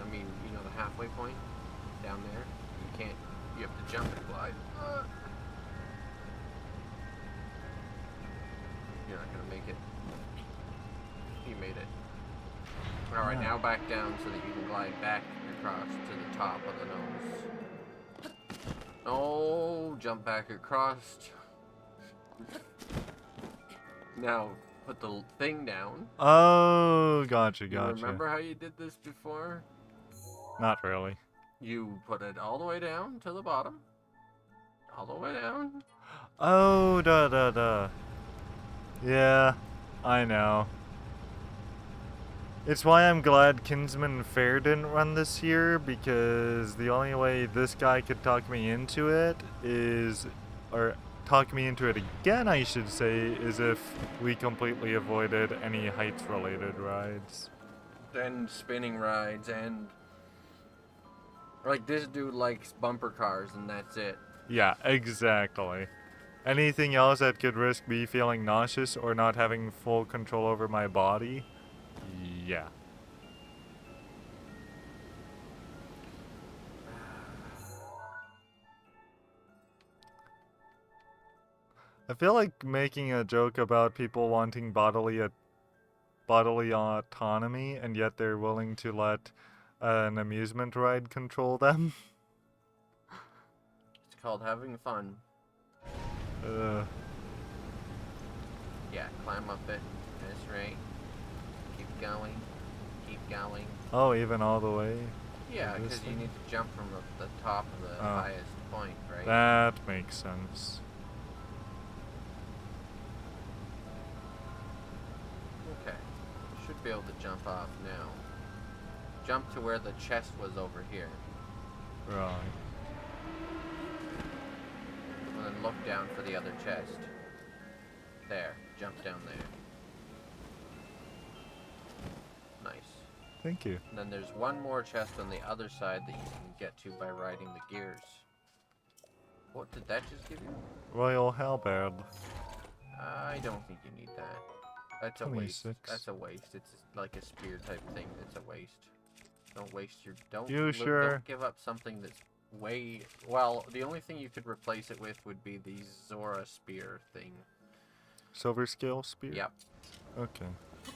I mean, you know the halfway point down there. You can't. You have to jump and glide. You're not gonna make it. You made it. All right, now back down so that you can glide back across to the top of the nose. Oh, jump back across. Now, put the thing down. Oh, gotcha, You gotcha. remember how you did this before? Not really. You put it all the way down to the bottom. All the way down. Oh, duh. Yeah, I know. It's why I'm glad Kinsman Fair didn't run this year, because the only way this guy could talk me into it is, or talk me into it again, I should say, is if we completely avoided any heights related rides. And spinning rides and like this dude likes bumper cars and that's it. Yeah, exactly. Anything else that could risk me feeling nauseous or not having full control over my body, yeah. I feel like making a joke about people wanting bodily autonomy, and yet they're willing to let an amusement ride control them. It's called having fun. Yeah, climb up it. That's right. Keep going. Keep going. Oh, even all the way? Yeah, This because you thing? need to jump from the top of the Oh. highest point, right? That makes sense. Okay. Should be able to jump off now. Jump to where the chest was over here. Right. And then look down for the other chest. There. Jump down there. Nice. Thank you. And then there's one more chest on the other side that you can get to by riding the gears. What did that just give you? Royal Halberd. I don't think you need that. That's a waste. 26. That's a waste. It's like a spear type thing. It's a waste. Don't waste your. You sure? Don't give up something that's way. Well, the only thing you could replace it with would be the Zora spear thing. silver scale spear? Yep. Okay.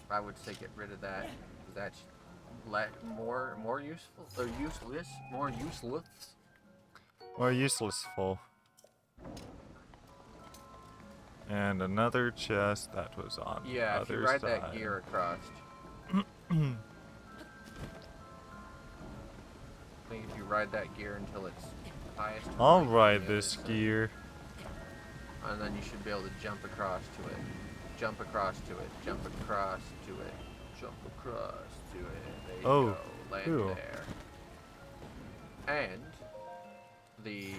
I would say get rid of that. That's more useful or useless. More useless. More uselessful. And another chest that was on the Yeah, if you other ride side. that gear across. I think if you ride that gear until it's highest. I'll point, ride yeah, this so- gear. And then you should be able to jump across to it. Jump across to it. Jump across to it. Jump across to it. There you Oh, go. Land cool. there. And the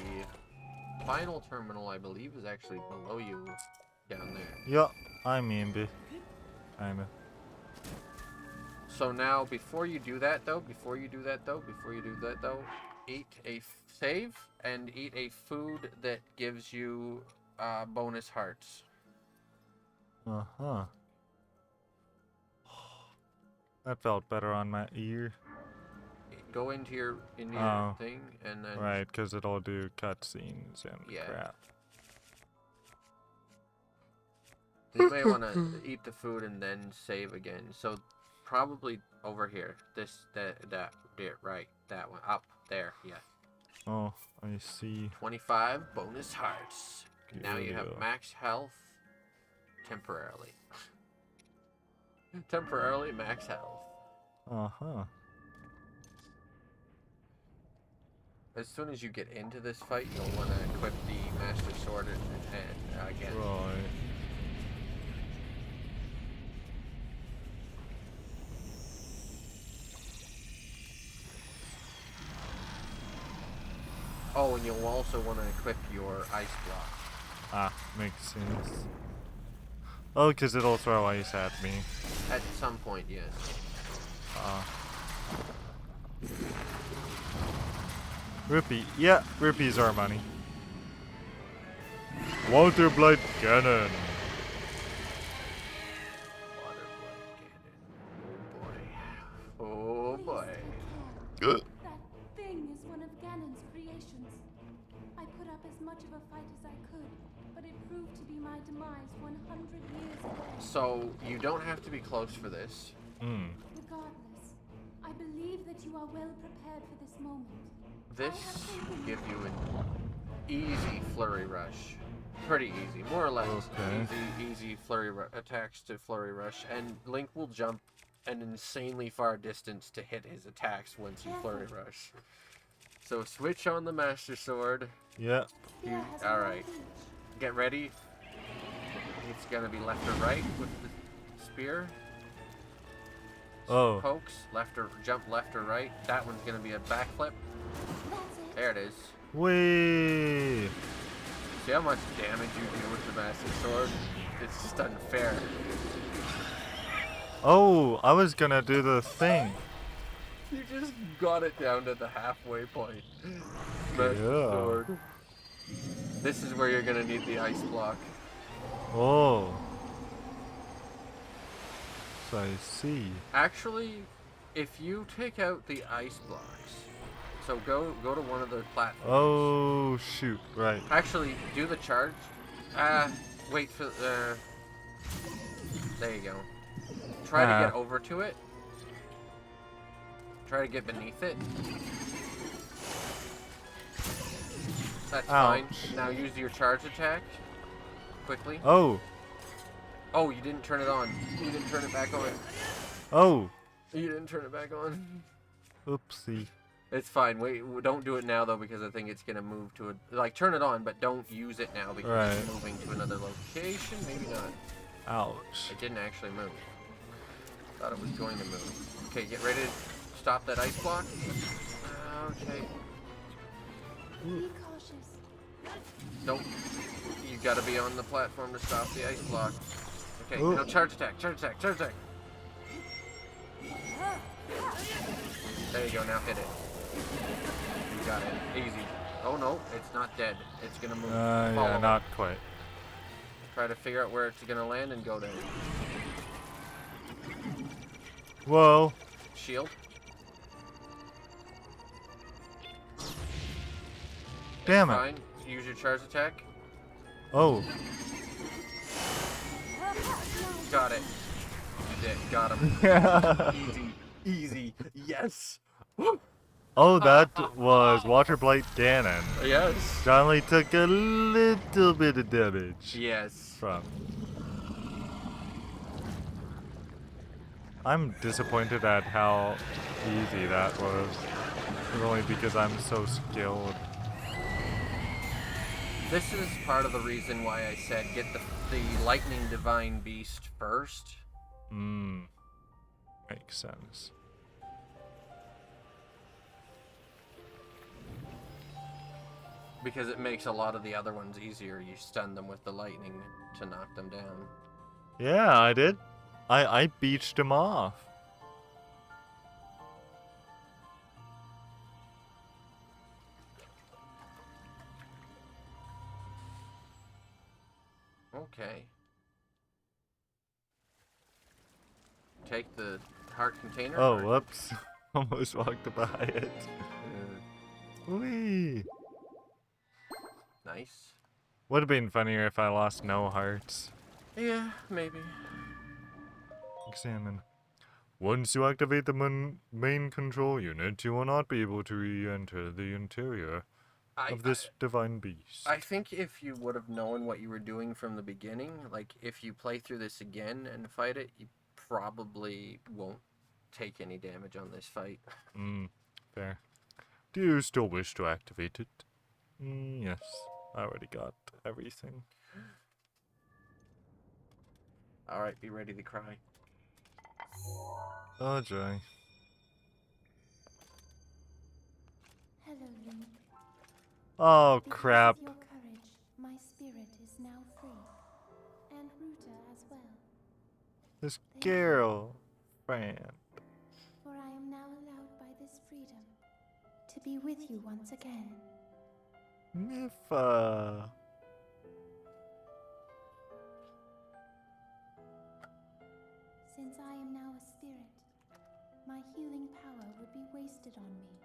final terminal, I believe, is actually below you down there. Yeah, I mean, kinda. So now, before you do that though, eat a save and eat a food that gives you bonus hearts. Uh-huh. That felt better on my ear. Go into your Oh, thing and then Right, because it'll do cutscenes and Yeah. crap. you may want to eat the food and then save again. So probably over here. That there, right. That one. Up there, yeah. Oh, I see. 25 bonus hearts. Now you have Good. max health temporarily. Temporarily max health. Uh-huh. As soon as you get into this fight, you'll want to equip the Master Sword and again. Right. Oh, and you'll also want to equip your Ice Block. Ah, makes sense. Oh, because it'll throw ice at me. At some point, yes. Rupee. Yeah, rupees are money. Water Blight Cannon. Water Blood Cannon. Oh boy. That thing is one of Ganon's creations. I put up as much of a fight as I could, but it proved to be my demise 100 years ago. So, you don't have to be close for this. Hmm. Regardless, I believe that you are well prepared for this moment. This will give you an easy flurry rush. Pretty easy, more or less. Okay. Easy flurry attacks to flurry rush, and Link will jump an insanely far distance to hit his attacks once you flurry rush. So switch on the Master Sword. Yeah. Spear has a Alright. long reach. Get ready. It's gonna be left or right with the spear. Oh. Pokes, left or jump left or right. That one's gonna be a backflip. That's it. There it is. Whee! See how much damage you do with the Master Sword? It's just unfair. Oh, I was gonna do the thing. You just got it down to the halfway point. Master Yeah. Sword. This is where you're gonna need the ice block. Oh. So I see. Actually, if you take out the ice blocks, so go to one of the platforms. Oh, shoot. Right. Actually, do the charge. Wait for there you go. Try to get over to it. Try to get beneath it. That's fine. Ouch. Now use your charge attack. Quickly. Oh. Oh, you didn't turn it on. You didn't turn it back on. Oh. You didn't turn it back on. Oopsie. It's fine. Wait, don't do it now though because I think it's gonna move to a like turn it on, but don't use it now because it's Right. moving to another location. Maybe not. Ouch. It didn't actually move. Thought it was going to move. Okay, get ready to stop that ice block. Okay. Be cautious. Don't. You gotta be on the platform to stop the ice block. Okay, Oh. no, charge attack, charge attack, charge attack. There you go, now hit it. You got it. Easy. Oh no, it's not dead. It's gonna move. Follow Yeah, it. not quite. Try to figure out where it's gonna land and go there. Whoa. Shield. Damn it. Fine. Use your charge attack. Oh. Got it. You did. Got him. Easy. Yes. Oh, that was Water Blight Ganon. Yes. Johnny took a little bit of damage Yes. from. I'm disappointed at how easy that was. Only because I'm so skilled. This is part of the reason why I said get the Lightning Divine Beast first. Makes sense. Because it makes a lot of the other ones easier. You stun them with the lightning to knock them down. Yeah, I did. I beached him off. Okay. Take the heart container. Oh, whoops. Almost walked by it. Whee! Nice. Would have been funnier if I lost no hearts. Yeah, maybe. Examine. Once you activate the main control unit, you will not be able to re-enter the interior of this divine beast. I think if you would have known what you were doing from the beginning, like if you play through this again and fight it, you probably won't take any damage on this fight. Fair. Do you still wish to activate it? Yes. I already got everything. Alright, be ready to cry. Oh, joy. Hello, Link. Oh, Because crap. of your courage, my spirit is now free. And Ruta as well. This Thank you. girl friend. For I am now allowed by this freedom to be with you once again. Mifa. Since I am now a spirit, my healing power would be wasted on me.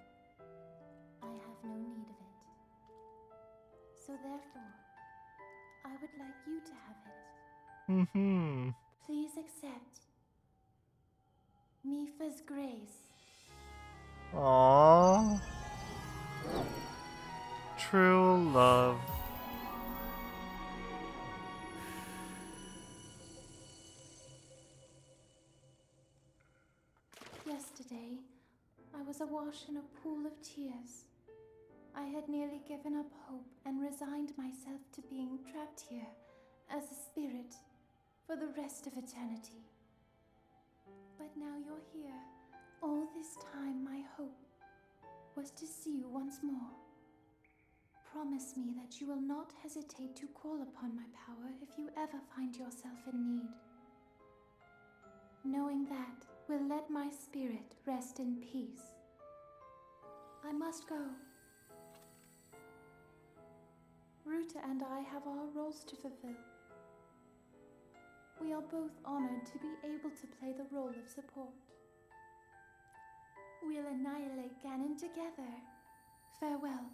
I have no need of it. So therefore, I would like you to have it. Please accept Mifa's grace. Aww. True love. Yesterday, I was awash in a pool of tears. I had nearly given up hope and resigned myself to being trapped here as a spirit for the rest of eternity. But now you're here. All this time, my hope was to see you once more. Promise me that you will not hesitate to call upon my power if you ever find yourself in need. Knowing that will let my spirit rest in peace. I must go. Ruta and I have our roles to fulfill. We are both honored to be able to play the role of support. We'll annihilate Ganon together. Farewell.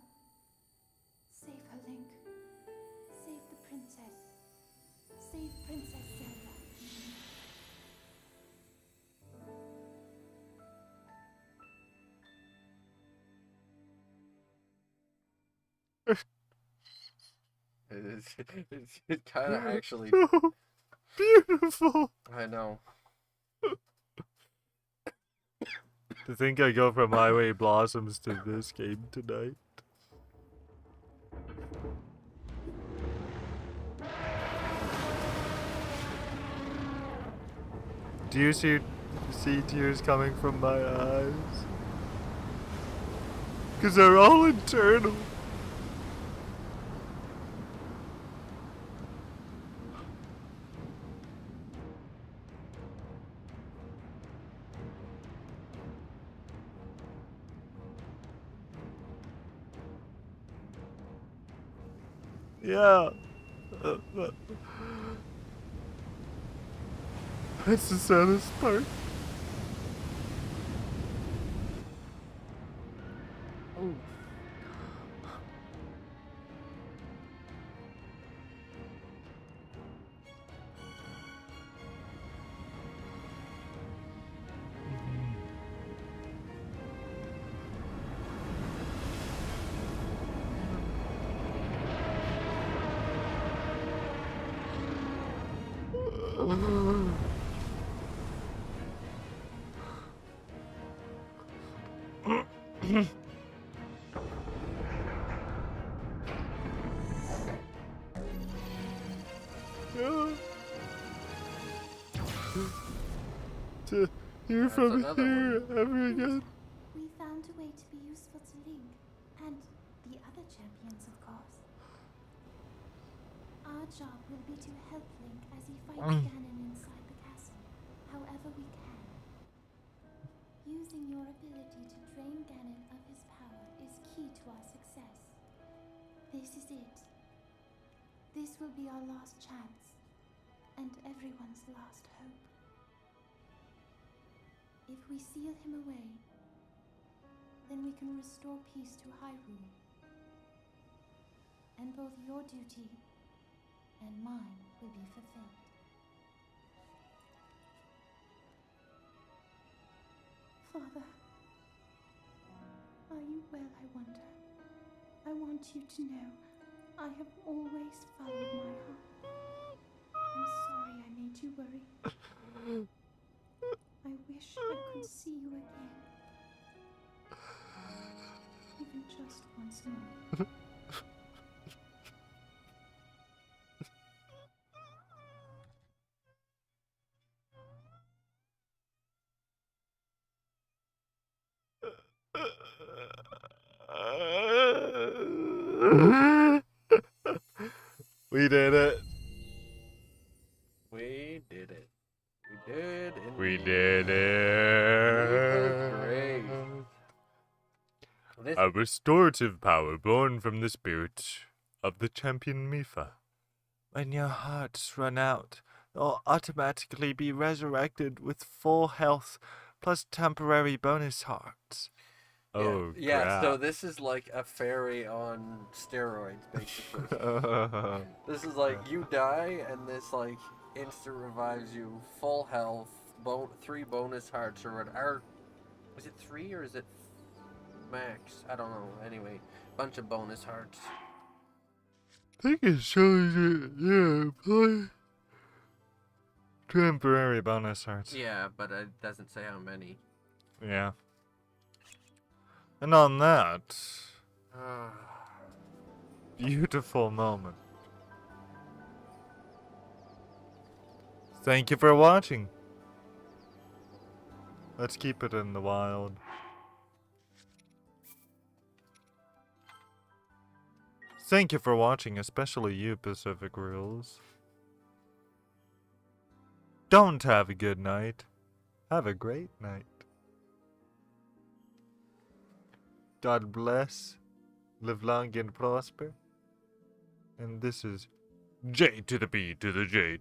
Save her, Link. Save the princess. Save Princess Zelda. It kind of actually... Beautiful. I know. To think I go from Highway Blossoms to this game tonight. Do you see tears coming from my eyes? 'Cause they're all internal. Yeah. That's the saddest part. Oh. To hear That's from another here ever again. We found a way to be useful to Link and the other champions, of course. Our job will be to help Link as he fights Ganon inside the castle, however we can. Using your ability to drain Ganon of his power is key to our success. This is it. This will be our last chance, and everyone's last hope. If we seal him away, then we can restore peace to Hyrule. And both your duty and mine will be fulfilled. Father, are you well, I wonder? I want you to know I have always followed my heart. I'm sorry I made you worry. I wish I could see you again. Even just once more. We did it. We did it. We did indeed. We did Mipha's it. grave. This A restorative power born from the spirit of the champion Mipha. When your hearts run out, you'll automatically be resurrected with full health plus temporary bonus hearts. Oh, yeah, so crap. this is like a fairy on steroids, basically. This is like you die, and this like instant revives you, full health, 3 bonus hearts or whatever. Is it 3 or is it max? I don't know. Anyway, bunch of bonus hearts. I think it shows it, yeah, play. Temporary bonus hearts. Yeah, but it doesn't say how many. Yeah. And on that beautiful moment, thank you for watching. Let's keep it in the wild. Thank you for watching, especially you, Pacific Rules. Don't have a good night. Have a great night. God bless. Live long and prosper. And this is J to the B to the J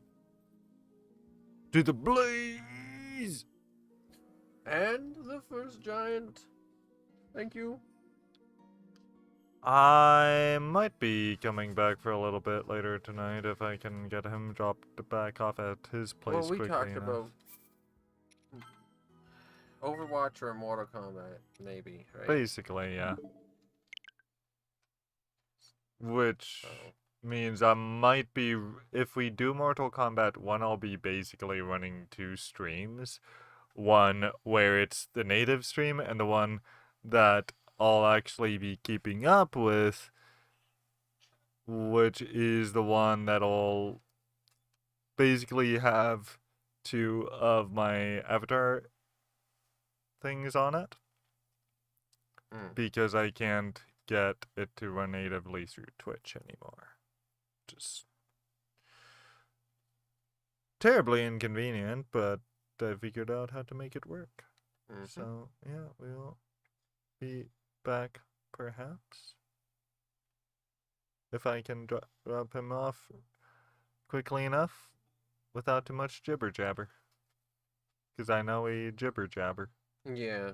to the blaze. And the first giant. Thank you. I might be coming back for a little bit later tonight if I can get him dropped back off at his place Well, we quickly talked enough. about Overwatch or Mortal Kombat, maybe, right? Basically, yeah. Which So, means I might be, if we do Mortal Kombat 1, I'll be basically running 2 streams. One where it's the native stream, and the one that I'll actually be keeping up with, which is the one that'll basically have 2 of my avatar things on it. Because I can't get it to run natively through Twitch anymore. Just terribly inconvenient, but I figured out how to make it work. So, yeah, we'll be back, perhaps. If I can drop him off quickly enough, without too much jibber jabber. Because I know he jibber jabber. yeah.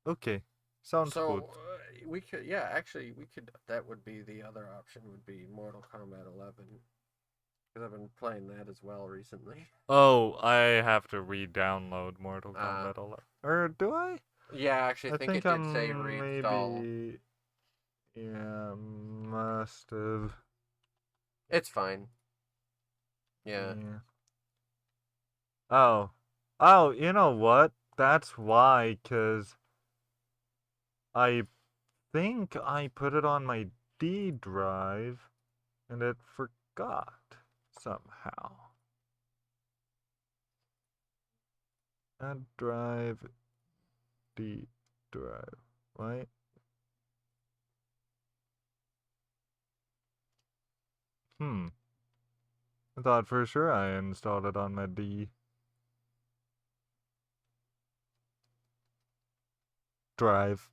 Okay, sounds So good. we could, yeah, actually, we could. That would be the other option. Would be Mortal Kombat 11, because I've been playing that as well recently. Oh, I have to re-download Mortal Kombat 11. Or do I? Yeah, actually, I think it did say I'm reinstall. maybe... Yeah, must have. It's fine. Yeah. Oh. Oh, you know what? That's why, 'cause I think I put it on my D drive and it forgot somehow. Add drive, D drive, right? I thought for sure I installed it on my D drive.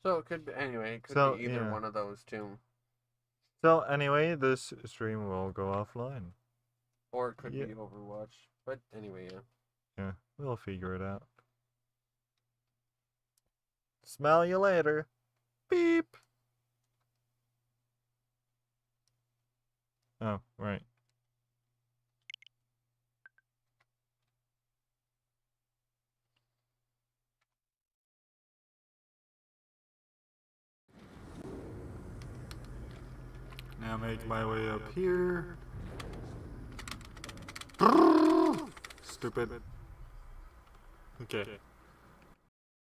So it could be, anyway, it could So, be either yeah. one of those two. So, anyway, this stream will go offline. Or it could Yeah. be Overwatch. But anyway, yeah. Yeah, we'll figure it out. Smell you later. Beep. Oh, right. Now make my way up here. Stupid. Okay.